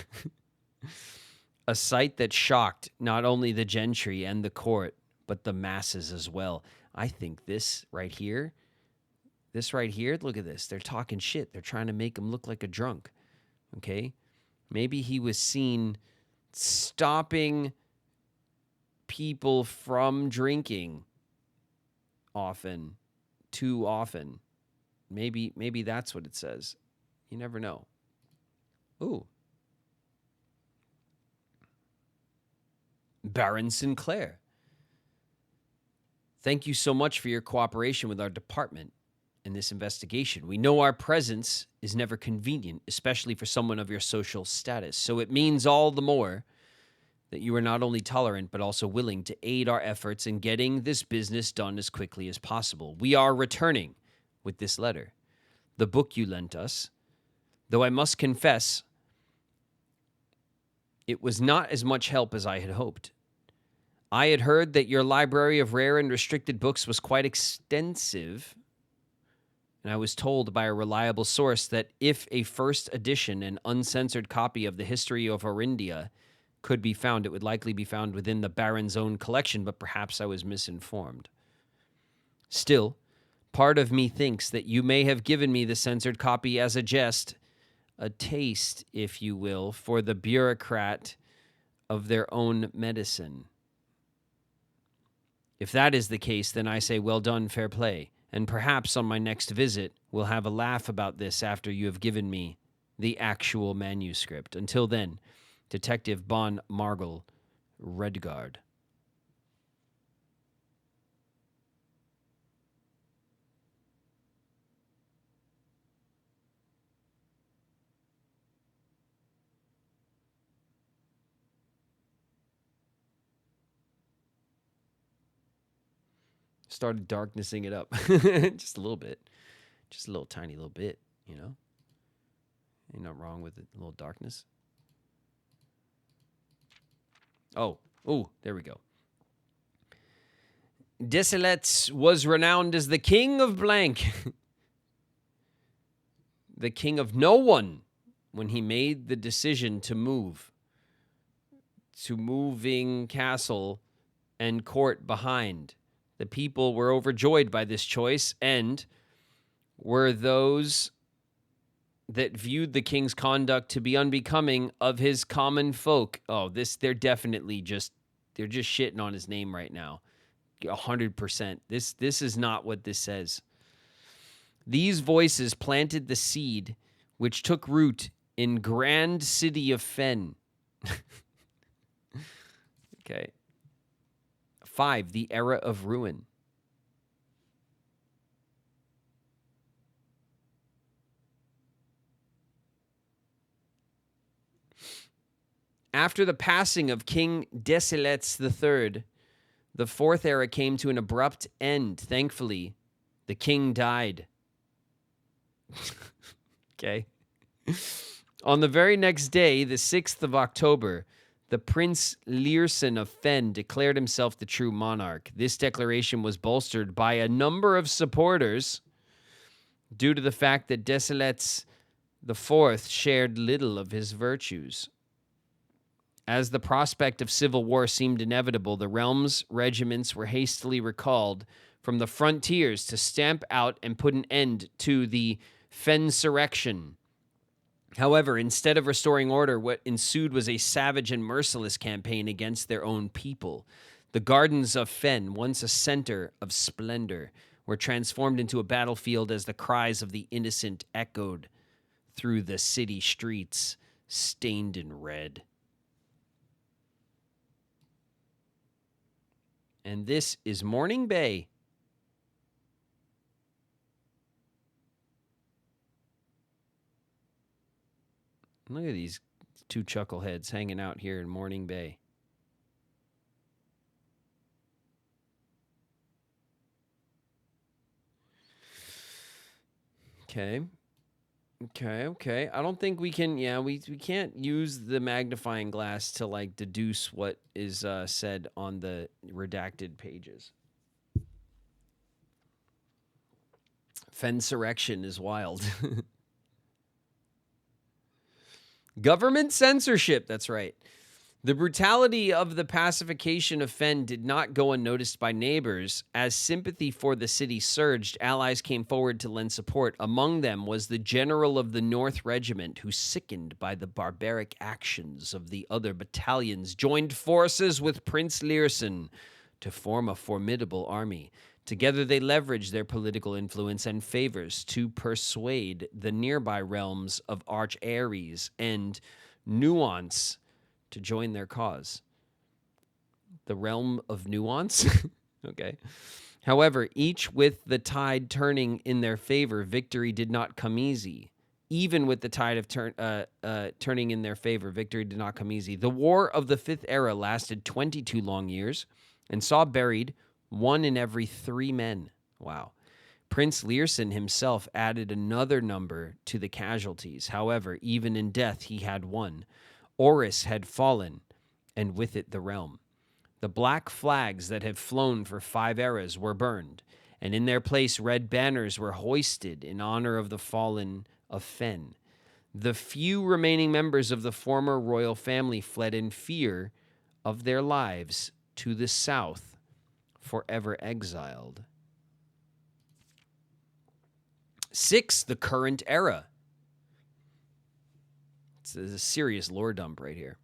A sight that shocked not only the gentry and the court, but the masses as well. I think this right here, look at this. They're talking shit. They're trying to make him look like a drunk. Okay? Maybe he was seen stopping people from drinking often, too often. Maybe that's what it says. You never know. Ooh. Baron Sinclair. Thank you so much for your cooperation with our department in this investigation. We know our presence is never convenient, especially for someone of your social status. So it means all the more that you are not only tolerant, but also willing to aid our efforts in getting this business done as quickly as possible. We are returning with this letter, the book you lent us, though I must confess, it was not as much help as I had hoped. I had heard that your library of rare and restricted books was quite extensive, and I was told by a reliable source that if a first edition and uncensored copy of the history of Orindia could be found, it would likely be found within the Baron's own collection, but perhaps I was misinformed. Still, part of me thinks that you may have given me the censored copy as a jest, a taste, if you will, for the bureaucrat of their own medicine. If that is the case, then I say well done, fair play, and perhaps on my next visit we'll have a laugh about this after you have given me the actual manuscript. Until then, Detective Bon Margle, Redguard. Started darknessing it up just a little bit, just a little tiny little bit, you know. Ain't nothing wrong with it. A little darkness. Oh, there we go. Desilets was renowned as the king of blank, the king of no one, when he made the decision to move to moving castle and court behind. The people were overjoyed by this choice and were those that viewed the king's conduct to be unbecoming of his common folk. Oh, they're just shitting on his name right now. 100%. This is not what this says. These voices planted the seed which took root in grand city of Fen. Okay. 5, the era of ruin. After the passing of King Desilets III, the fourth era came to an abrupt end. Thankfully, the king died. Okay. On the very next day, the 6th of October, the Prince Learson of Fen declared himself the true monarch. This declaration was bolstered by a number of supporters due to the fact that Desilets IV shared little of his virtues. As the prospect of civil war seemed inevitable, the realm's regiments were hastily recalled from the frontiers to stamp out and put an end to the Fensurrection. However, instead of restoring order, what ensued was a savage and merciless campaign against their own people. The gardens of Fen, once a center of splendor, were transformed into a battlefield as the cries of the innocent echoed through the city streets, stained in red. And this is Morning Bay. Look at these two chuckleheads hanging out here in Morning Bay. Okay. Okay. I don't think we can. Yeah, we can't use the magnifying glass to like deduce what is said on the redacted pages. Fensurrection is wild. Government censorship. That's right. The brutality of the pacification of Fen did not go unnoticed by neighbors. As sympathy for the city surged, allies came forward to lend support. Among them was the general of the North Regiment, who, sickened by the barbaric actions of the other battalions, joined forces with Prince Learson to form a formidable army. Together they leveraged their political influence and favors to persuade the nearby realms of Arch Ares and Nuance to join their cause. The realm of Nuance? Okay. However, each with the tide turning in their favor, victory did not come easy. Even with the tide of turning in their favor, victory did not come easy. The War of the Fifth Era lasted 22 long years and saw buried 1 in every 3 men. Wow. Prince Learson himself added another number to the casualties. However, even in death, he had won. Oris had fallen, and with it the realm. The black flags that had flown for 5 eras were burned, and in their place red banners were hoisted in honor of the fallen of Fen. The few remaining members of the former royal family fled in fear of their lives to the south, forever exiled. 6. The current era. It's a serious lore dump right here.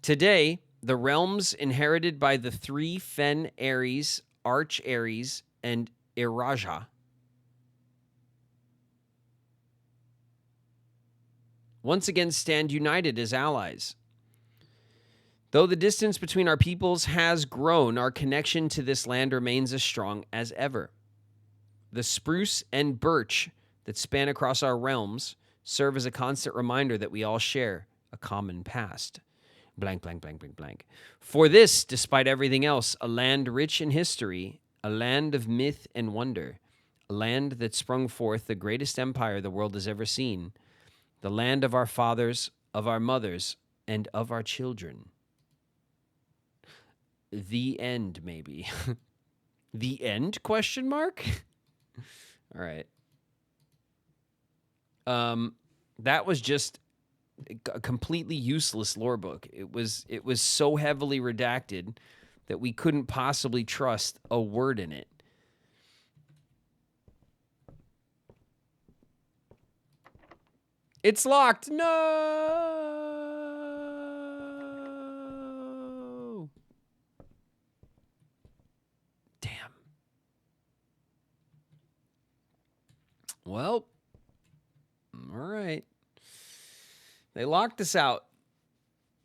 Today, the realms inherited by the 3 Fen Ares, Arch Ares, and Iraja once again stand united as allies. Though the distance between our peoples has grown, our connection to this land remains as strong as ever. The spruce and birch that span across our realms serve as a constant reminder that we all share a common past. Blank, blank, blank, blank, blank. For this, despite everything else, a land rich in history, a land of myth and wonder, a land that sprung forth the greatest empire the world has ever seen, the land of our fathers, of our mothers, and of our children. The end, maybe. The end, question mark? All right. That was just a completely useless lore book. It was so heavily redacted that we couldn't possibly trust a word in it. It's locked. No. Damn. Well, all right. They locked us out.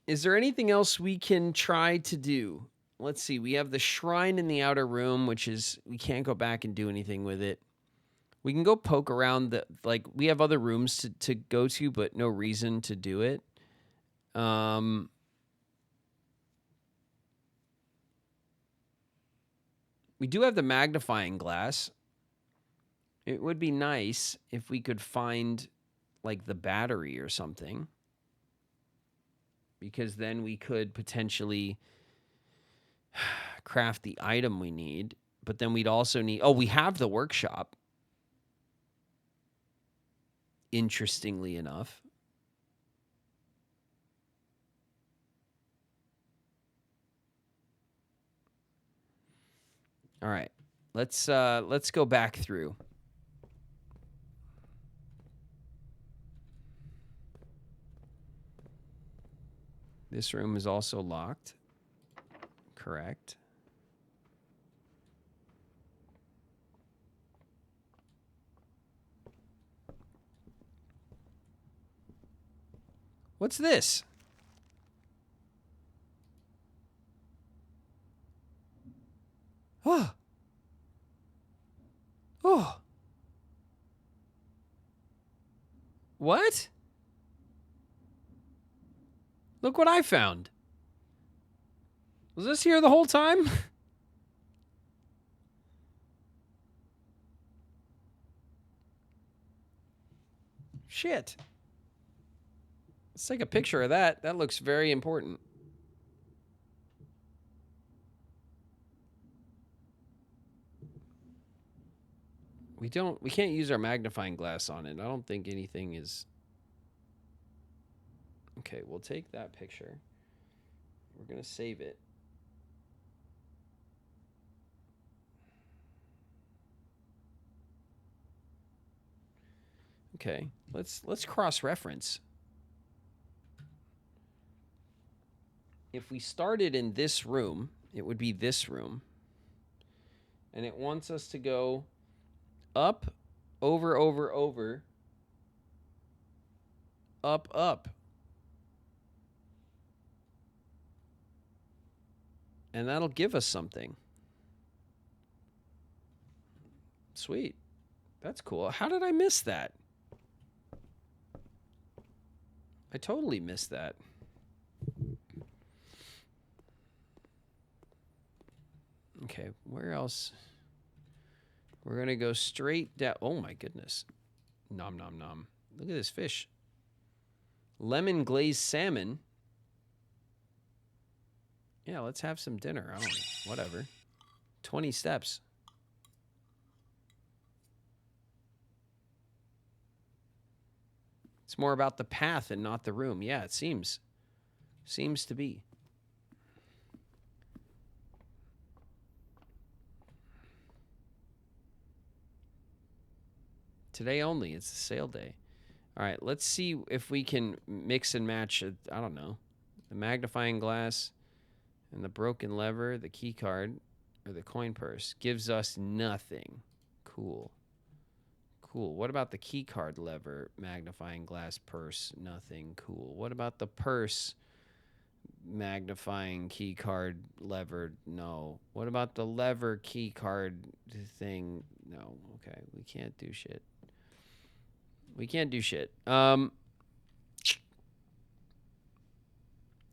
Is there anything else we can try to do? Let's see. We have the shrine in the outer room, which is, we can't go back and do anything with it. We can go poke around the, like, we have other rooms to go to, but no reason to do it. We do have the magnifying glass. It would be nice if we could find, like, the battery or something, because then we could potentially craft the item we need. But then we'd also need, oh, we have the workshop, interestingly enough. All right, let's go back through. This room is also locked. Correct. What's this? Oh. Oh. What? Look what I found. Was this here the whole time? Shit. Let's take a picture of that. That looks very important. We can't use our magnifying glass on it. I don't think anything is... Okay, we'll take that picture. We're going to save it. Okay, let's cross-reference. If we started in this room, it would be this room. And it wants us to go up, over, over, over, up, up. And that'll give us something. Sweet. That's cool. How did I miss that? I totally missed that. Okay, where else? We're going to go straight down. Oh, my goodness. Nom, nom, nom. Look at this fish. Lemon glazed salmon. Yeah, let's have some dinner. I don't know. Whatever. 20 steps. It's more about the path and not the room. Yeah, it seems. Seems to be. Today only. It's a sale day. All right, let's see if we can mix and match, I don't know, the magnifying glass and the broken lever, the key card, or the coin purse. Gives us nothing. Cool. Cool. What about the key card, lever, magnifying glass, purse? Nothing. Cool. What about the purse, magnifying key card, lever? No. What about the lever key card thing? No. Okay, we can't do shit. We can't do shit. I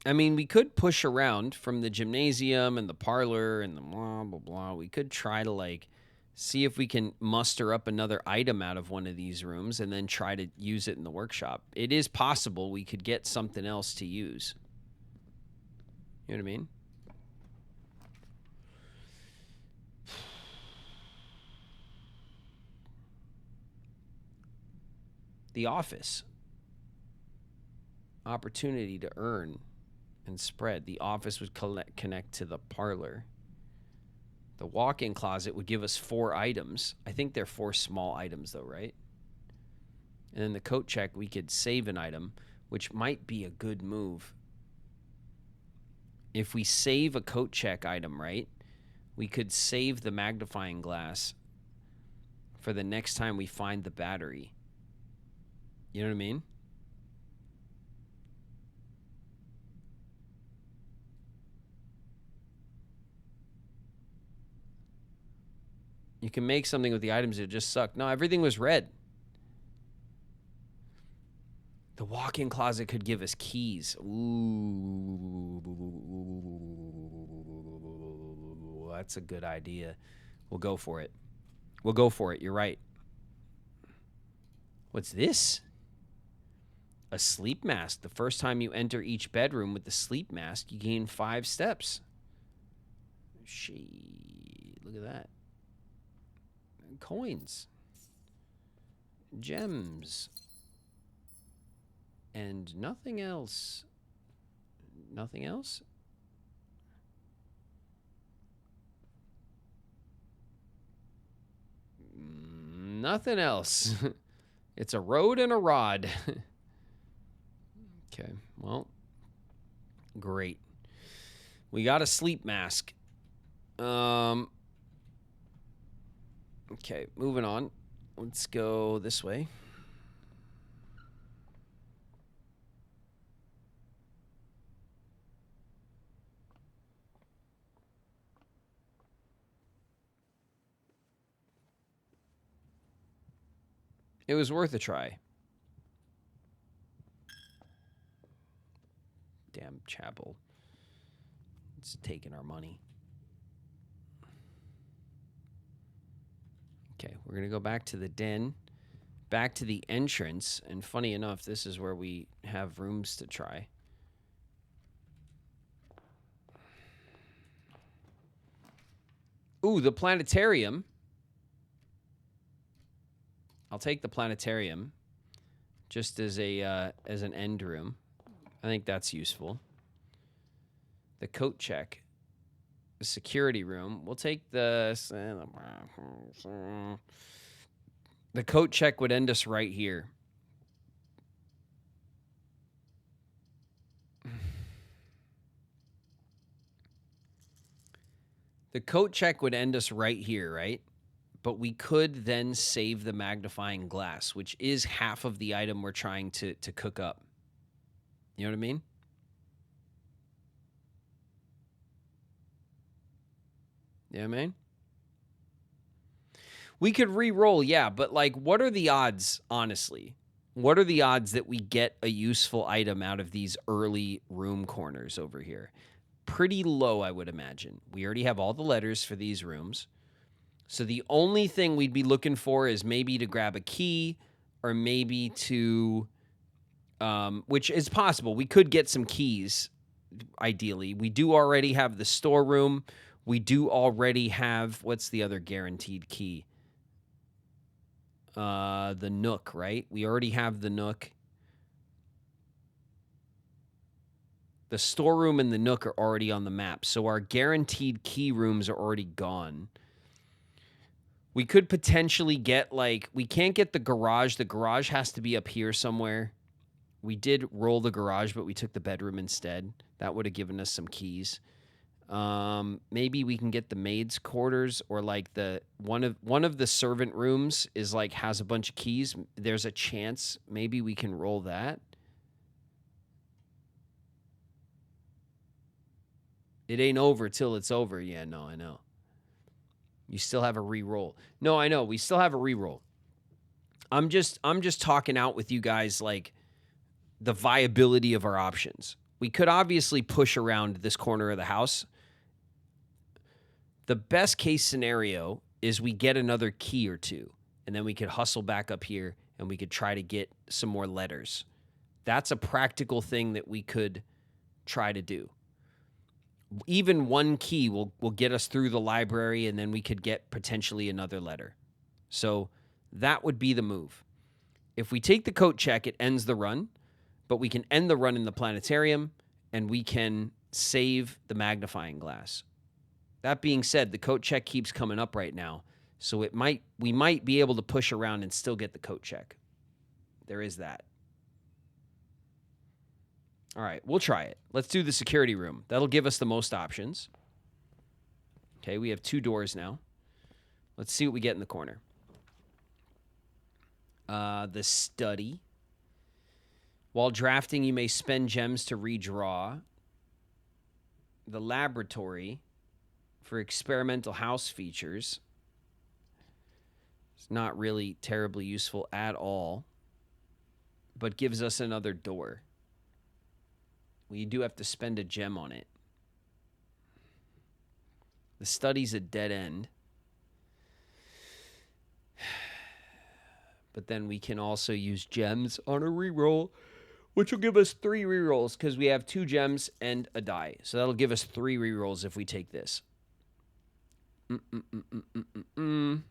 mean, we could push around from the gymnasium and the parlor and the blah, blah, blah. We could try to, like, see if we can muster up another item out of one of these rooms and then try to use it in the workshop. It is possible we could get something else to use. You know what I mean? The office. Opportunity to earn and spread. The office would connect to the parlor. The walk-in closet would give us 4 items. I think they're 4 small items, though, right? And then the coat check, we could save an item, which might be a good move. If we save a coat check item, right, we could save the magnifying glass for the next time we find the battery. You know what I mean? You can make something with the items that just suck. No, everything was red. The walk-in closet could give us keys. Ooh, that's a good idea. We'll go for it. We'll go for it. You're right. What's this? A sleep mask. The first time you enter each bedroom with the sleep mask, you gain 5 steps. Shit, look at that. Coins. Gems. And nothing else. Nothing else? Nothing else. It's a road and a rod. Okay, well, great. We got a sleep mask. Okay, moving on. Let's go this way. It was worth a try. Damn chapel. It's taking our money. Okay, we're going to go back to the den. back to the entrance. And funny enough, this is where we have rooms to try. Ooh, the planetarium. I'll take the planetarium just as an end room. I think that's useful. The coat check. The security room. We'll take the coat check would end us right here. The coat check would end us right here, right? But we could then save the magnifying glass, which is half of the item we're trying to cook up. You know what I mean? You know what I mean? We could re-roll, yeah, but like, what are the odds, honestly? What are the odds that we get a useful item out of these early room corners over here? Pretty low, I would imagine. We already have all the letters for these rooms. So the only thing we'd be looking for is maybe to grab a key or maybe to, which is possible. We could get some keys, ideally. We do already have the storeroom. We do already have, what's the other guaranteed key? The Nook, right? We already have the Nook. The storeroom and the Nook are already on the map. So our guaranteed key rooms are already gone. We could potentially get, like, we can't get the garage. The garage has to be up here somewhere. We did roll the garage, but we took the bedroom instead. That would have given us some keys. Maybe we can get the maid's quarters, or like the one of the servant rooms is like has a bunch of keys. There's a chance maybe we can roll that. It ain't over till it's over. Yeah, no, I know. You still have a re-roll. No, I know. We still have a re-roll. I'm just talking out with you guys, like, the viability of our options. We could obviously push around this corner of the house. The best case scenario is we get another key or two, and then we could hustle back up here and we could try to get some more letters. That's a practical thing that we could try to do. Even one key will get us through the library, and then we could get potentially another letter. So that would be the move. If we take the coat check, it ends the run, but we can end the run in the planetarium, and we can save the magnifying glass. That being said, the coat check keeps coming up right now, so we might be able to push around and still get the coat check. There is that. All right, we'll try it. Let's do the security room. That'll give us the most options. Okay, we have 2 doors now. Let's see what we get in the corner. The study. While drafting, you may spend gems to redraw. The laboratory for experimental house features. It's not really terribly useful at all, but gives us another door. We do have to spend a gem on it. The study's a dead end. But then we can also use gems on a reroll, which will give us 3 rerolls because we have 2 gems and a die. So that'll give us 3 rerolls if we take this. We'll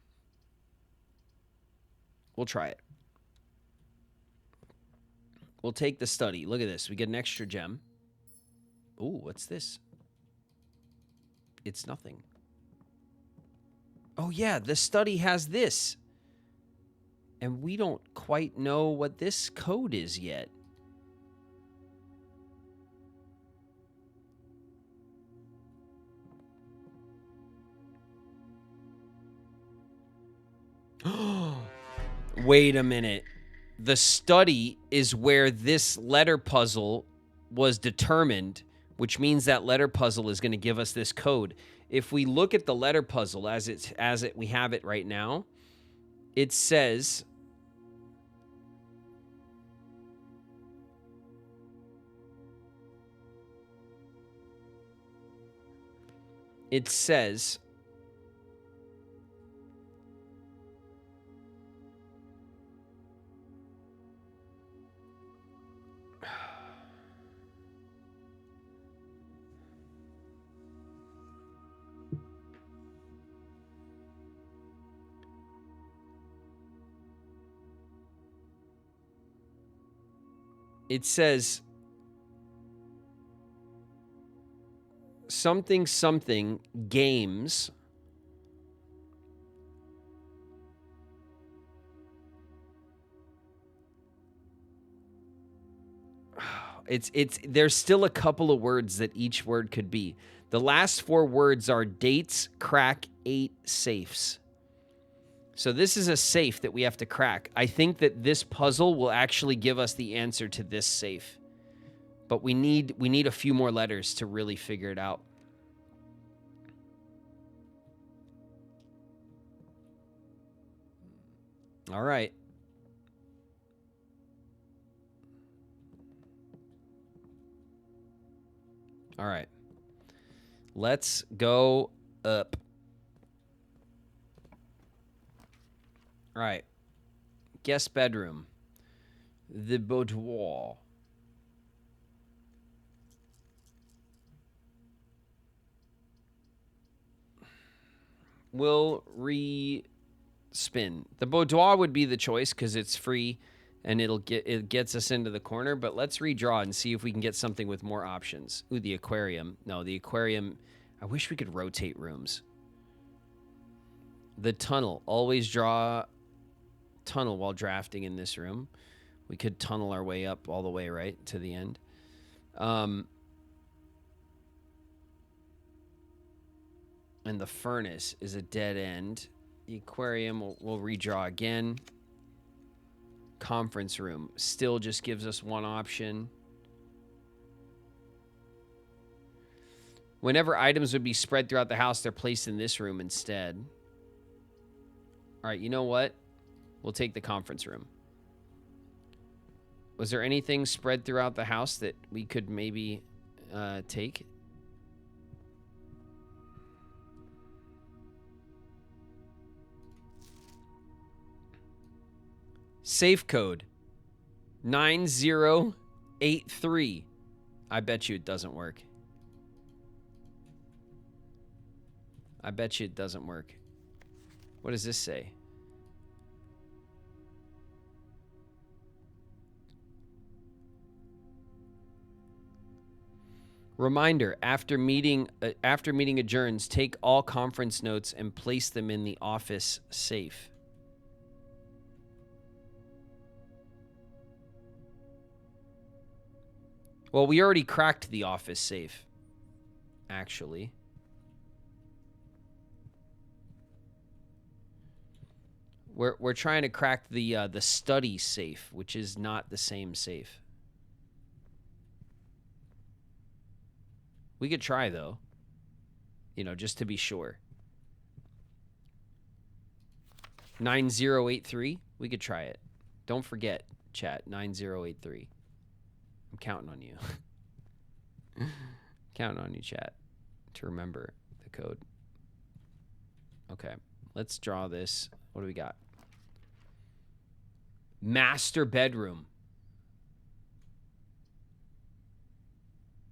try it. We'll take the study. Look at this. We get an extra gem. Ooh, what's this? It's nothing. Oh, yeah, the study has this. And we don't quite know what this code is yet. Wait a minute. The study is where this letter puzzle was determined, which means that letter puzzle is going to give us this code. If we look at the letter puzzle we have it right now, it says It says something something games. It's there's still a couple of words that each word could be. The last 4 words are dates, crack, 8 safes. So this is a safe that we have to crack. I think that this puzzle will actually give us the answer to this safe. But we need a few more letters to really figure it out. All right. All right. Let's go up. All right. Guest bedroom. The boudoir. We'll re-spin. The boudoir would be the choice because it's free and it gets us into the corner, but let's redraw and see if we can get something with more options. Ooh, the aquarium. No, the aquarium. I wish we could rotate rooms. The tunnel. Always draw tunnel while drafting in this room. We could tunnel our way up all the way, right, to the end. And the furnace is a dead end. The aquarium, we'll redraw again. Conference room still just gives us one option. Whenever items would be spread throughout the house, they're placed in this room instead. All right, you know what? We'll take the conference room. Was there anything spread throughout the house that we could maybe take? Safe code 9083. I bet you it doesn't work. I bet you it doesn't work. What does this say? Reminder, after meeting adjourns, take all conference notes and place them in the office safe. Well, we already cracked the office safe, actually. We're trying to crack the study safe, which is not the same safe. We could try, though. You know, just to be sure. 9083. We could try it. Don't forget, chat. 9083. I'm counting on you. Counting on you, chat, to remember the code. Okay. Let's draw this. What do we got? Master bedroom.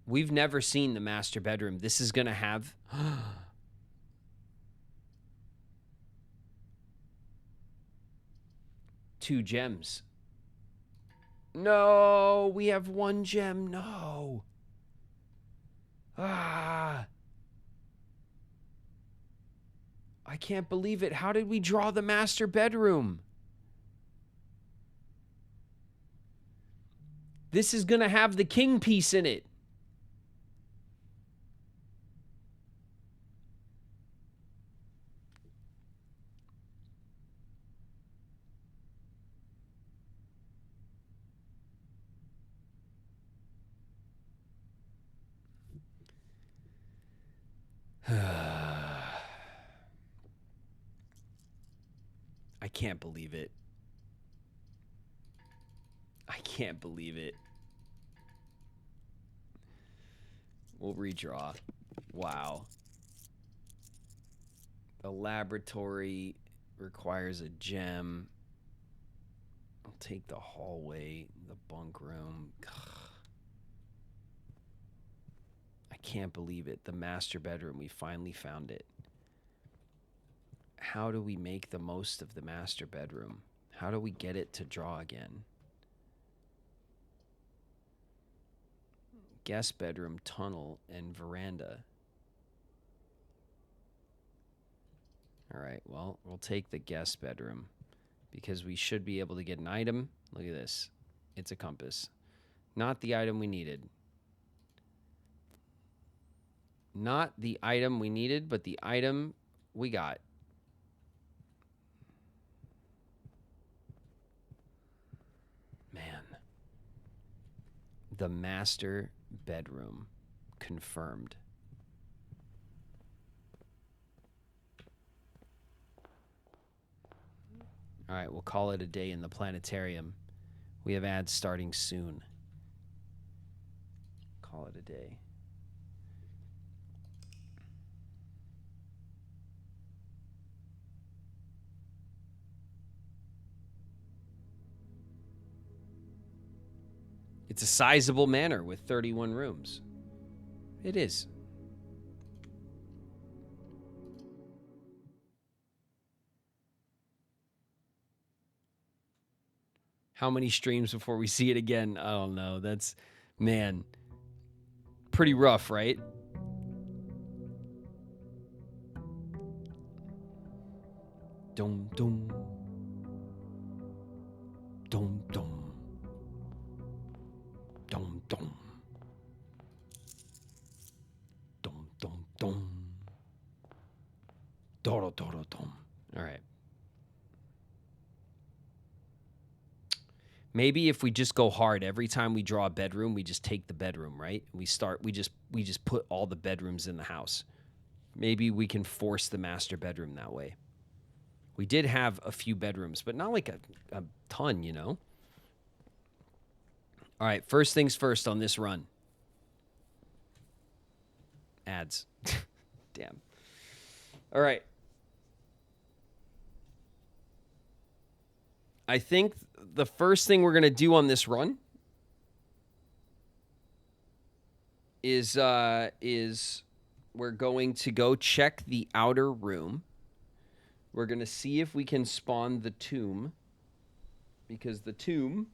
We've never seen the master bedroom. This is going to have... two gems. No, we have 1 gem. No. Ah. I can't believe it. How did we draw the master bedroom? This is going to have the king piece in it. I can't believe it. I can't believe it. We'll redraw. Wow. The laboratory requires a gem. I'll take the hallway, the bunk room. I can't believe it. The master bedroom. We finally found it. How do we make the most of the master bedroom? How do we get it to draw again? Guest bedroom, tunnel, and veranda. All right, well, we'll take the guest bedroom because we should be able to get an item. Look at this. It's a compass. Not the item we needed. Not the item we needed, but the item we got. Man. The master bedroom. Confirmed. All right, we'll call it a day in the planetarium. We have ads starting soon. Call it a day. It's a sizable manor with 31 rooms. It is. How many streams before we see it again? I don't know. That's, man, pretty rough, right? Dum dum. Dum dum. Dum dum. Dum dum dum. Doro doro dum. All right. Maybe if we just go hard every time we draw a bedroom, we just take the bedroom, right? We just put all the bedrooms in the house. Maybe we can force the master bedroom that way. We did have a few bedrooms, but not like a ton, you know? All right, first things first on this run. Ads. Damn. All right. I think the first thing we're going to do on this run is we're going to go check the outer room. We're going to see if we can spawn the tomb, because the tomb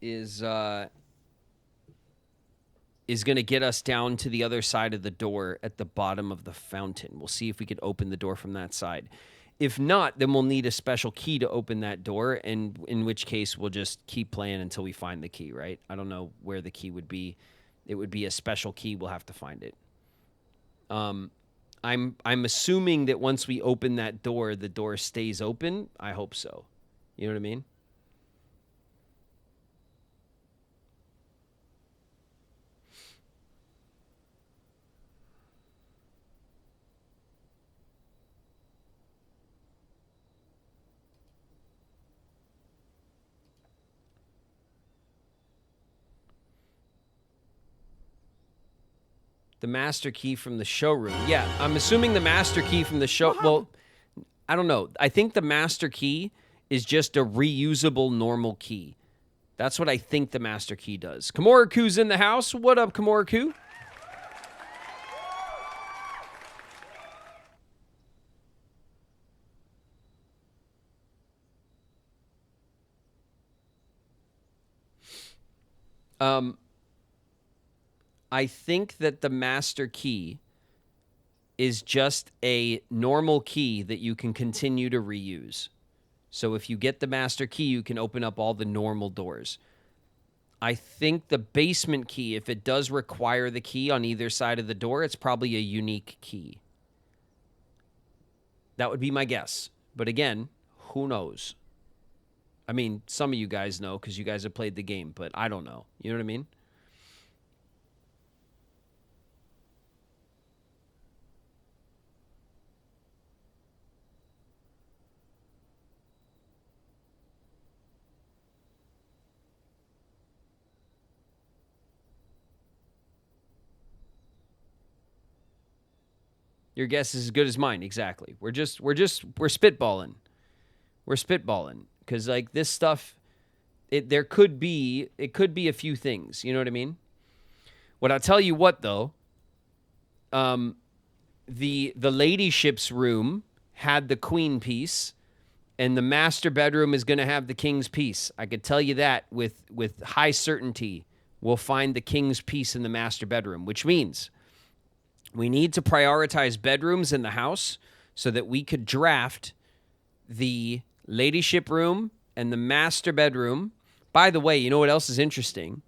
is going to get us down to the other side of the door at the bottom of the fountain. We'll see if we can open the door from that side. If not, then we'll need a special key to open that door, and in which case we'll just keep playing until we find the key, right? I don't know where the key would be. It would be a special key. We'll have to find it. I'm assuming that once we open that door, the door stays open. I hope so. You know what I mean? The master key from the showroom. Yeah, I'm assuming the master key from the show. Well, I don't know. I think the master key is just a reusable normal key. That's what I think the master key does. Kamoricu's in the house. What up, Kamoricu? I think that the master key is just a normal key that you can continue to reuse. So if you get the master key, you can open up all the normal doors. I think the basement key, if it does require the key on either side of the door, it's probably a unique key. That would be my guess. But again, who knows? I mean, some of you guys know because you guys have played the game, but I don't know. You know what I mean? Your guess is as good as mine. Exactly. We're spitballing. We're spitballing because like this stuff, it could be a few things. You know what I mean? What I'll tell you what though, the ladyship's room had the queen piece, and the master bedroom is going to have the king's piece. I could tell you that with high certainty. We'll find the king's piece in the master bedroom, which means we need to prioritize bedrooms in the house so that we could draft the ladyship room and the master bedroom. By the way, you know what else is interesting?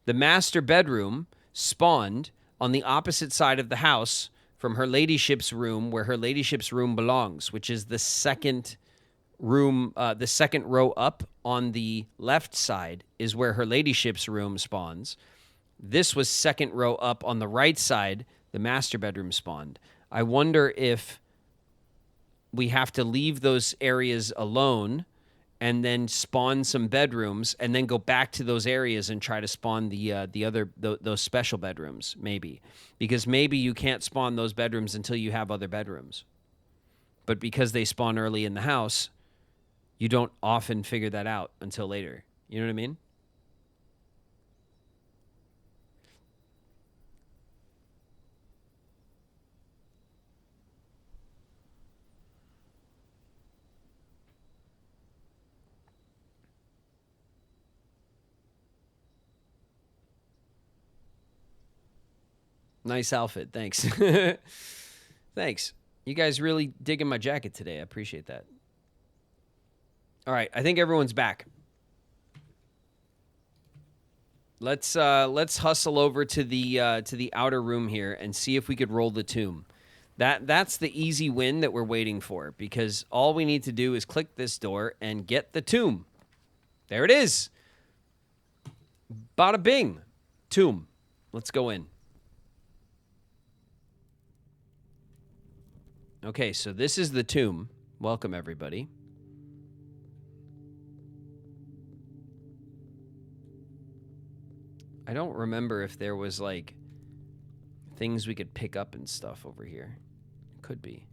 The master bedroom spawned on the opposite side of the house from her ladyship's room, where her ladyship's room belongs, which is the second room, the second row up on the left side is where her ladyship's room spawns. This was second row up on the right side, the master bedroom spawned. I wonder if we have to leave those areas alone and then spawn some bedrooms and then go back to those areas and try to spawn those special bedrooms, maybe. Because maybe you can't spawn those bedrooms until you have other bedrooms. But because they spawn early in the house, you don't often figure that out until later. You know what I mean? Nice outfit. Thanks. Thanks. You guys really digging my jacket today. I appreciate that. All right, I think everyone's back. Let's hustle over to the outer room here and see if we could roll the tomb. That's the easy win that we're waiting for, because all we need to do is click this door and get the tomb. There it is. Bada bing. Tomb. Let's go in. Okay, so this is the tomb. Welcome, everybody. I don't remember if there was, like, things we could pick up and stuff over here. Could be.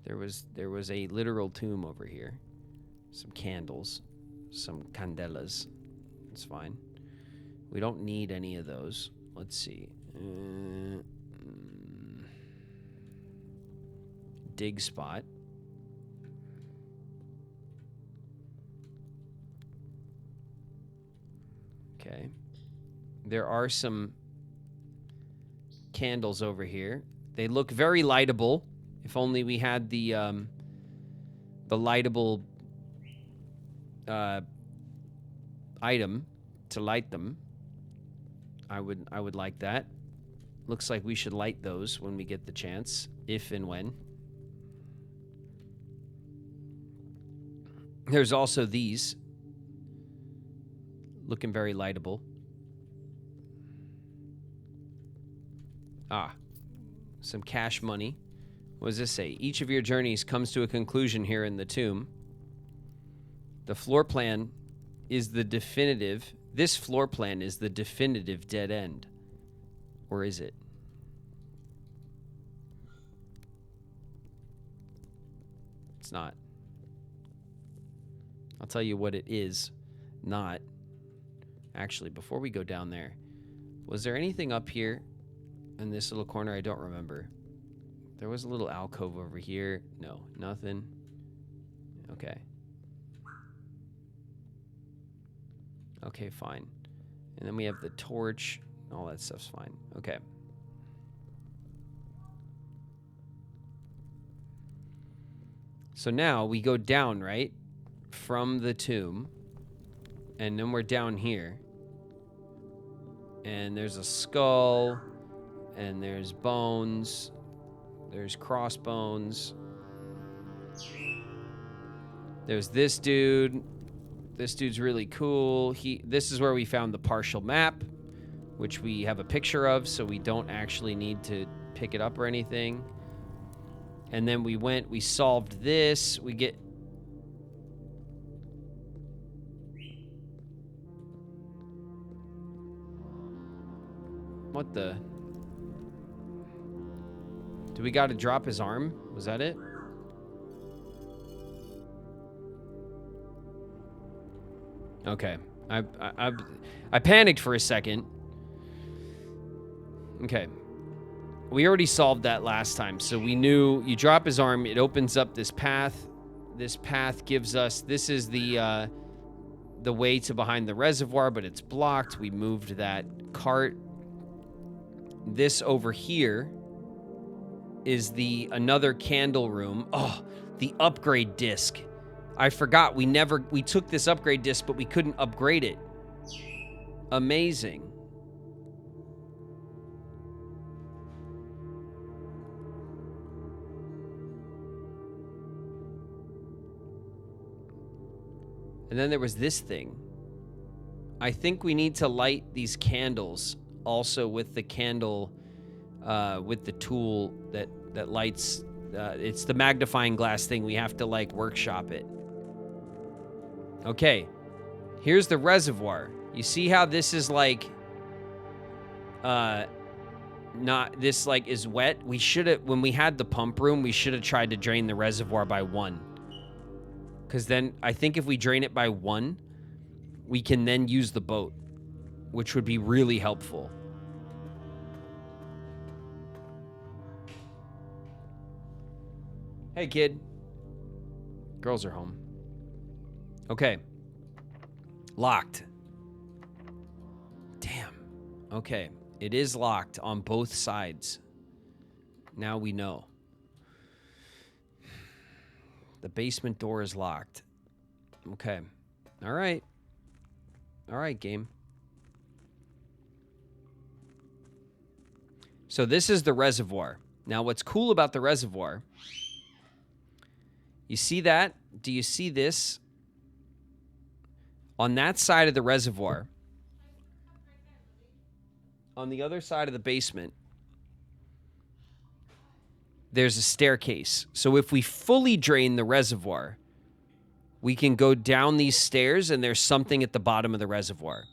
There was a literal tomb over here. Some candles. Some candelas. It's fine. We don't need any of those. Let's see. Dig spot. Okay. There are some candles over here. They look very lightable. If only we had the lightable item to light them. I would like that. Looks like we should light those when we get the chance, if and when. There's also these. Looking very lightable. Ah. Some cash money. What does this say? Each of your journeys comes to a conclusion here in the tomb. The floor plan is the definitive. This floor plan is the definitive dead end. Or is it? It's not. I'll tell you what it is not. Actually, before we go down there, was there anything up here in this little corner? I don't remember. There was a little alcove over here. No, nothing. Okay. Okay, fine. And then we have the torch. All that stuff's fine. Okay. So now we go down, right? From the tomb. And then we're down here. And there's a skull. And there's bones. There's crossbones. There's this dude. This dude's really cool. This is where we found the partial map, which we have a picture of, so we don't actually need to pick it up or anything. And then we solved this. We get... What the... Do we gotta drop his arm? Was that it? Okay. I panicked for a second. Okay. We already solved that last time. So we knew you drop his arm, it opens up this path. This path gives us, this is the way to behind the reservoir, but it's blocked. We moved that cart. This over here is another candle room. Oh, the upgrade disc. I forgot we took this upgrade disc, but we couldn't upgrade it. Amazing. And then there was this thing. I think we need to light these candles also with the candle, with the tool that lights. It's the magnifying glass thing. We have to like workshop it. Okay, here's the reservoir. You see how this is like, not this like is wet. We should have, when we had the pump room, we should have tried to drain the reservoir by 1. Because then I think if we drain it by 1, we can then use the boat, which would be really helpful. Hey, kid. Girls are home. Okay. Locked. Damn. Okay. It is locked on both sides. Now we know. The basement door is locked. Okay. All right. All right, game. So this is the reservoir. Now, what's cool about the reservoir, you see that? Do you see this? On that side of the reservoir, on the other side of the basement, there's a staircase. So if we fully drain the reservoir, we can go down these stairs and there's something at the bottom of the reservoir.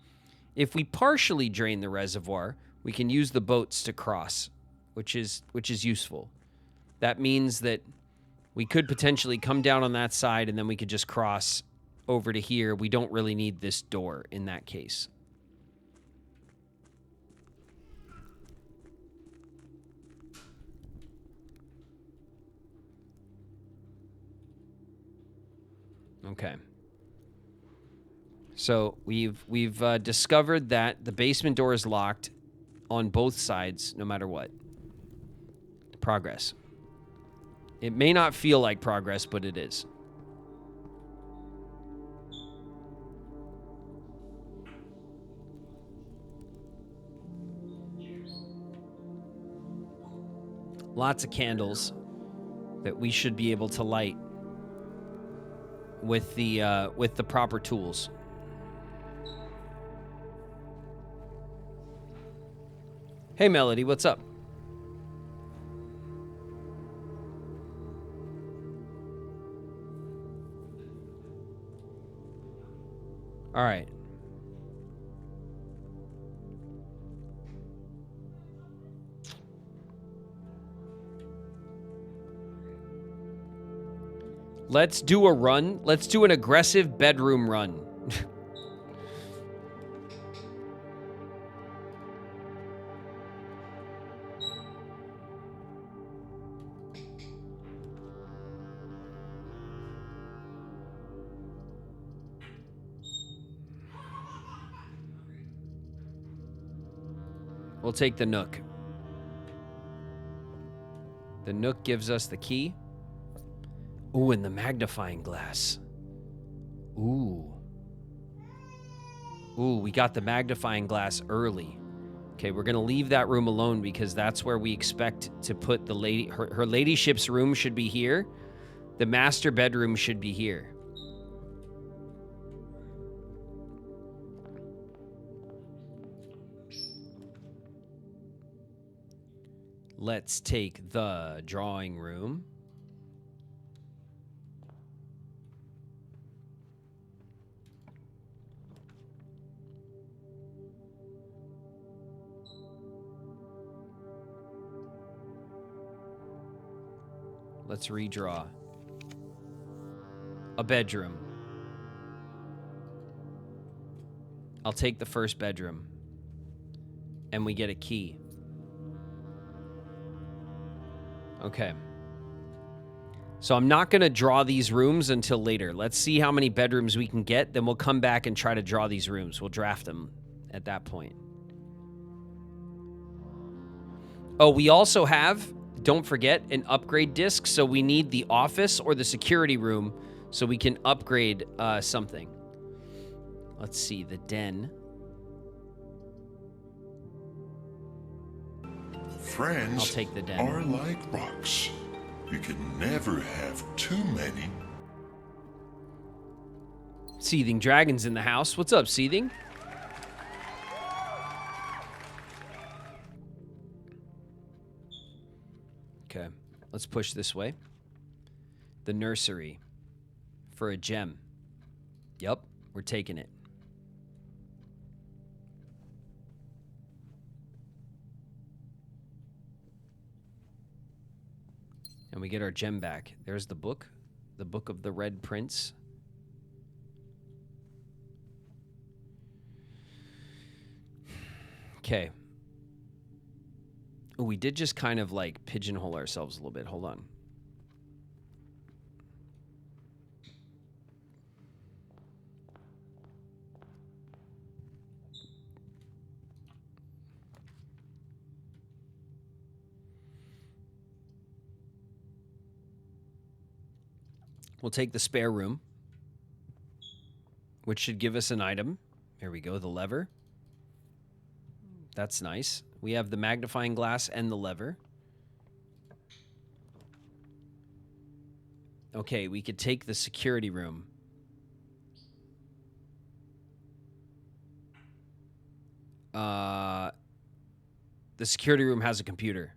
If we partially drain the reservoir, we can use the boats to cross, which is useful. That means that we could potentially come down on that side and then we could just cross over to here. We don't really need this door in that case. Okay. So we've discovered that the basement door is locked on both sides, no matter what. Progress. It may not feel like progress, but it is. Lots of candles that we should be able to light with the proper tools. Hey, Melody, what's up? All right. Let's do a run. Let's do an aggressive bedroom run. We'll take the Nook. The Nook gives us the key. Ooh, and the magnifying glass. Ooh. Ooh, we got the magnifying glass early. Okay, we're going to leave that room alone because that's where we expect to put the lady. Her ladyship's room should be here. The master bedroom should be here. Let's take the drawing room. Let's redraw. A bedroom. I'll take the first bedroom. And we get a key. Okay. So I'm not going to draw these rooms until later. Let's see how many bedrooms we can get. Then we'll come back and try to draw these rooms. We'll draft them at that point. Oh, we also have, don't forget, an upgrade disc. So we need the office or the security room so we can upgrade something. Let's see, the den. Friends I'll take the den. are like rocks. You can never have too many. Seething Dragon's in the house. What's up, Seething? Okay, let's push this way. The nursery for a gem. Yep, we're taking it. And we get our gem back. There's the book of the Red Prince. Okay. Oh, we did just kind of like pigeonhole ourselves a little bit. Hold on. We'll take the spare room, which should give us an item. Here we go, the lever. That's nice. We have the magnifying glass and the lever. Okay, we could take the security room. The security room has a computer.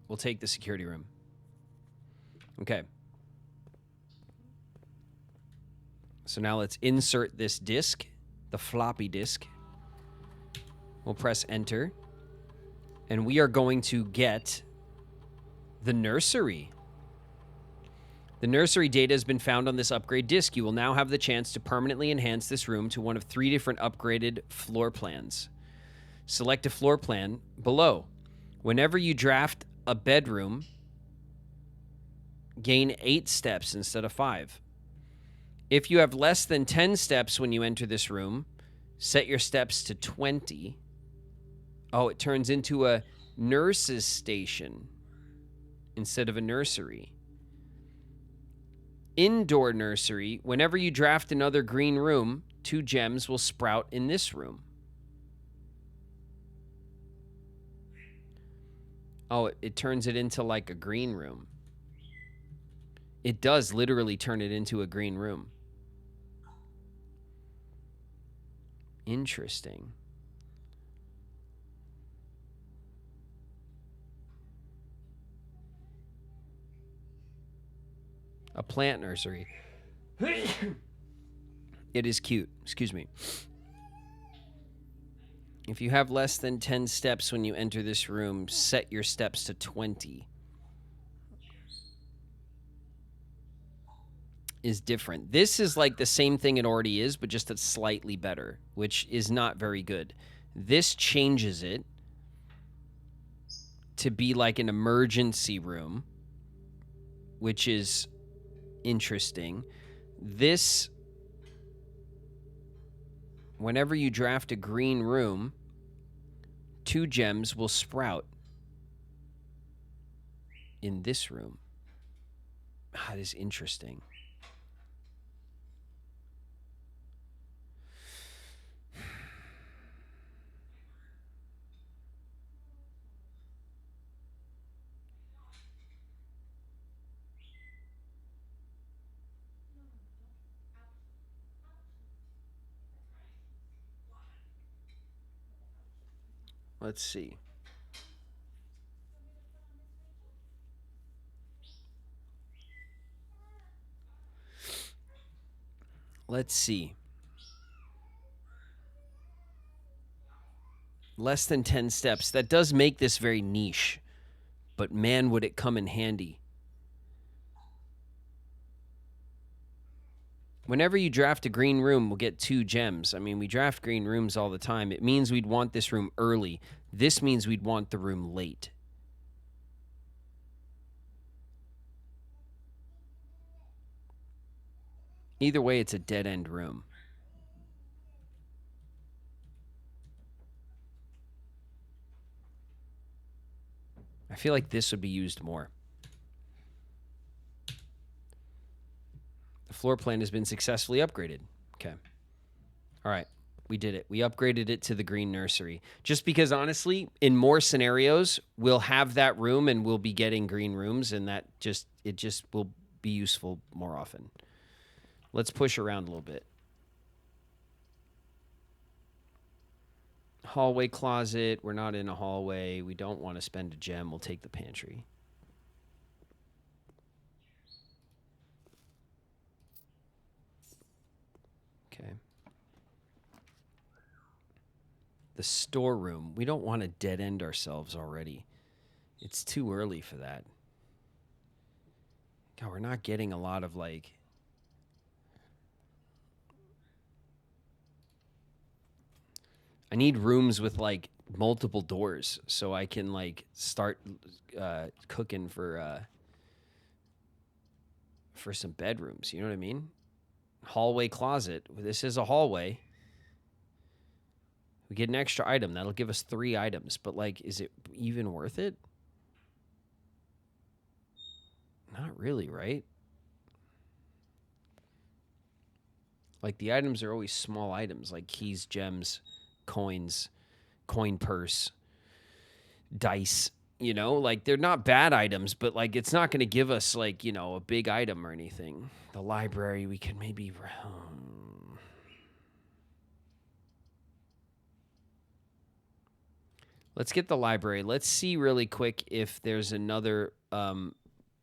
We'll take the security room. Okay. So now let's insert this disk, the floppy disk. We'll press enter. And we are going to get the nursery. The nursery data has been found on this upgrade disk. You will now have the chance to permanently enhance this room to one of 3 different upgraded floor plans. Select a floor plan below. Whenever you draft a bedroom, gain 8 steps instead of 5. If you have less than 10 steps when you enter this room, set your steps to 20. Oh, it turns into a nurse's station instead of a nursery. Indoor nursery. Whenever you draft another green room, 2 gems will sprout in this room. Oh, it turns it into like a green room. It does literally turn it into a green room. Interesting. A plant nursery. It is cute. Excuse me. If you have less than 10 steps when you enter this room, set your steps to 20. Is different. This is like the same thing it already is, but just it's slightly better, which is not very good. This changes it to be like an emergency room, which is interesting. This, whenever you draft a green room, 2 gems will sprout in this room. That is interesting. Let's see. Let's see. Less than 10 steps. That does make this very niche. But man, would it come in handy. Whenever you draft a green room, we'll get 2 gems. I mean, we draft green rooms all the time. It means we'd want this room early. This means we'd want the room late. Either way, it's a dead-end room. I feel like this would be used more. The floor plan has been successfully upgraded. Okay. All right. We did it. We upgraded it to the green nursery. Just because, honestly, in more scenarios, we'll have that room and we'll be getting green rooms, and it just will be useful more often. Let's push around a little bit. Hallway closet. We're not in a hallway. We don't want to spend a gem. We'll take the pantry. Okay. The storeroom. We don't want to dead end ourselves already. It's too early for that. God, we're not getting a lot of like... I need rooms with like multiple doors so I can like start cooking for some bedrooms. You know what I mean? Hallway closet. This is a hallway. We get an extra item. That'll give us 3 items. But like, is it even worth it? Not really, right? Like the items are always small items like keys, gems, coins, coin purse, dice, you know, like they're not bad items, but like it's not going to give us like, you know, a big item or anything. The library, we could maybe let's get the library. Let's see really quick if there's another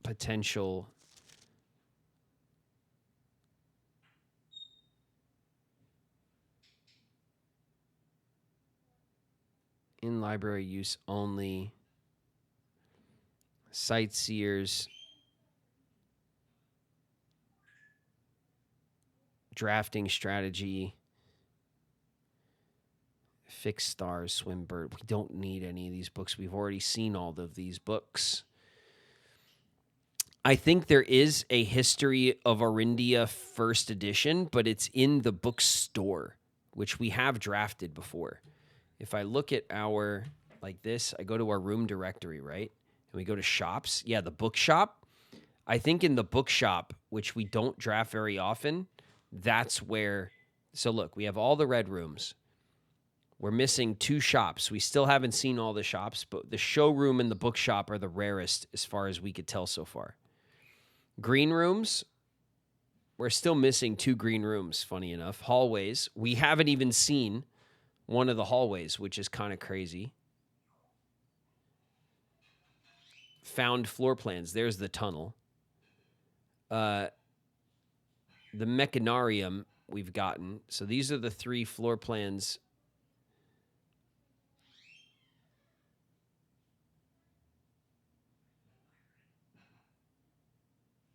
potential in library use only. Sightseers. Drafting strategy. Fixed stars, Swimbird. We don't need any of these books. We've already seen all of these books. I think there is a History of Arindia first edition, but it's in the bookstore, which we have drafted before. If I look at our, like this, I go to our room directory, right? And we go to shops. Yeah, the bookshop. I think in the bookshop, which we don't draft very often, that's where... So look, we have all the red rooms. We're missing 2 shops. We still haven't seen all the shops, but the showroom and the bookshop are the rarest as far as we could tell so far. Green rooms, we're still missing 2 green rooms, funny enough. Hallways, we haven't even seen one of the hallways, which is kind of crazy. Found floor plans, there's the tunnel. The mechanarium we've gotten. So these are the 3 floor plans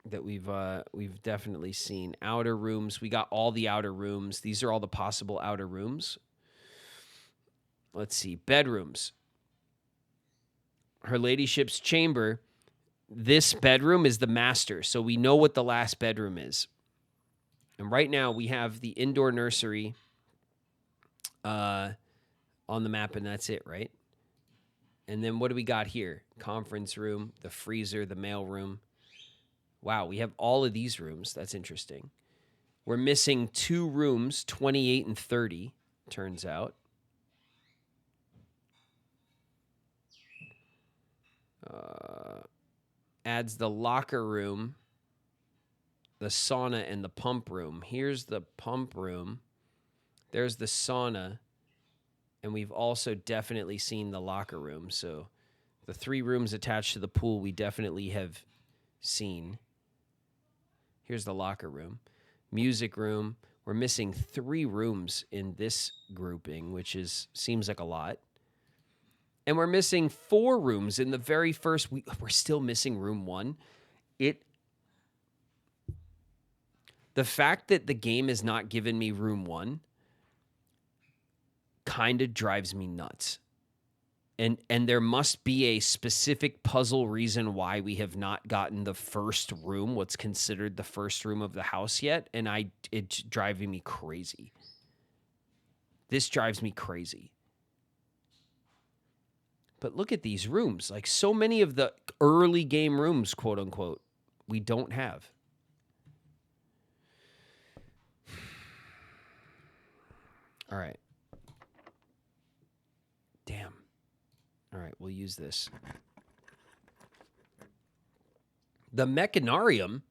that we've definitely seen. Outer rooms, we got all the outer rooms. These are all the possible outer rooms. Let's see, bedrooms. Her ladyship's chamber. This bedroom is the master, so we know what the last bedroom is. And right now we have the indoor nursery on the map, and that's it, right? And then what do we got here? Conference room, the freezer, the mail room. Wow, we have all of these rooms. That's interesting. We're missing 2 rooms, 28 and 30, turns out. Adds the locker room, the sauna, and the pump room. Here's the pump room. There's the sauna. And we've also definitely seen the locker room. So the 3 rooms attached to the pool we definitely have seen. Here's the locker room. Music room. We're missing 3 rooms in this grouping, which seems like a lot. And we're missing 4 rooms in the very first. We're still missing room 1. The fact that the game has not given me room 1 kind of drives me nuts. And there must be a specific puzzle reason why we have not gotten the first room, what's considered the first room of the house yet, and it's driving me crazy. This drives me crazy. But look at these rooms. Like, so many of the early game rooms, quote unquote, we don't have. All right. Damn. All right, we'll use this. The Mechanarium.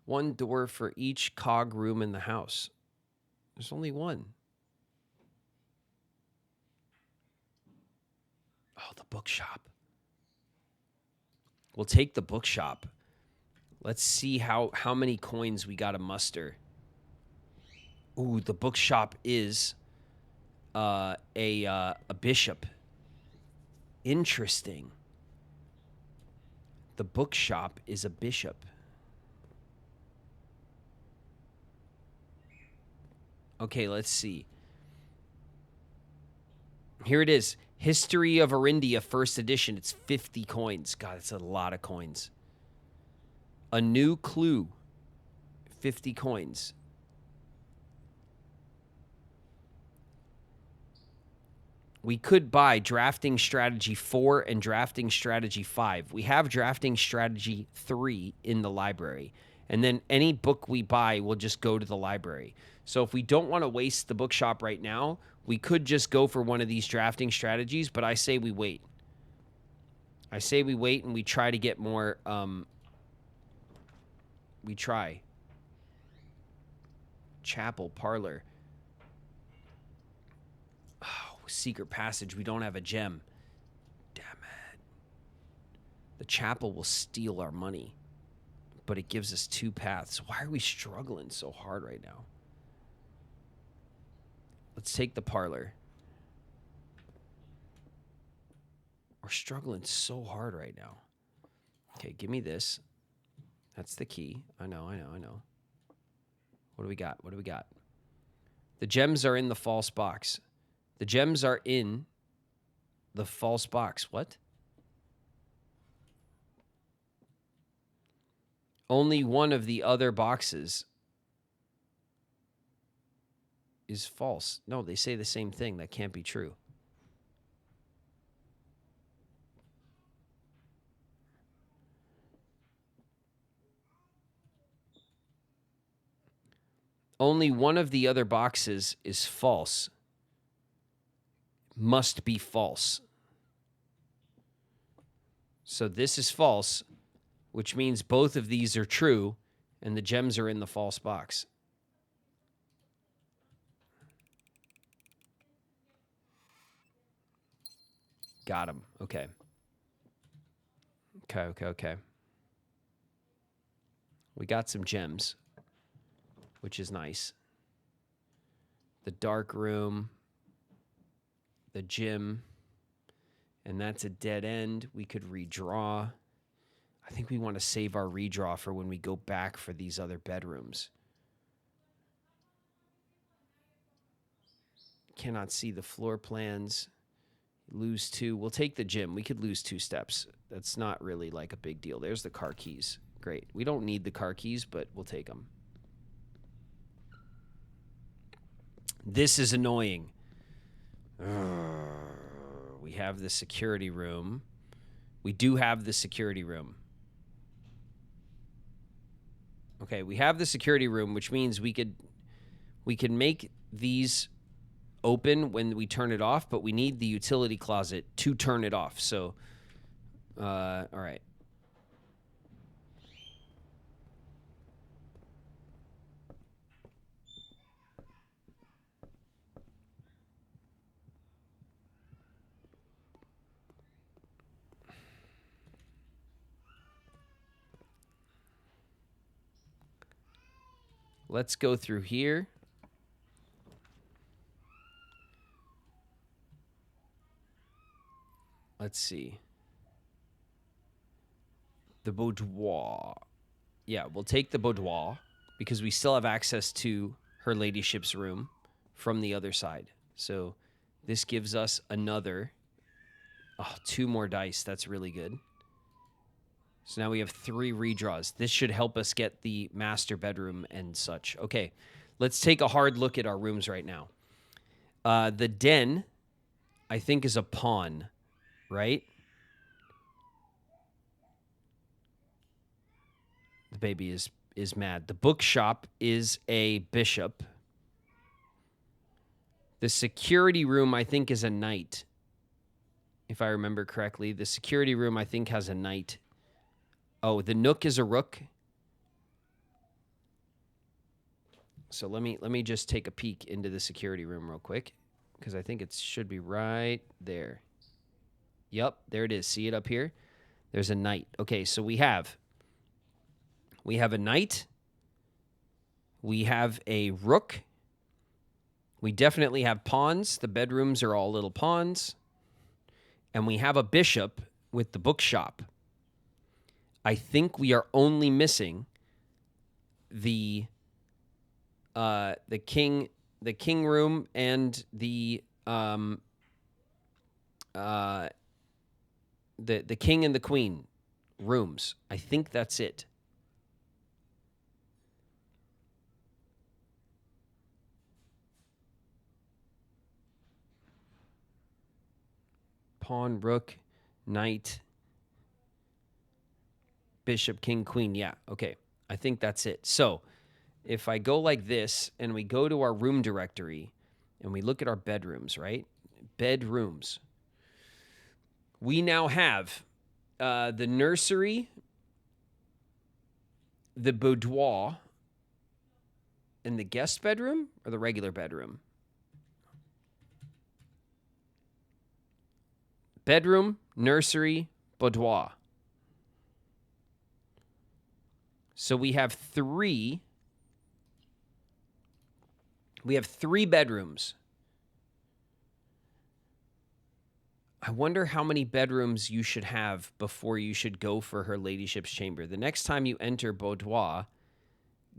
One door for each cog room in the house. There's only one. Oh, the bookshop. We'll take the bookshop. Let's see how many coins we got to muster. Ooh, the bookshop is a bishop. Interesting. The bookshop is a bishop. Okay, let's see. Here it is. History of Arindia, first edition. It's 50 coins. God, it's a lot of coins. A new clue. 50 coins. We could buy Drafting Strategy 4 and Drafting Strategy 5. We have Drafting Strategy 3 in the library. And then any book we buy will just go to the library. So if we don't want to waste the bookshop right now, we could just go for one of these drafting strategies, but I say we wait. I say we wait and we try to get more, we try. Chapel, parlor. Oh, secret passage. We don't have a gem. Damn it. The chapel will steal our money, but it gives us 2 paths. Why are we struggling so hard right now? Let's take the parlor. We're struggling so hard right now. Okay, give me this. That's the key. I know. What do we got? The gems are in the false box. The gems are in the false box. What? Only one of the other boxes is false. No, they say the same thing. That can't be true. Only one of the other boxes is false. Must be false. So this is false, which means both of these are true, and the gems are in the false box. Got him. Okay. We got some gems, which is nice. The dark room, the gym, and that's a dead end. We could redraw. I think we want to save our redraw for when we go back for these other bedrooms. Cannot see the floor plans. Lose 2. We'll take the gym. We could lose 2 steps. That's not really like a big deal. There's the car keys. Great. We don't need the car keys, but we'll take them. This is annoying. We have the security room. We do have the security room. Okay, we have the security room, which means we can make these open when we turn it off, but we need the utility closet to turn it off. So, all right. Let's go through here. Let's see. The boudoir. Yeah, we'll take the boudoir. because we still have access to her ladyship's room from the other side. So this gives us another 2 more dice. That's really good. So now we have 3 redraws. This should help us get the master bedroom and such. Okay, let's take a hard look at our rooms right now. The den, I think, is a pawn, right? The baby is mad. The bookshop is a bishop. The security room, I think, is a knight. If I remember correctly, the security room, I think, has a knight. Oh, the nook is a rook. So let me just take a peek into the security room real quick, because I think it should be right there. Yep, there it is. See it up here? There's a knight. Okay, so we have a knight. We have a rook. We definitely have pawns. The bedrooms are all little pawns. And we have a bishop with the bookshop. I think we are only missing the king room and the king and the queen rooms. I think that's it. Pawn, rook, knight, bishop, king, queen. Yeah, okay. I think that's it. So if I go like this and we go to our room directory and we look at our bedrooms, right? Bedrooms. We now have the nursery, the boudoir, and the guest bedroom, or the regular bedroom? Bedroom, nursery, boudoir. So we have 3. We have 3 bedrooms. I wonder how many bedrooms you should have before you should go for her ladyship's chamber. The next time you enter boudoir,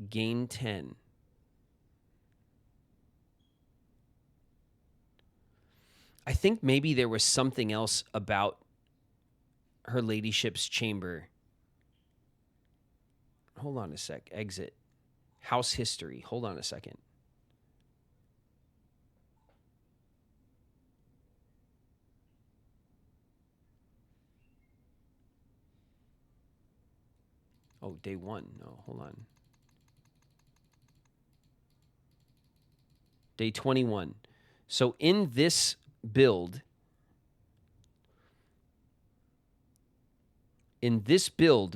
gain 10. I think maybe there was something else about her ladyship's chamber. Hold on a sec. Exit. House history. Hold on a second. Oh, day 1. No, hold on. Day 21. So in this build,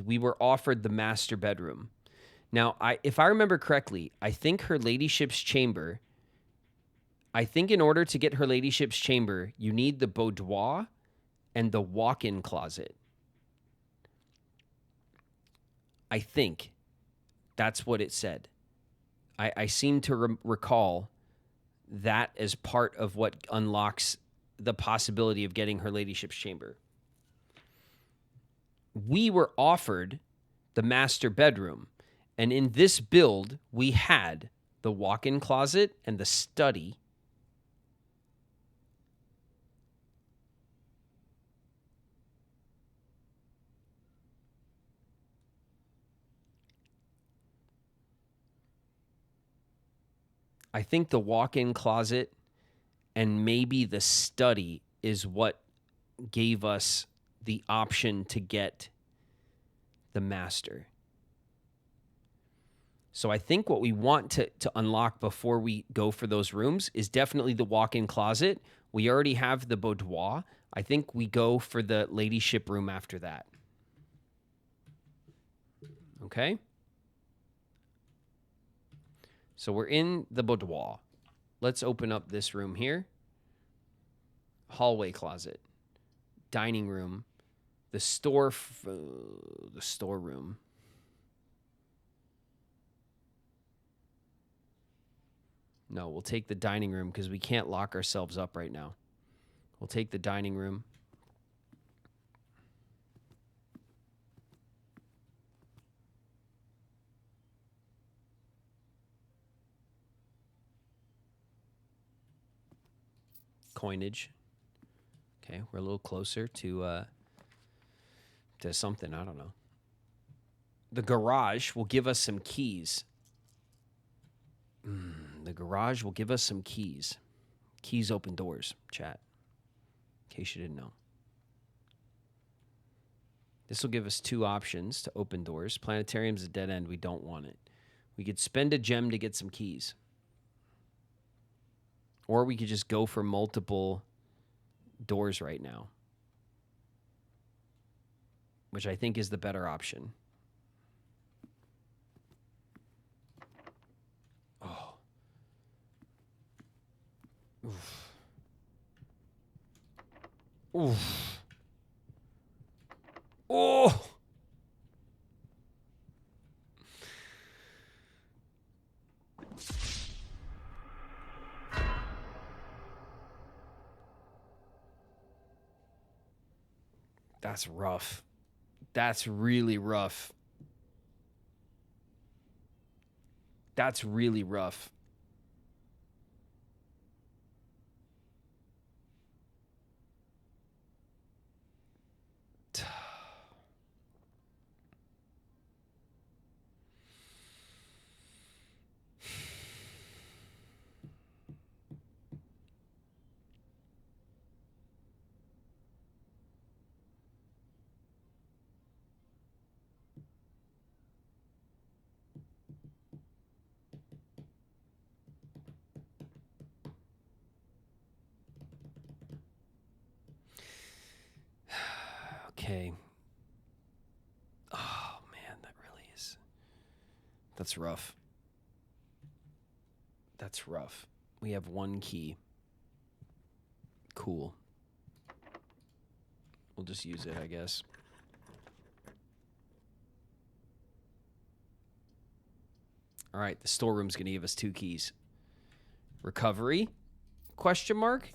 we were offered the master bedroom. Now, if I remember correctly, I think her ladyship's chamber, I think in order to get her ladyship's chamber, you need the boudoir and the walk-in closet. I think that's what it said. I seem to recall that as part of what unlocks the possibility of getting her ladyship's chamber. We were offered the master bedroom, and in this build, we had the walk-in closet and the study. I think the walk-in closet and maybe the study is what gave us the option to get the master. So I think what we want to unlock before we go for those rooms is definitely the walk-in closet. We already have the boudoir. I think we go for the ladyship room after that. Okay? So we're in the boudoir. Let's open up this room here. Hallway closet. Dining room. The storeroom. No, we'll take the dining room because we can't lock ourselves up right now. We'll take the dining room. coinage. Okay, we're a little closer to something. I don't know. The garage will give us some keys. The garage will give us some keys. Keys open doors, chat. In case you didn't know. This will give us 2 options to open doors. Planetarium's a dead end. We don't want it. We could spend a gem to get some keys. Or we could just go for multiple doors right now, which I think is the better option. Oh. Oof. Oof. Oh. That's rough. That's really rough. That's really rough. Okay. Oh, man, that really is. That's rough. That's rough. We have 1 key. Cool. We'll just use it, I guess. All right, the storeroom's going to give us 2 keys. Recovery? Question mark?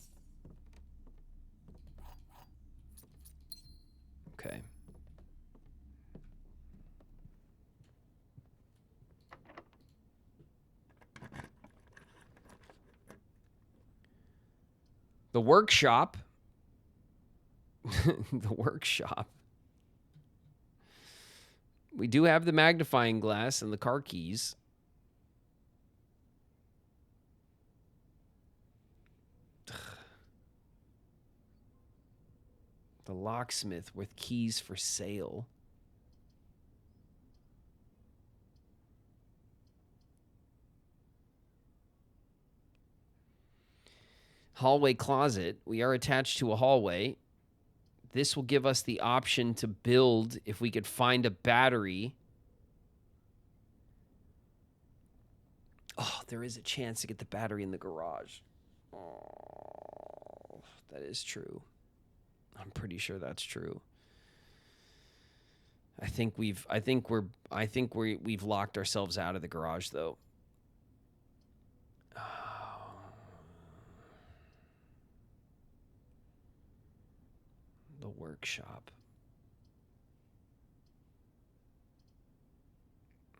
Okay. The workshop. The workshop. We do have the magnifying glass and the car keys. The locksmith with keys for sale. Hallway closet. We are attached to a hallway. This will give us the option to build if we could find a battery. Oh, there is a chance to get the battery in the garage. Oh, that is true. I'm pretty sure that's true. I think we've locked ourselves out of the garage though. The workshop.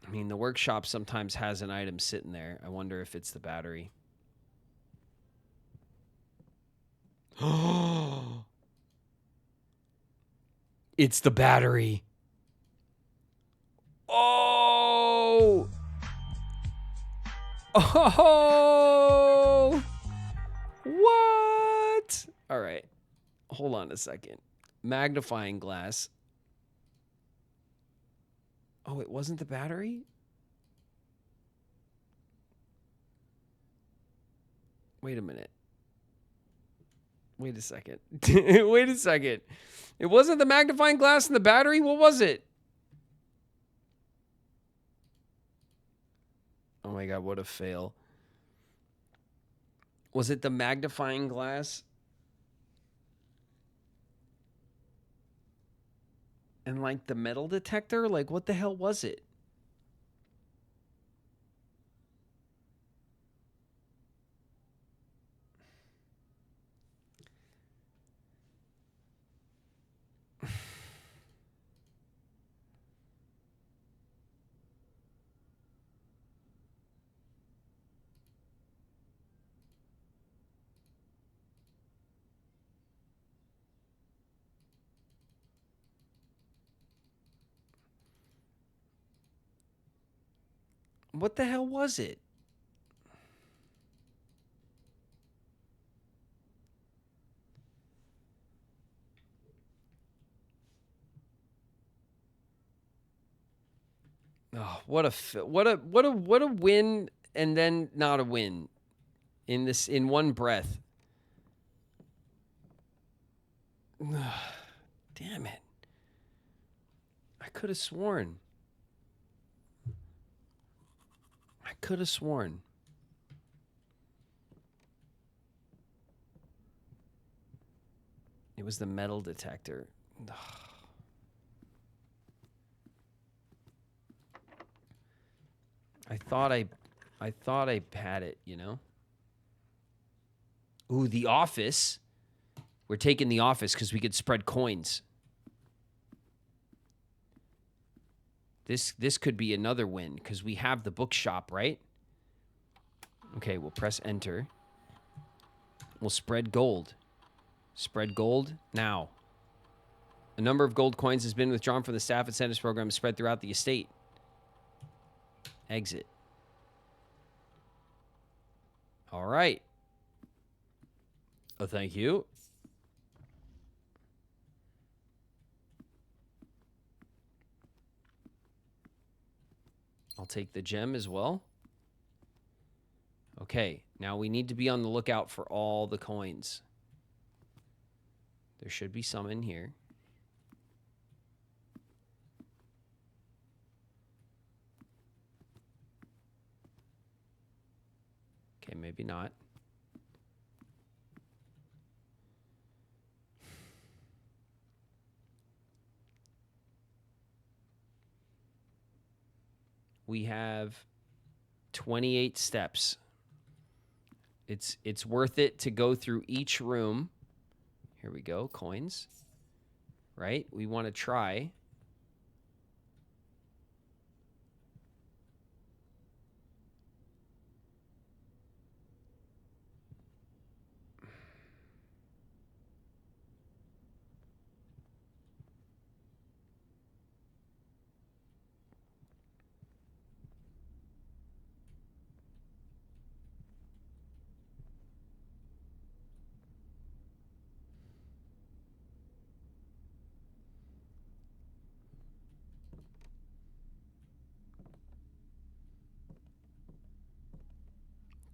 I mean, the workshop sometimes has an item sitting there. I wonder if it's the battery. It's the battery. Oh! Oh! What? All right. Hold on a second. Magnifying glass. Oh, it wasn't the battery? Wait a minute. Wait a second. Wait a second. It wasn't the magnifying glass and the battery? What was it? Oh my God, what a fail. Was it the magnifying glass? And like the metal detector? Like what the hell was it? What the hell was it? Oh, what a win and then not a win in one breath. Damn it. I could have sworn. It was the metal detector. I thought I had it, you know? Ooh, the office. We're taking the office because we could spread coins. This could be another win because we have the bookshop, right? Okay, we'll press enter. We'll spread gold. Spread gold now. A number of gold coins has been withdrawn from the staff incentives program spread throughout the estate. Exit. All right. Oh, thank you. I'll take the gem as well. Okay, now we need to be on the lookout for all the coins. There should be some in here. Okay, maybe not. We have 28 steps. It's worth it to go through each room. Here we go, coins. Right? We want to try.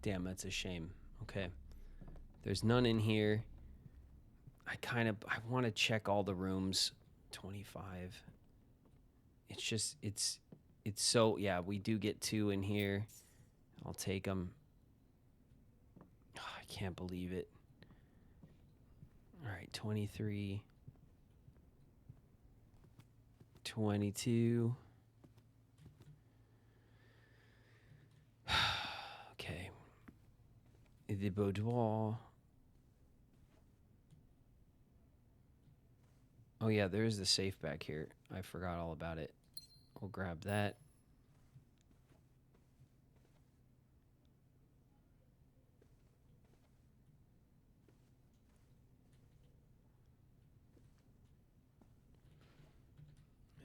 Damn, that's a shame. Okay. There's none in here. I want to check all the rooms. 25. It's just, it's so, yeah, we do get 2 in here. I'll take them. Oh, I can't believe it. All right, 23. 22. Okay. The boudoir. Oh, yeah, there is the safe back here. I forgot all about it. We'll grab that.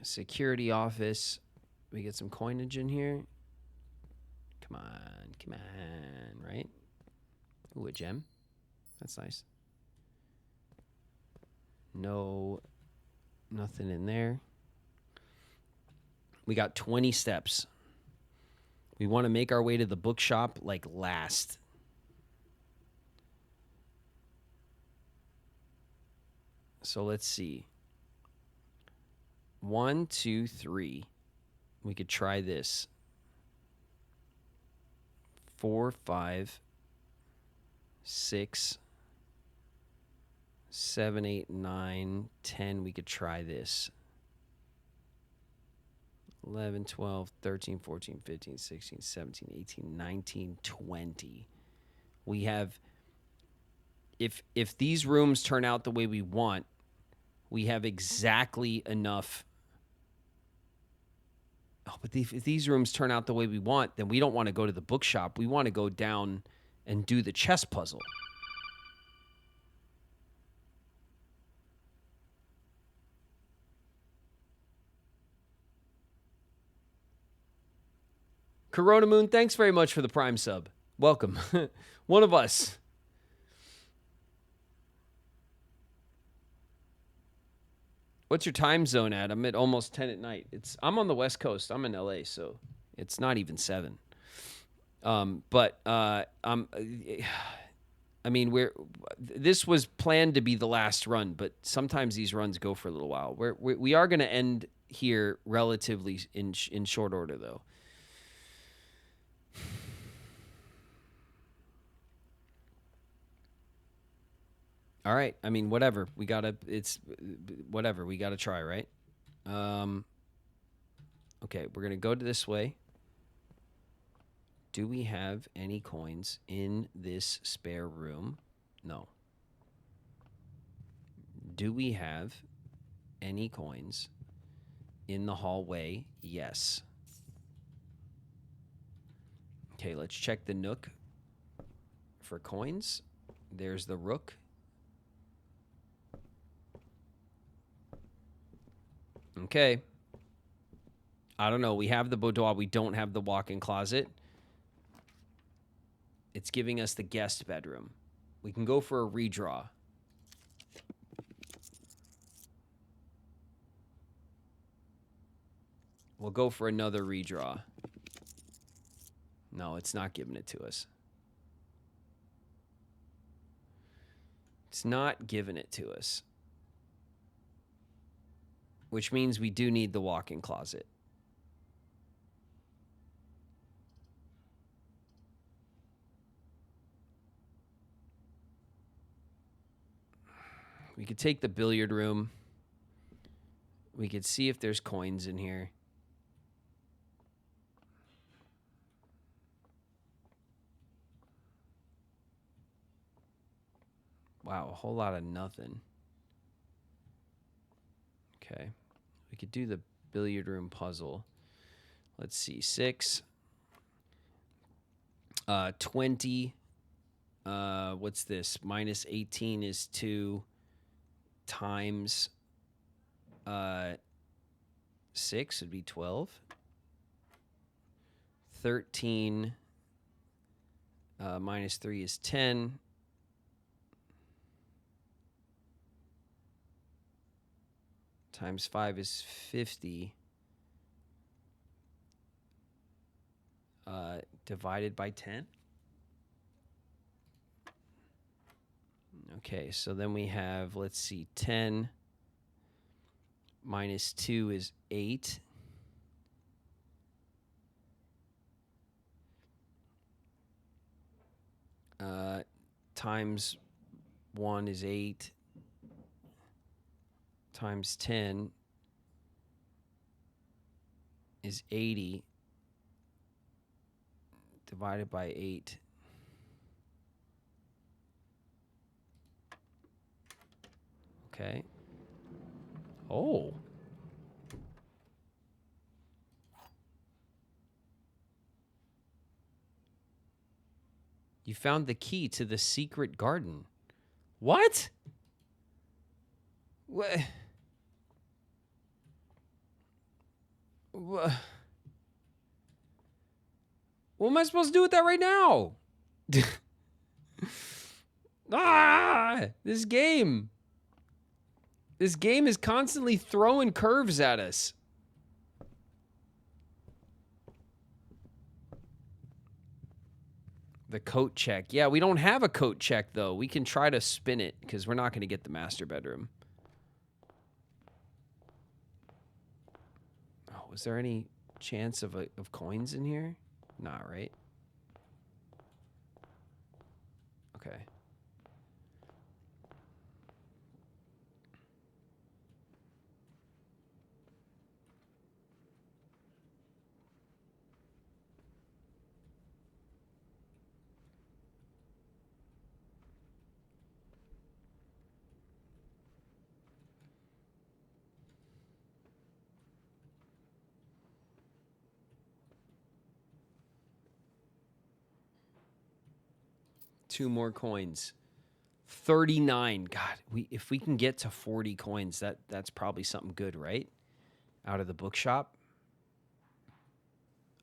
Security office. We get some coinage in here. Come on, right? Ooh, a gem. That's nice. No, nothing in there. We got 20 steps. We want to make our way to the bookshop like last. So let's see. 1, 2, 3. We could try this. 4, 5, 6, 7, 8, 9, 10. We could try this. 11, 12, 13, 14, 15, 16, 17, 18, 19, 20. We have, if these rooms turn out the way we want, we have exactly enough. Oh, but if these rooms turn out the way we want, then we don't want to go to the bookshop. We want to go down and do the chess puzzle. Corona Moon, thanks very much for the Prime sub. Welcome. One of us. What's your time zone at? I'm at almost 10 at night. I'm on the West Coast. I'm in LA, so it's not even 7. I mean, this was planned to be the last run, but sometimes these runs go for a little while. We are going to end here relatively in short order, though. All right. I mean, whatever. We gotta try, right? Okay, we're gonna go to this way. Do we have any coins in this spare room? No. Do we have any coins in the hallway? Yes. Okay, let's check the nook for coins. There's the rook. Okay. I don't know. We have the boudoir. We don't have the walk-in closet. It's giving us the guest bedroom. We can go for a redraw. We'll go for another redraw. No, it's not giving it to us. It's not giving it to us. Which means we do need the walk-in closet. We could take the billiard room. We could see if there's coins in here. Wow, a whole lot of nothing. Okay. We could do the billiard room puzzle. Let's see. 6. 20. What's this? Minus 18 is 2 times 6 would be 12. 13 minus 3 is 10. Times 5 is 50. Divided by 10. Okay, so then we have, let's see, 10 minus 2 is 8. Times 1 is 8. Times 10 is 80. Divided by 8. Okay. Oh. You found the key to the secret garden. What? What? What am I supposed to do with that right now? This game. This game is constantly throwing curves at us. The coat check. Yeah, we don't have a coat check, though. We can try to spin it, because we're not going to get the master bedroom. Oh, was there any chance of coins in here? Not, right? Okay. Two more coins. 39. God, if we can get to 40 coins, that's probably something good, right? Out of the bookshop.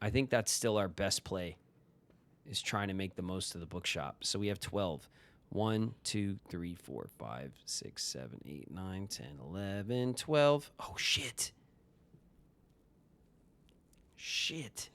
I think that's still our best play, is trying to make the most of the bookshop. So we have 12. 1, 2, 3, 4, 5, 6, 7, 8, 9, 10, 11, 12. Oh, shit. Shit.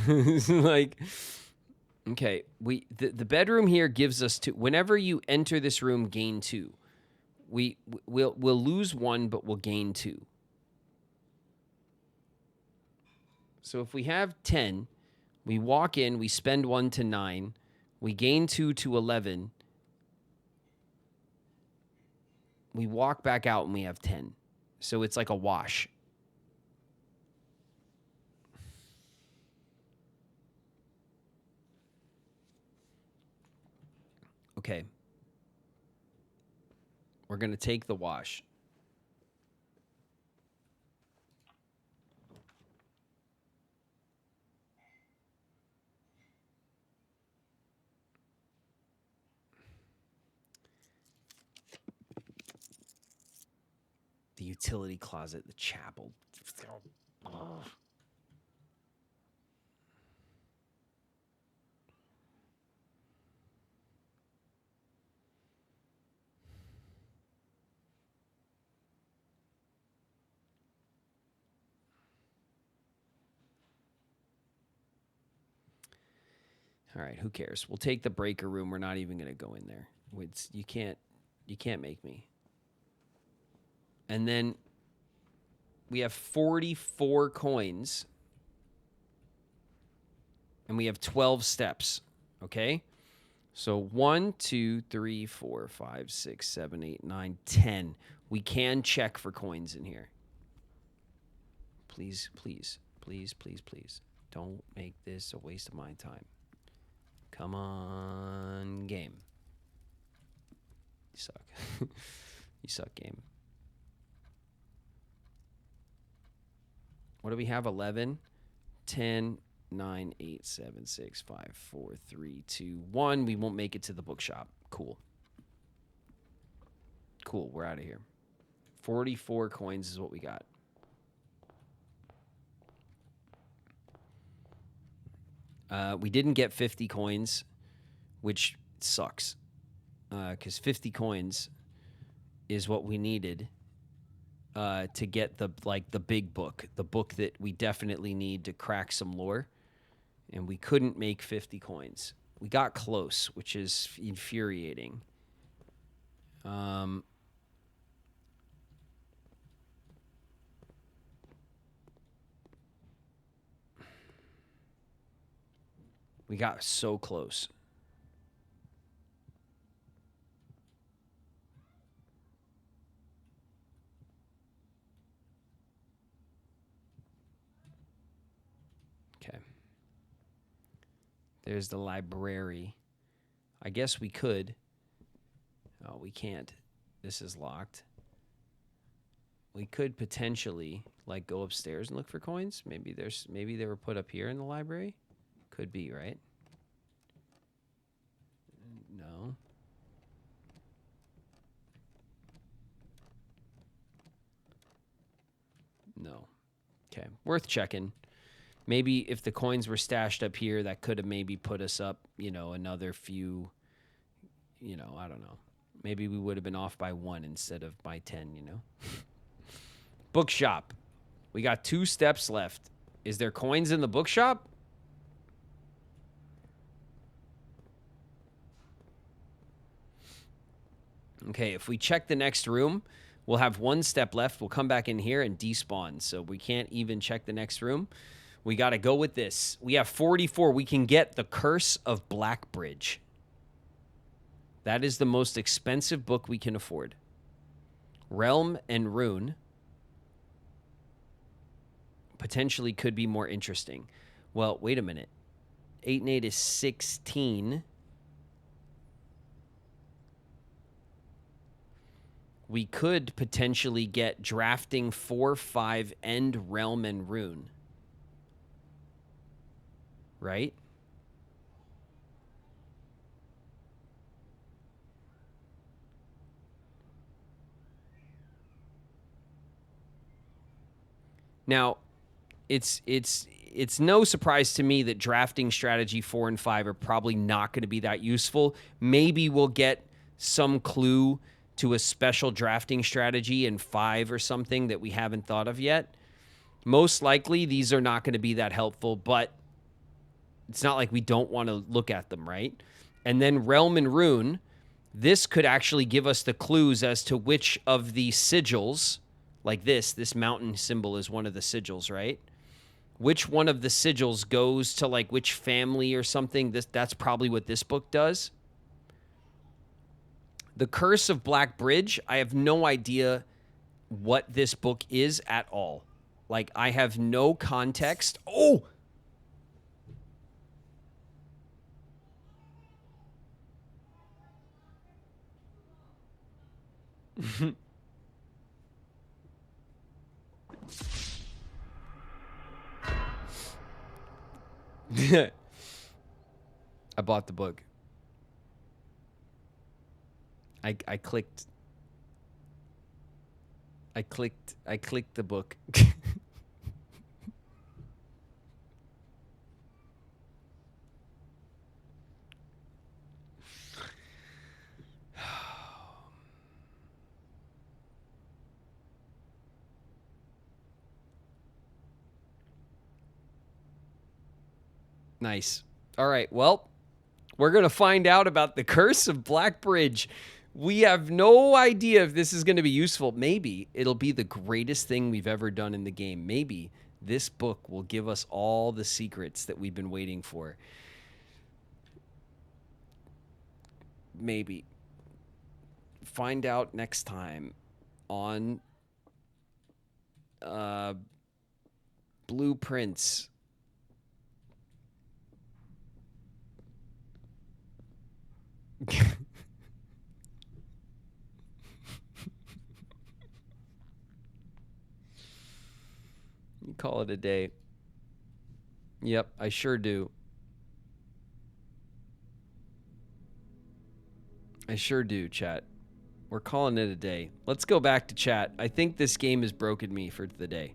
Like, okay, the bedroom here gives us 2. Whenever you enter this room, gain 2. We'll lose 1, but we'll gain 2. So if we have 10, we walk in, we spend 1 to 9, we gain 2 to 11. We walk back out and we have 10. So it's like a wash. Okay. We're going to take the wash. The utility closet, the chapel. All right, who cares? We'll take the breaker room. We're not even going to go in there. You can't make me. And then we have 44 coins. And we have 12 steps. Okay? So 1, 2, 3, 4, 5, 6, 7, 8, 9, 10. We can check for coins in here. Please, please, please, please, please. Don't make this a waste of my time. Come on, game. You suck. You suck, game. What do we have? 11, 10, 9, 8, 7, 6, 5, 4, 3, 2, 1. We won't make it to the bookshop. Cool. Cool. We're out of here. 44 coins is what we got. We didn't get 50 coins, which sucks. Because 50 coins is what we needed to get the big book, the book that we definitely need to crack some lore. And we couldn't make 50 coins. We got close, which is infuriating. We got so close. Okay. There's the library. I guess we could. Oh, we can't. This is locked. We could potentially go upstairs and look for coins. Maybe they were put up here in the library. Could be, right? No. No. Okay. Worth checking. Maybe if the coins were stashed up here, that could have maybe put us up, another few, I don't know. Maybe we would have been off by 1 instead of by 10, Bookshop. We got 2 steps left. Is there coins in the bookshop? Okay, if we check the next room, We'll have one step left. We'll come back in here and despawn. So we can't even check the next room. We got to go with this. We have 44. We can get the Curse of Blackbridge. That is the most expensive book we can afford. Realm and Rune potentially could be more interesting. Well, wait a minute. 8 and 8 is 16. We could potentially get drafting 4, 5, and Realm and Rune. Right? Now, it's no surprise to me that drafting strategy 4 and 5 are probably not going to be that useful. Maybe we'll get some clue to a special drafting strategy in 5 or something that we haven't thought of yet. Most likely, these are not going to be that helpful, but it's not like we don't want to look at them, right? And then Realm and Rune, this could actually give us the clues as to which of the sigils, like this mountain symbol is one of the sigils, right? Which one of the sigils goes to like which family or something. That's probably what this book does. The Curse of Blackbridge, I have no idea what this book is at all. Like, I have no context. Oh! I bought the book. I clicked the book. Nice. All right. Well, we're going to find out about the Curse of Blackbridge. We have no idea if this is going to be useful. Maybe it'll be the greatest thing we've ever done in the game. Maybe this book will give us all the secrets that we've been waiting for. Maybe. Find out next time on Blueprints. You call it a day. Yep, I sure do. I sure do, chat. We're calling it a day. Let's go back to chat. I think this game has broken me for the day.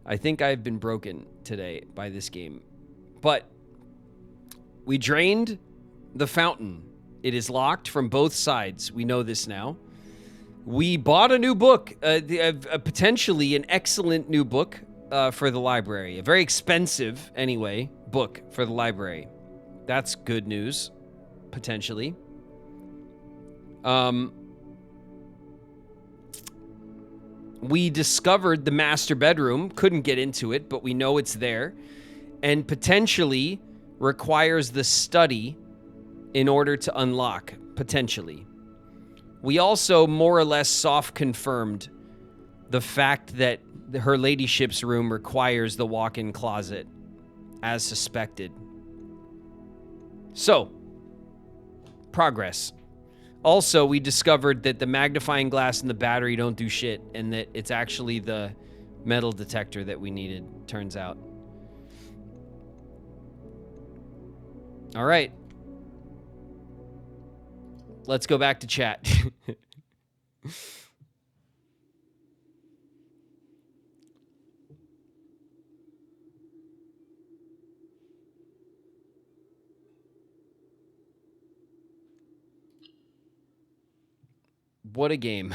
I think I've been broken today by this game. But we drained the fountain. It is locked from both sides. We know this now. We bought a new book, potentially an excellent new book for the library. A very expensive, anyway, book for the library. That's good news, potentially. We discovered the master bedroom. Couldn't get into it, but we know it's there. And potentially requires the study in order to unlock, potentially. We also more or less soft confirmed the fact that her ladyship's room requires the walk-in closet, as suspected. So, progress. Also, we discovered that the magnifying glass and the battery don't do shit, and that it's actually the metal detector that we needed, turns out. All right. Let's go back to chat. What a game.